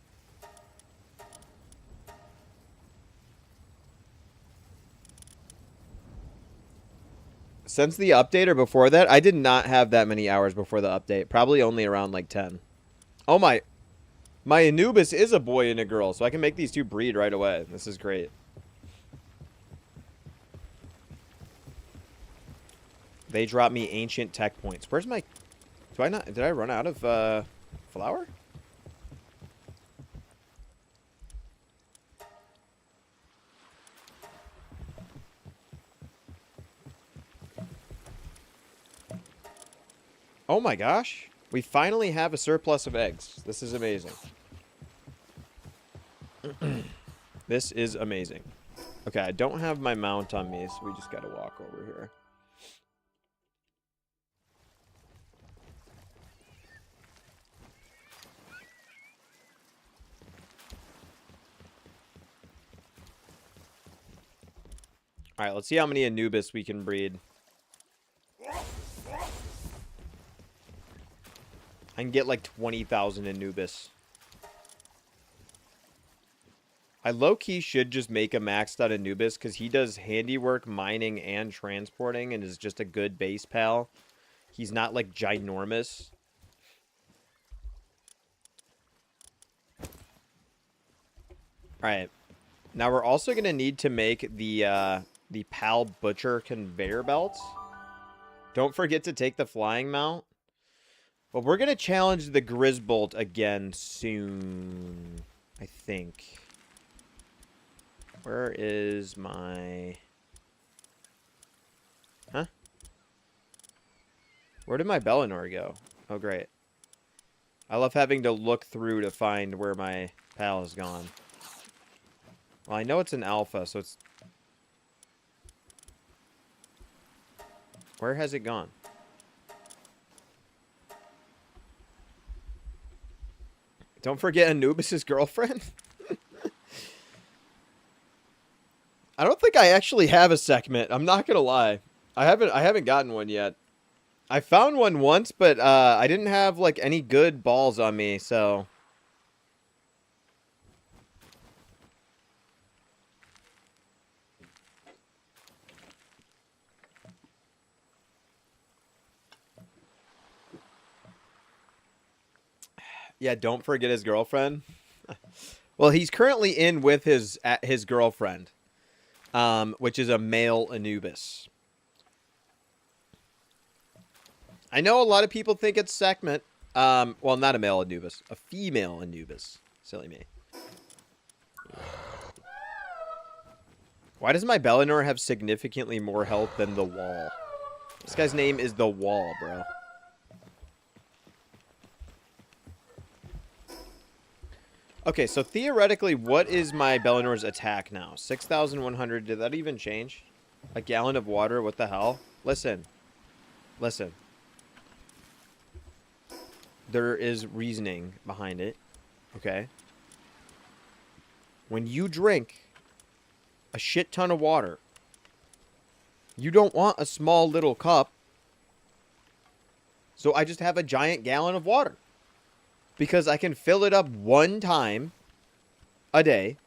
Since the update or before that, I did not have that many hours before the update. Probably only around like 10. Oh my Anubis is a boy and a girl, so I can make these two breed right away. This is great. They drop me ancient tech points. Where's my... Did I run out of flour? Oh my gosh. We finally have a surplus of eggs. This is amazing. This is amazing. Okay, I don't have my mount on me, so we just gotta walk over here. Alright, let's see how many Anubis we can breed. I can get like 20,000 Anubis. I low-key should just make a maxed out Anubis because he does handiwork, mining, and transporting and is just a good base pal. He's not like ginormous. Alright. Now we're also going to need to make the Pal Butcher conveyor belts. Don't forget to take the flying mount. But we're going to challenge the Grisbolt again soon, I think. Where is my... Huh? Where did my Bellinor go? Oh, great. I love having to look through to find where my pal has gone. Well, I know it's an alpha, so it's... Where has it gone? Don't forget Anubis' girlfriend. I don't think I actually have a segment. I'm not gonna lie. I haven't gotten one yet. I found one once, but I didn't have like any good balls on me, so. Yeah, don't forget his girlfriend. Well, he's currently in with his girlfriend, which is a male Anubis. I know a lot of people think it's Sekhmet. Well, not a male Anubis, a female Anubis. Silly me. Why does my Bellinor have significantly more health than the Wall? This guy's name is the Wall, bro. Okay, so theoretically, what is my Bellinor's attack now? 6,100. Did that even change? A gallon of water? What the hell? Listen. Listen. There is reasoning behind it. Okay? When you drink a shit ton of water, you don't want a small little cup. So I just have a giant gallon of water. Because I can fill it up one time a day.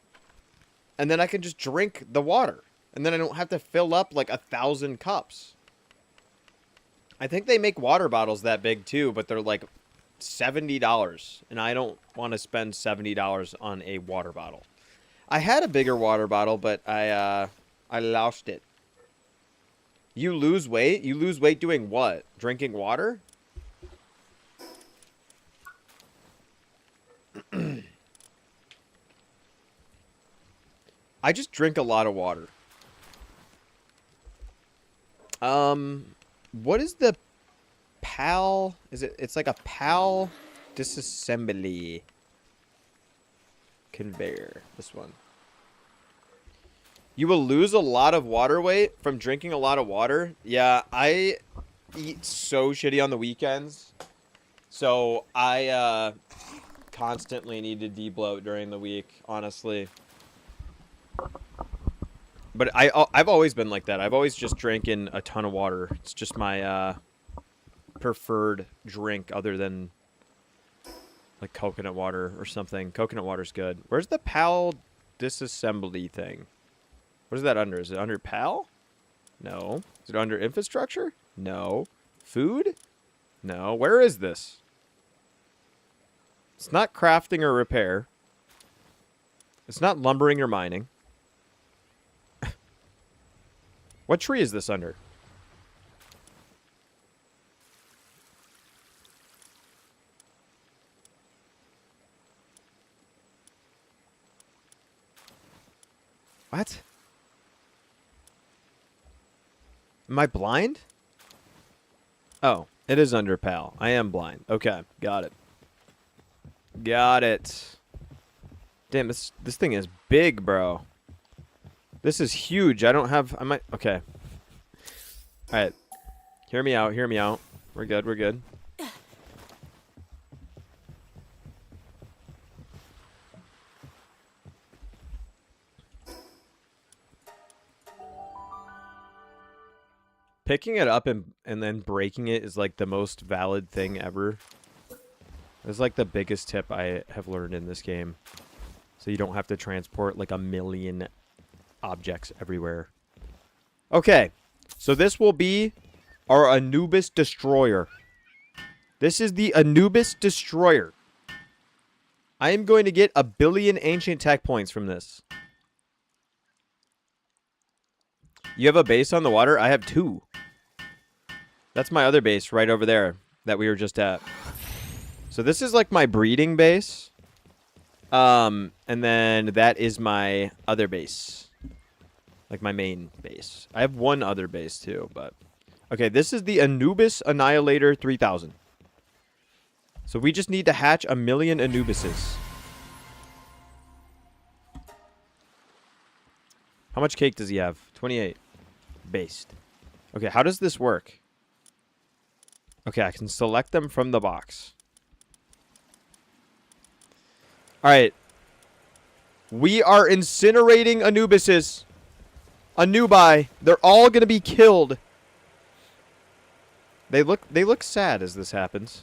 And then I can just drink the water. And then I don't have to fill up like 1,000 cups. I think they make water bottles that big too. But they're like $70, and I don't want to spend $70 on a water bottle. I had a bigger water bottle, but I lost it. You lose weight? You lose weight doing what? Drinking water? I just drink a lot of water. What is the PAL? It's like a PAL disassembly conveyor. This one. You will lose a lot of water weight from drinking a lot of water. Yeah, I eat so shitty on the weekends. So I constantly need to de-bloat during the week, honestly. But I've always been like that. I've always just drinking a ton of water. It's just my preferred drink other than like coconut water or something. Coconut water's good. Where's the PAL disassembly thing? What is that under? Is it under PAL? No. Is it under infrastructure? No. Food? No. Where is this? It's not crafting or repair. It's not lumbering or mining. What tree is this under? What? Am I blind? Oh, it is under PAL. I am blind. Okay, got it. Got it. Damn, this thing is big, bro. This is huge. I don't have... I might... Okay. Alright. Hear me out. Hear me out. We're good. We're good. Picking it up and then breaking it is like the most valid thing ever. It's like the biggest tip I have learned in this game. So you don't have to transport like a million objects everywhere. Okay. So this will be our Anubis Destroyer. This is the Anubis Destroyer. I am going to get 1 billion ancient tech points from this. You have a base on the water? I have 2. That's my other base right over there that we were just at. So this is like my breeding base. And then that is my other base. Like my main base. I have one other base too, but... Okay, this is the Anubis Annihilator 3000. So we just need to hatch 1 million Anubises. How much cake does he have? 28. Based. Okay, how does this work? Okay, I can select them from the box. Alright. We are incinerating Anubises. Anubi. They're all gonna be killed. They look sad as this happens.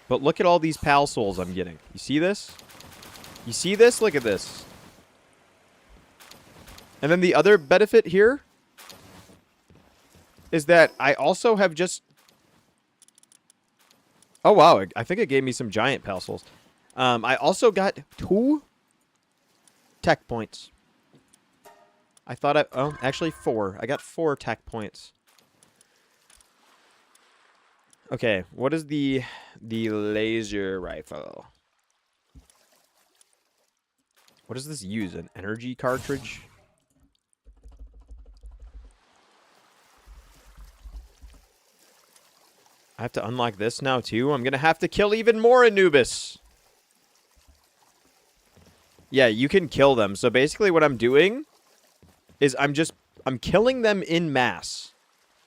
But look at all these pal souls I'm getting. You see this? You see this? Look at this. And then the other benefit here is that I also have just... Oh, wow. I think it gave me some giant pal souls. I also got 2 tech points. I thought oh, actually 4. I got 4 tech points. Okay, what is the laser rifle? What does this use? An energy cartridge? I have to unlock this now too? I'm gonna have to kill even more Anubis. Yeah, you can kill them. So basically what I'm doing is I'm killing them in mass.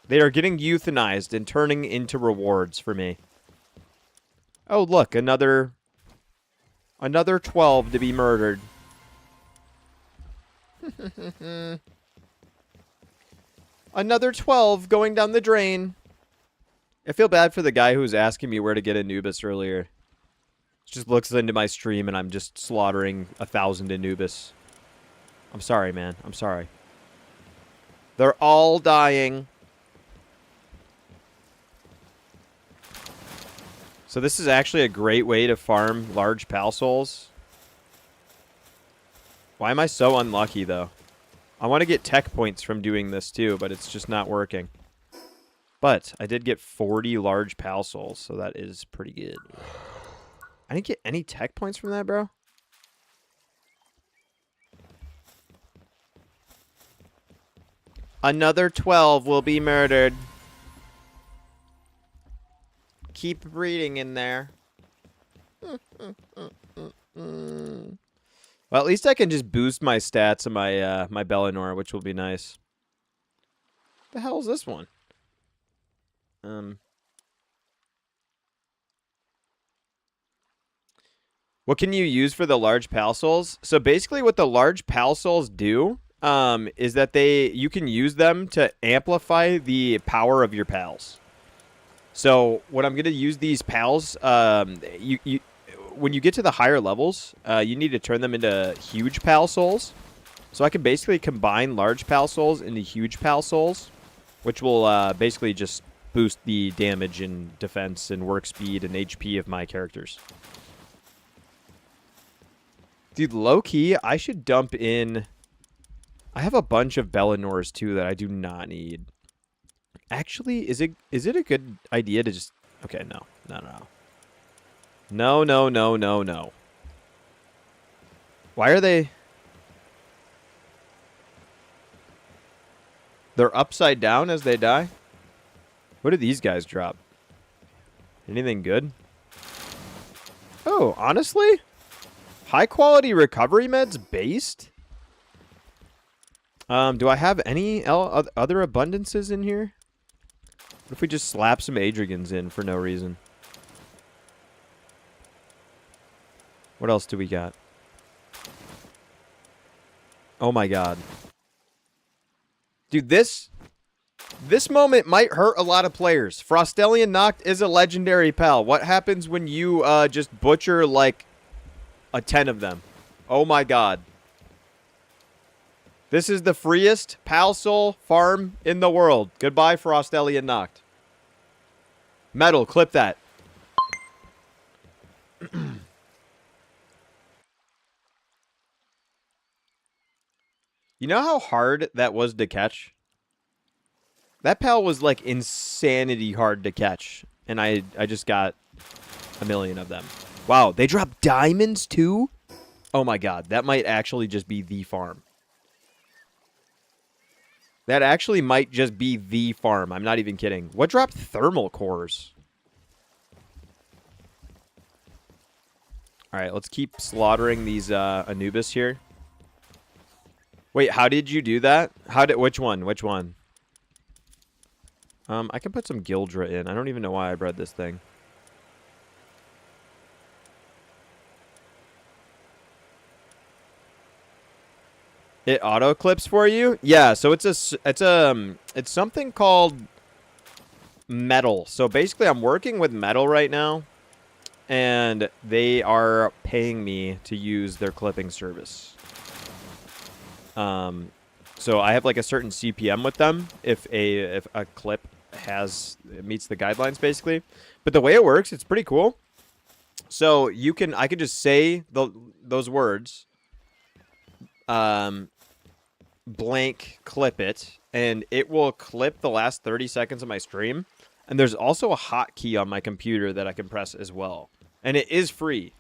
They are getting euthanized and turning into rewards for me. Oh, look, another 12 to be murdered. Another 12 going down the drain. I feel bad for the guy who was asking me where to get Anubis earlier. Just looks into my stream and I'm just slaughtering 1,000 Anubis. I'm sorry, man. I'm sorry. They're all dying. So this is actually a great way to farm large pal souls. Why am I so unlucky, though? I want to get tech points from doing this, too, but it's just not working. But I did get 40 large pal souls, so that is pretty good. I didn't get any tech points from that, bro. Another 12 will be murdered. Keep breeding in there. Well, at least I can just boost my stats of my my Bellinor, which will be nice. The hell is this one? What can you use for the large pal souls? So basically what the large pal souls do is that you can use them to amplify the power of your pals. So what I'm going to use these pals, when you get to the higher levels, you need to turn them into huge pal souls. So I can basically combine large pal souls into huge pal souls, which will basically just boost the damage and defense and work speed and HP of my characters. Dude, low-key, I should dump in... I have a bunch of Bellinors, too, that I do not need. Actually, is it a good idea to just... Okay, no. No. Why are they... They're upside down as they die? What do these guys drop? Anything good? Oh, honestly? High quality recovery meds based? Do I have any other abundances in here? What if we just slap some Adrigans in for no reason? What else do we got? Oh my god. Dude, this moment might hurt a lot of players. Frostelian Noct is a legendary pal. What happens when you just butcher like a 10 of them? Oh my god. This is the freest pal soul farm in the world. Goodbye, Frostelian Noct. Metal, clip that. You know how hard that was to catch? That pal was like insanity hard to catch. And I just got a million of them. Wow, they drop diamonds too? Oh my god, that might actually just be the farm. That actually might just be the farm. I'm not even kidding. What dropped thermal cores? Alright, let's keep slaughtering these Anubis here. Wait, how did you do that? Which one? I can put some Gildra in. I don't even know why I bred this thing. It auto clips for you? Yeah, so it's something called Metal. So basically I'm working with Metal right now, and they are paying me to use their clipping service. So I have like a certain CPM with them if a clip meets the guidelines basically. But the way it works, it's pretty cool. So I could just say those words, blank clip it, and it will clip the last 30 seconds of my stream. And there's also a hotkey on my computer that I can press as well. And it is free.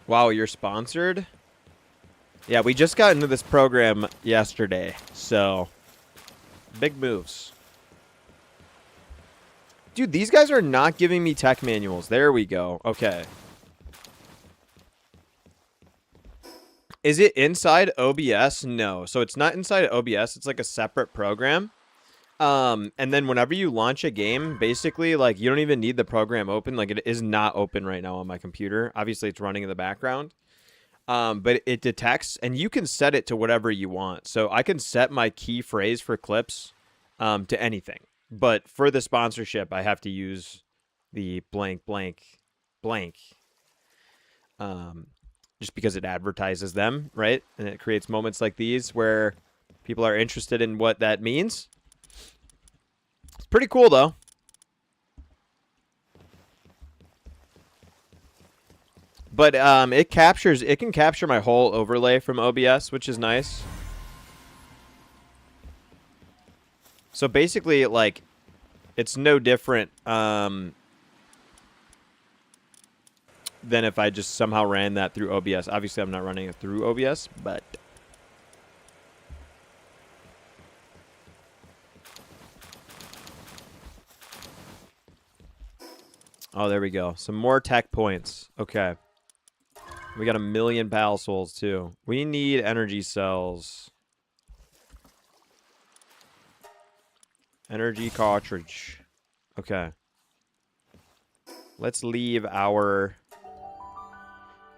Wow, you're sponsored? Yeah, we just got into this program yesterday, so big moves. Dude, these guys are not giving me tech manuals. There we go. Okay. Is it inside OBS? No. So it's not inside OBS. It's like a separate program. And then whenever you launch a game, basically, like, you don't even need the program open. Like, it is not open right now on my computer. Obviously, it's running in the background. But it detects, and you can set it to whatever you want. So I can set my key phrase for clips to anything. But for the sponsorship, I have to use the blank. just because it advertises them, right? And it creates moments like these where people are interested in what that means. It's pretty cool, though. But it can capture my whole overlay from OBS, which is nice. So basically, like, it's no different than if I just somehow ran that through OBS. Obviously, I'm not running it through OBS, but oh, there we go. Some more tech points. Okay. We got 1,000,000 pal souls, too. We need energy cells. Energy cartridge. Okay. Let's leave our...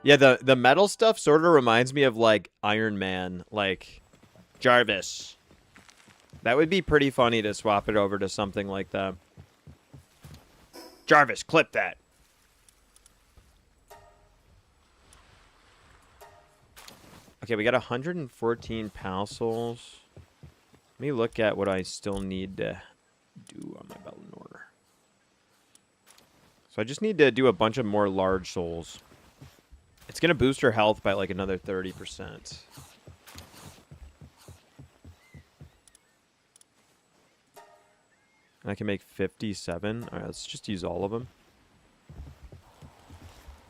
Yeah, the metal stuff sort of reminds me of, like, Iron Man. Like, Jarvis. That would be pretty funny to swap it over to something like that. Jarvis, clip that. Okay, we got 114 pal souls. Let me look at what I still need to do on my battle in order. So I just need to do a bunch of more large souls. It's going to boost her health by like another 30%. And I can make 57. All right, let's just use all of them.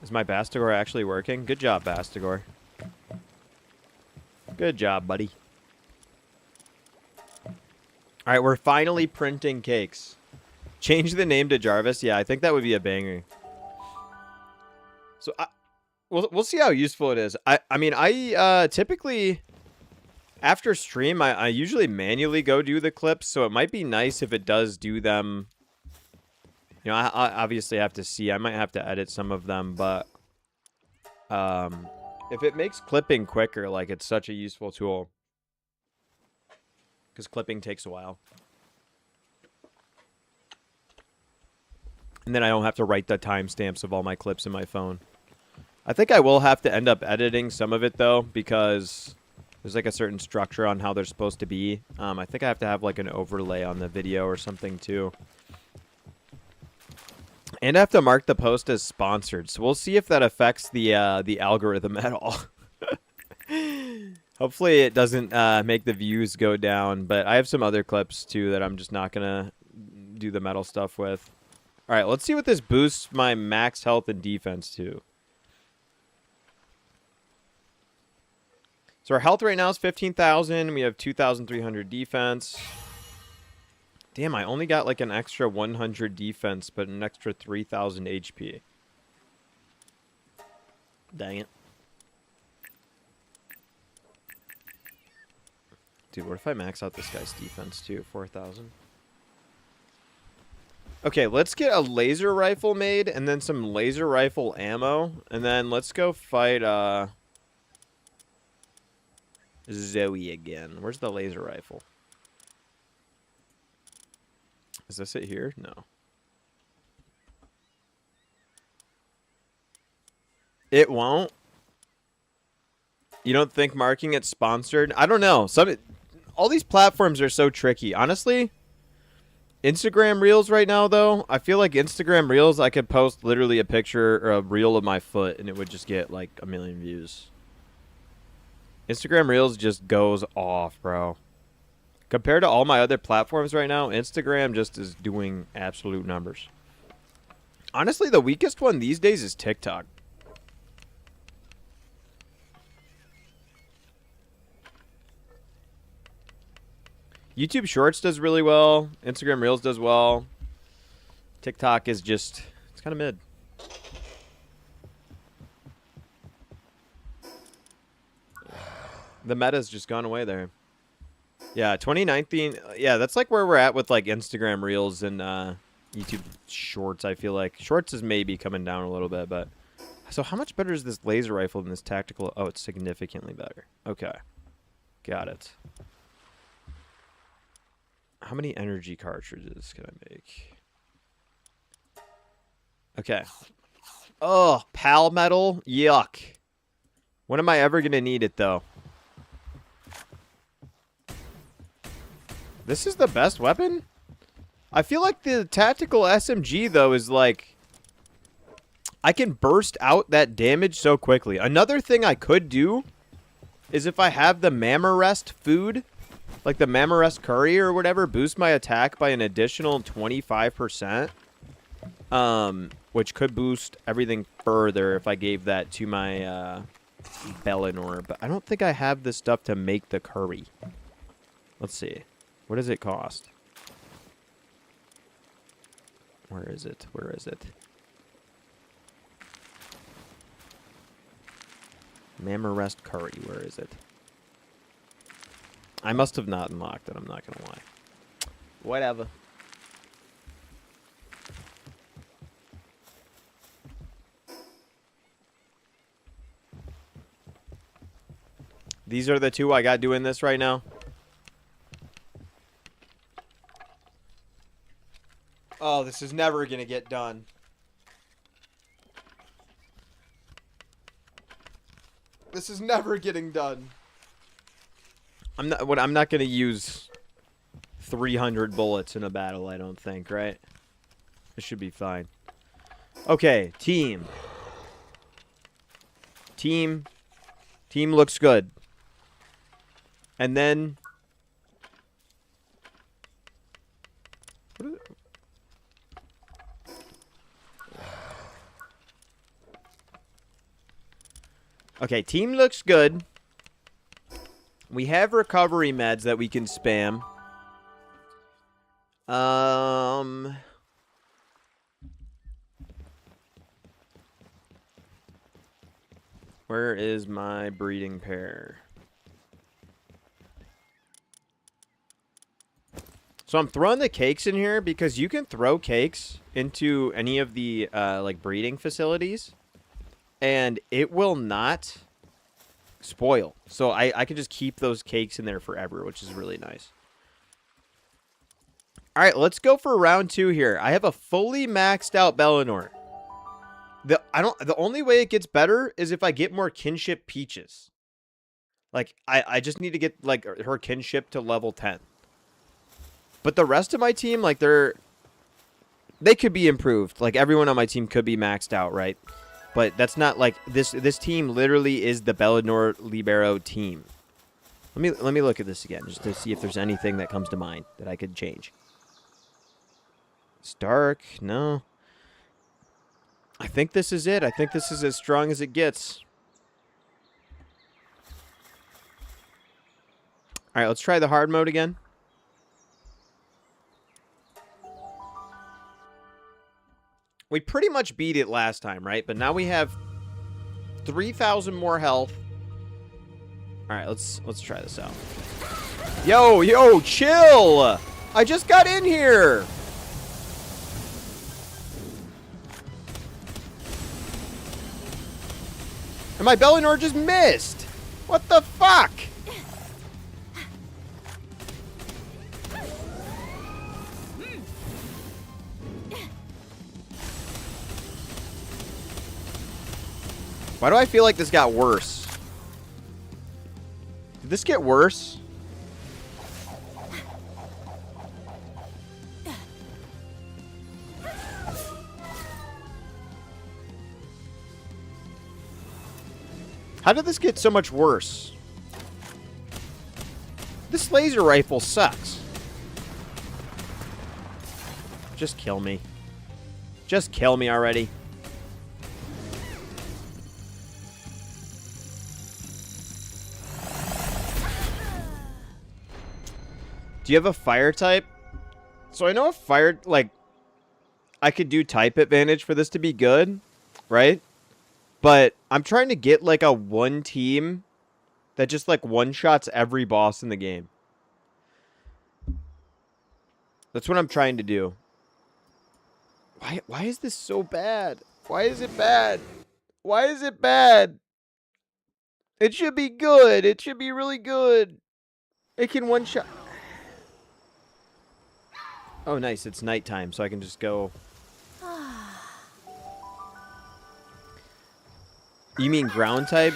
Is my Bastigor actually working? Good job, Bastigor. Good job, buddy. All right, we're finally printing cakes. Change the name to Jarvis. Yeah, I think that would be a banger. So we'll see how useful it is. I mean, I typically after stream I usually manually go do the clips, so it might be nice if it does do them. You know, I obviously have to see. I might have to edit some of them, but if it makes clipping quicker, like, it's such a useful tool. Because clipping takes a while. And then I don't have to write the timestamps of all my clips in my phone. I think I will have to end up editing some of it, though, because there's, like, a certain structure on how they're supposed to be. I think I have to have, like, an overlay on the video or something, too. And I have to mark the post as sponsored, so we'll see if that affects the algorithm at all. Hopefully it doesn't make the views go down, but I have some other clips too that I'm just not gonna do the metal stuff with. All right, let's see what this boosts my max health and defense to. So our health right now is 15,000. We have 2,300 defense. Damn, I only got like an extra 100 defense, but an extra 3,000 HP. Dang it. Dude, what if I max out this guy's defense too? 4,000. Okay, let's get a laser rifle made and then some laser rifle ammo. And then let's go fight Zoe again. Where's the laser rifle? Is this it here? No. It won't? You don't think marking it sponsored? I don't know. All these platforms are so tricky. Honestly, Instagram Reels right now, though, I feel like Instagram Reels, I could post literally a picture or a reel of my foot, and it would just get, like, 1,000,000 views. Instagram Reels just goes off, bro. Compared to all my other platforms right now, Instagram just is doing absolute numbers. Honestly, the weakest one these days is TikTok. YouTube Shorts does really well. Instagram Reels does well. TikTok is just, it's kind of mid. The meta's just gone away there. Yeah, 2019. Yeah, that's like where we're at with like Instagram Reels and YouTube Shorts, I feel like. Shorts is maybe coming down a little bit, but... So how much better is this laser rifle than this tactical? Oh, it's significantly better. Okay. Got it. How many energy cartridges can I make? Okay. Oh, pal metal? Yuck. When am I ever going to need it, though? This is the best weapon? I feel like the tactical SMG, though, is like... I can burst out that damage so quickly. Another thing I could do is if I have the Mamarest food, like the Mamarest curry or whatever, boost my attack by an additional 25%. Which could boost everything further if I gave that to my Bellinor. But I don't think I have the stuff to make the curry. Let's see. What does it cost? Where is it? Where is it? Mamarest curry. Where is it? I must have not unlocked it. I'm not going to lie. Whatever. These are the two I got doing this right now. Oh, this is never going to get done. This is never getting done. I'm not going to use 300 bullets in a battle, I don't think, right? It should be fine. Okay, team. Team looks good. And then what is it? Okay, team looks good. We have recovery meds that we can spam. Where is my breeding pair? So I'm throwing the cakes in here because you can throw cakes into any of the like breeding facilities and it will not spoil. So I can just keep those cakes in there forever, which is really nice. All right, let's go for round 2 here. I have a fully maxed out Bellinor. The only way it gets better is if I get more kinship peaches. Like I just need to get like her kinship to level 10. But the rest of my team, like they could be improved. Like everyone on my team could be maxed out, right? But that's not like this team literally is the Bellinor Libero team. Let me look at this again just to see if there's anything that comes to mind that I could change. Stark, no. I think this is it. I think this is as strong as it gets. All right, let's try the hard mode again. We pretty much beat it last time, right? But now we have 3,000 more health. All right, let's try this out. Yo, chill! I just got in here. And my Bellinor just missed. What the fuck? Why do I feel like this got worse? Did this get worse? How did this get so much worse? This laser rifle sucks. Just kill me. Just kill me already. Do you have a fire type? So I know a fire, like, I could do type advantage for this to be good, right? But I'm trying to get, like, a one team that just, like, one-shots every boss in the game. That's what I'm trying to do. Why is this so bad? Why is it bad? Why is it bad? It should be good. It should be really good. It can one-shot... Oh, nice. It's nighttime, so I can just go... You mean ground type?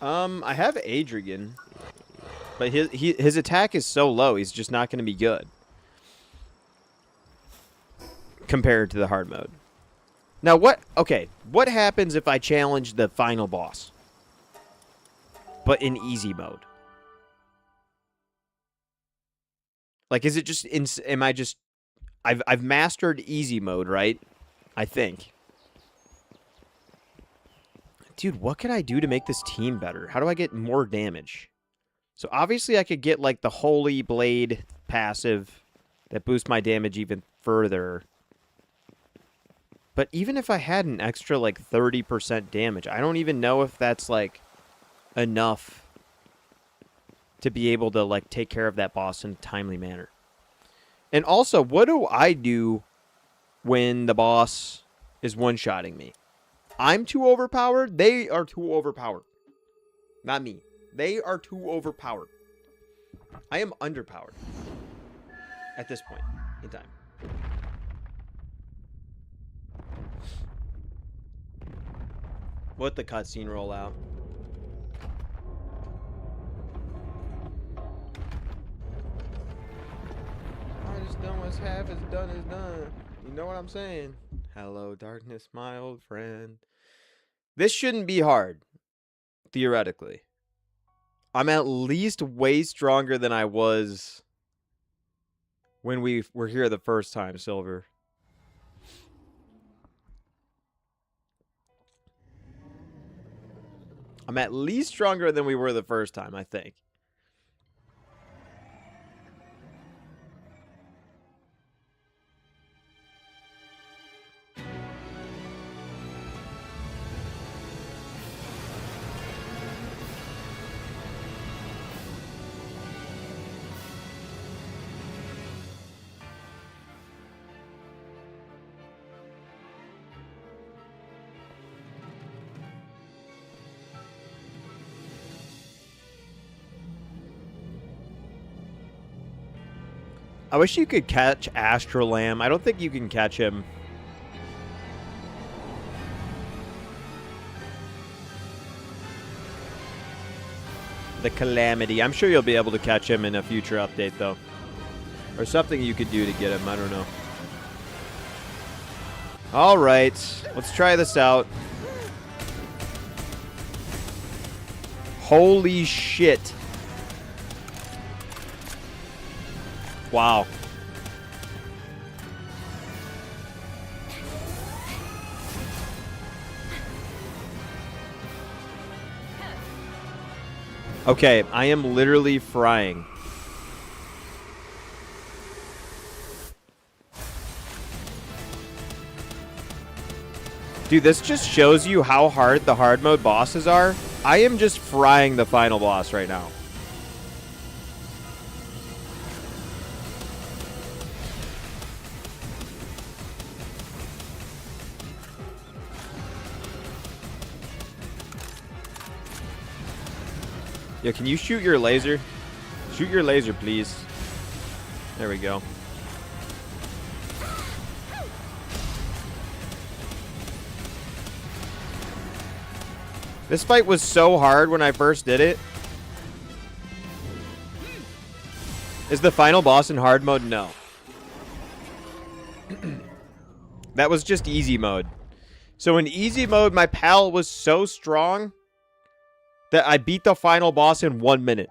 I have Adrian, but his attack is so low, he's just not going to be good compared to the hard mode. Now, what happens if I challenge the final boss, but in easy mode? Like, is it just, am I just, I've mastered easy mode, right? I think. Dude, what can I do to make this team better? How do I get more damage? So obviously I could get like the Holy Blade passive that boosts my damage even further. But even if I had an extra like 30% damage, I don't even know if that's like enough to be able to like take care of that boss in a timely manner. And also, what do I do when the boss is one-shotting me? I'm too overpowered. They are too overpowered. Not me. They are too overpowered. I am underpowered at this point in time. Let the cutscene roll out. I just done what's half as done is done. You know what I'm saying? Hello, darkness, my old friend. This shouldn't be hard, theoretically. I'm at least way stronger than I was when we were here the first time, Silver. I'm at least stronger than we were the first time, I think. I wish you could catch Astrolam. I don't think you can catch him. The Calamity. I'm sure you'll be able to catch him in a future update, though. Or something you could do to get him. I don't know. All right. Let's try this out. Holy shit. Wow. Okay, I am literally frying. Dude, this just shows you how hard the hard mode bosses are. I am just frying the final boss right now. Yo, can you shoot your laser? Shoot your laser, please. There we go. This fight was so hard when I first did it. Is the final boss in hard mode? No. That was just easy mode. So in easy mode, my pal was so strong that I beat the final boss in 1 minute.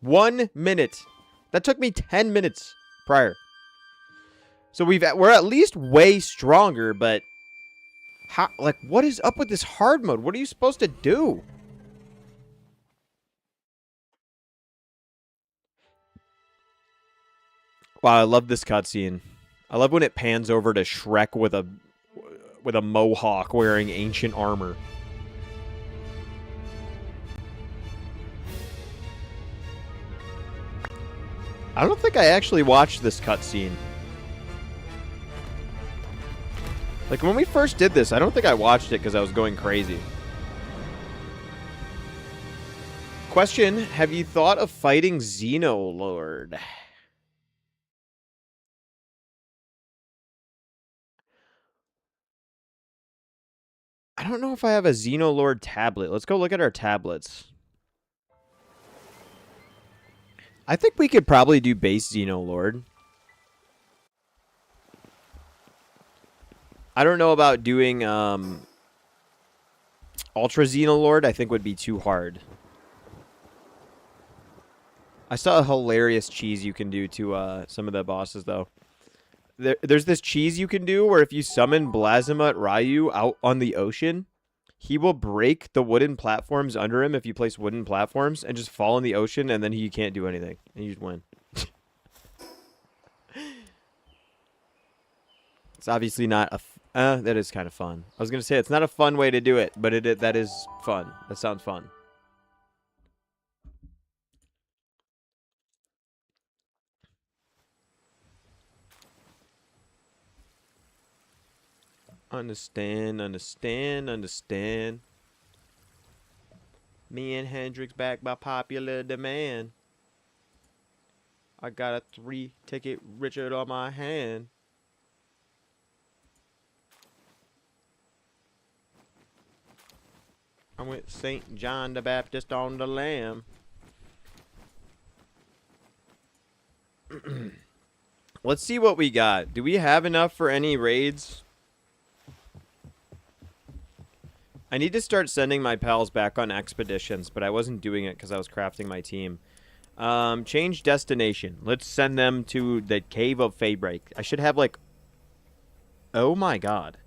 1 minute. That took me 10 minutes prior. So we're at least way stronger, but how, like, what is up with this hard mode? What are you supposed to do? Wow, I love this cutscene. I love when it pans over to Shrek with a mohawk wearing ancient armor. I don't think I actually watched this cutscene. Like, when we first did this, I don't think I watched it because I was going crazy. Question, have you thought of fighting Xenolord? I don't know if I have a Xenolord tablet. Let's go look at our tablets. I think we could probably do base Xenolord. I don't know about doing Ultra Xenolord. I think would be too hard. I saw a hilarious cheese you can do to some of the bosses, though. There's this cheese you can do where if you summon Blasima Ryu out on the ocean, he will break the wooden platforms under him if you place wooden platforms and just fall in the ocean, and then he can't do anything. And you just win. It's obviously not a... that is kind of fun. I was going to say it's not a fun way to do it, but that is fun. That sounds fun. Understand. Me and Hendrix back by popular demand. I got a 3-ticket Richard on my hand. I'm with St. John the Baptist on the lamb. Let's see what we got. Do we have enough for any raids? I need to start sending my pals back on expeditions, but I wasn't doing it because I was crafting my team. Change destination. Let's send them to the Cave of Faybreak. I should have, like... Oh my god.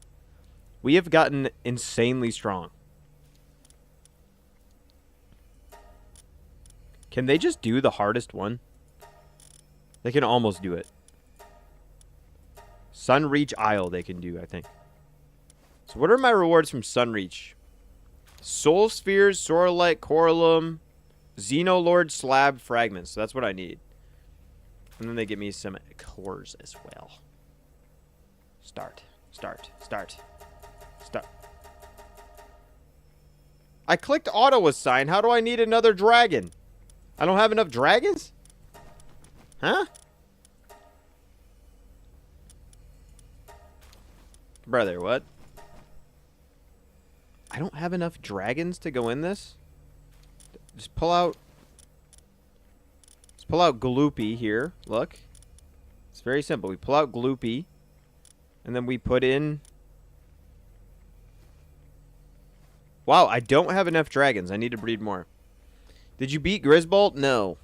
We have gotten insanely strong. Can they just do the hardest one? They can almost do it. Sunreach Isle they can do, I think. So what are my rewards from Sunreach? Soul Spheres, Sorolite, Coralum, Xenolord, Slab, Fragments. So that's what I need. And then they give me some cores as well. Start. I clicked auto assign. How do I need another dragon? I don't have enough dragons? Huh? Brother, what? I don't have enough dragons to go in this? Just pull out... Let's pull out Gloopy here. Look. It's very simple. We pull out Gloopy. And then we put in... Wow, I don't have enough dragons. I need to breed more. Did you beat Grisbolt? No.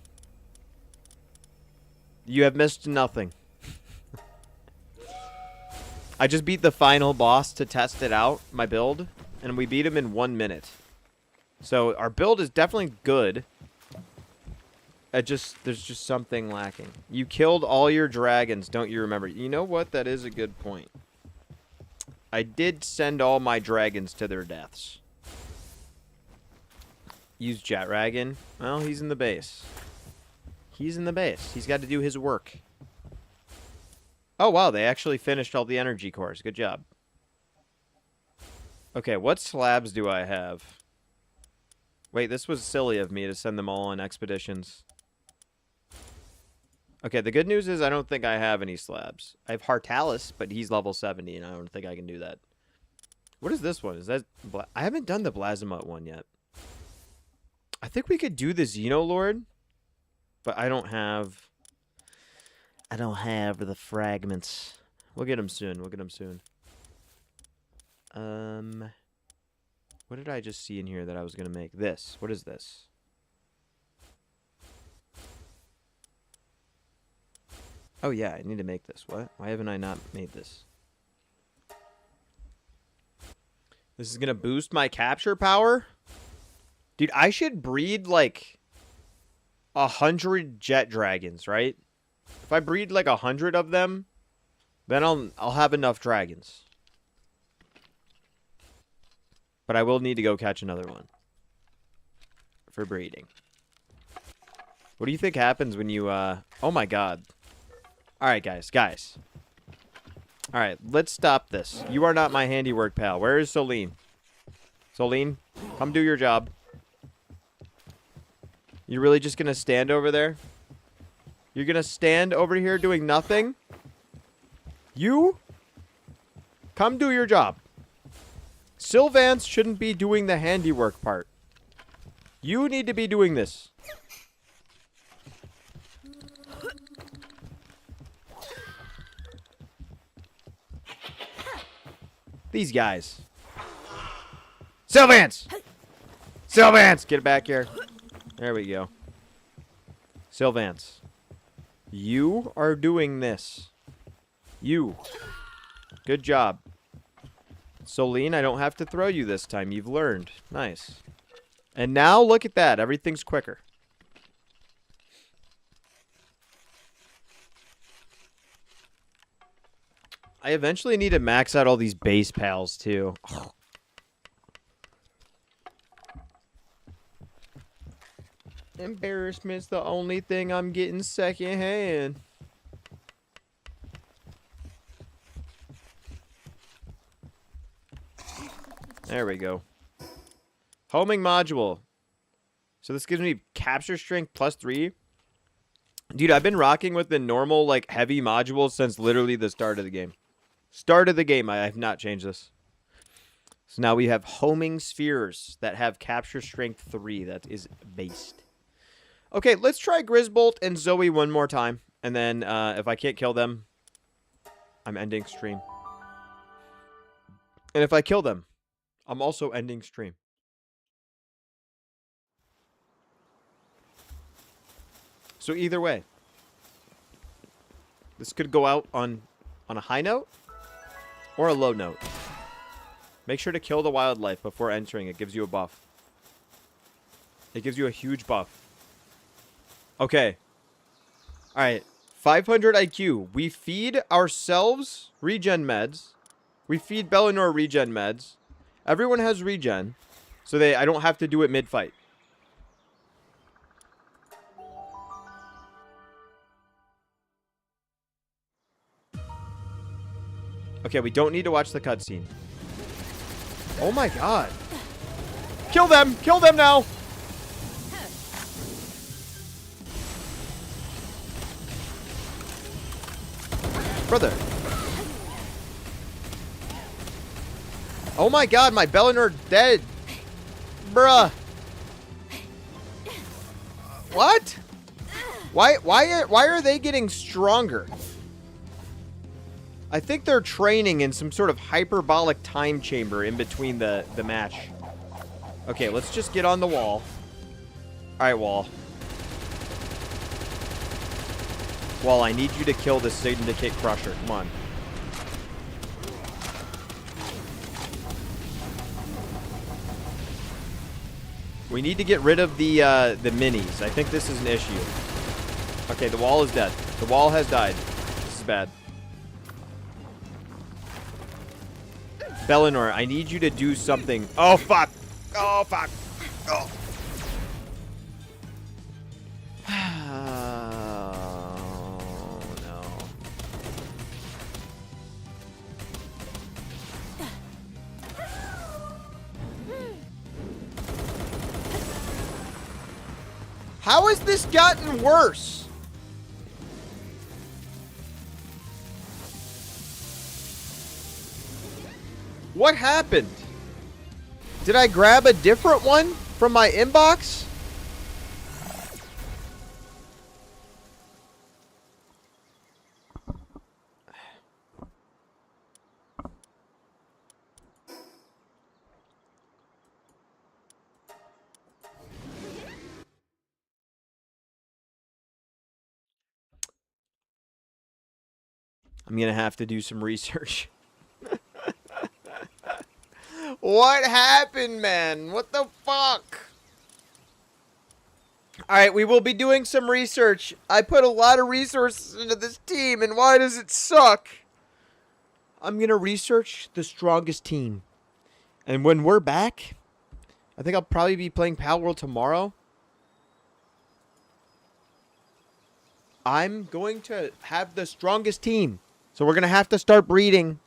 You have missed nothing. I just beat the final boss to test it out, my build. And we beat him in 1 minute. So our build is definitely good. There's just something lacking. You killed all your dragons, don't you remember? You know what? That is a good point. I did send all my dragons to their deaths. Use Jetragon. Well, he's in the base. He's in the base. He's got to do his work. Oh, wow. They actually finished all the energy cores. Good job. Okay, what slabs do I have? Wait, this was silly of me to send them all on expeditions. Okay, the good news is I don't think I have any slabs. I have Hartalis, but he's level 70, and I don't think I can do that. What is this one? Is that... I haven't done the Blasmut one yet. I think we could do the Xenolord, but I don't have the fragments. We'll get them soon. What did I just see in here that I was going to make? This. What is this? Oh, yeah, I need to make this. What? Why haven't I not made this? This is going to boost my capture power? Dude, I should breed, like, 100 jet dragons, right? If I breed, like, 100 of them, then I'll have enough dragons. But I will need to go catch another one. For breeding. What do you think happens when you, Oh, my God. Alright, guys. Alright, let's stop this. You are not my handiwork pal. Where is Soline? Soline, come do your job. You really just gonna stand over there? You're gonna stand over here doing nothing? You? Come do your job. Sylvance shouldn't be doing the handiwork part. You need to be doing this. These guys. Sylvance! Sylvance! Get it back here. There we go. Sylvance. You are doing this. You. Good job. Solene, I don't have to throw you this time. You've learned. Nice. And now look at that. Everything's quicker. I eventually need to max out all these base pals, too. Embarrassment's the only thing I'm getting secondhand. There we go. Homing module. So this gives me capture strength +3. Dude, I've been rocking with the normal, like, heavy modules since literally the start of the game. Start of the game, I have not changed this. So now we have homing spheres that have capture strength 3. That is based. Okay, let's try Grisbolt and Zoe one more time. And then if I can't kill them, I'm ending stream. And if I kill them, I'm also ending stream. So either way, this could go out on a high note or a low note. Make sure to kill the wildlife before entering. It gives you a buff. It gives you a huge buff. Okay. All right. 500 IQ. We feed ourselves regen meds. We feed Bellinor regen meds. Everyone has regen, so I don't have to do it mid-fight. Okay, we don't need to watch the cutscene. Oh my god. Kill them! Kill them now! Brother. Oh my god, my Bellinor dead. Bruh. What? Why are they getting stronger? I think they're training in some sort of hyperbolic time chamber in between the match. Okay, let's just get on the wall. Alright, wall. Wall, I need you to kill this Syndicate Crusher. Come on. We need to get rid of the minis. I think this is an issue. Okay, the wall is dead. The wall has died. This is bad. Bellinor, I need you to do something. Oh, fuck. Oh, fuck. Oh. Oh, no. How has this gotten worse? What happened? Did I grab a different one from my inbox? I'm gonna have to do some research. What happened, man? What the fuck? Alright, we will be doing some research. I put a lot of resources into this team, and why does it suck? I'm gonna research the strongest team. And when we're back, I think I'll probably be playing Palworld tomorrow. I'm going to have the strongest team. So we're gonna have to start breeding.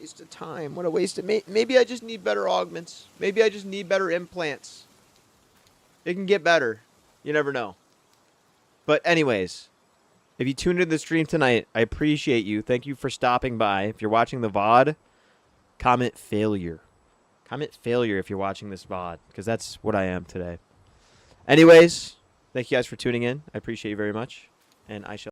Waste of time. What a waste of... Maybe I just need better augments. Maybe I just need better implants. It can get better. You never know. But anyways, if you tuned into the stream tonight, I appreciate you. Thank you for stopping by. If you're watching the VOD, comment failure. Comment failure if you're watching this VOD, because that's what I am today. Anyways, thank you guys for tuning in. I appreciate you very much. And I shall...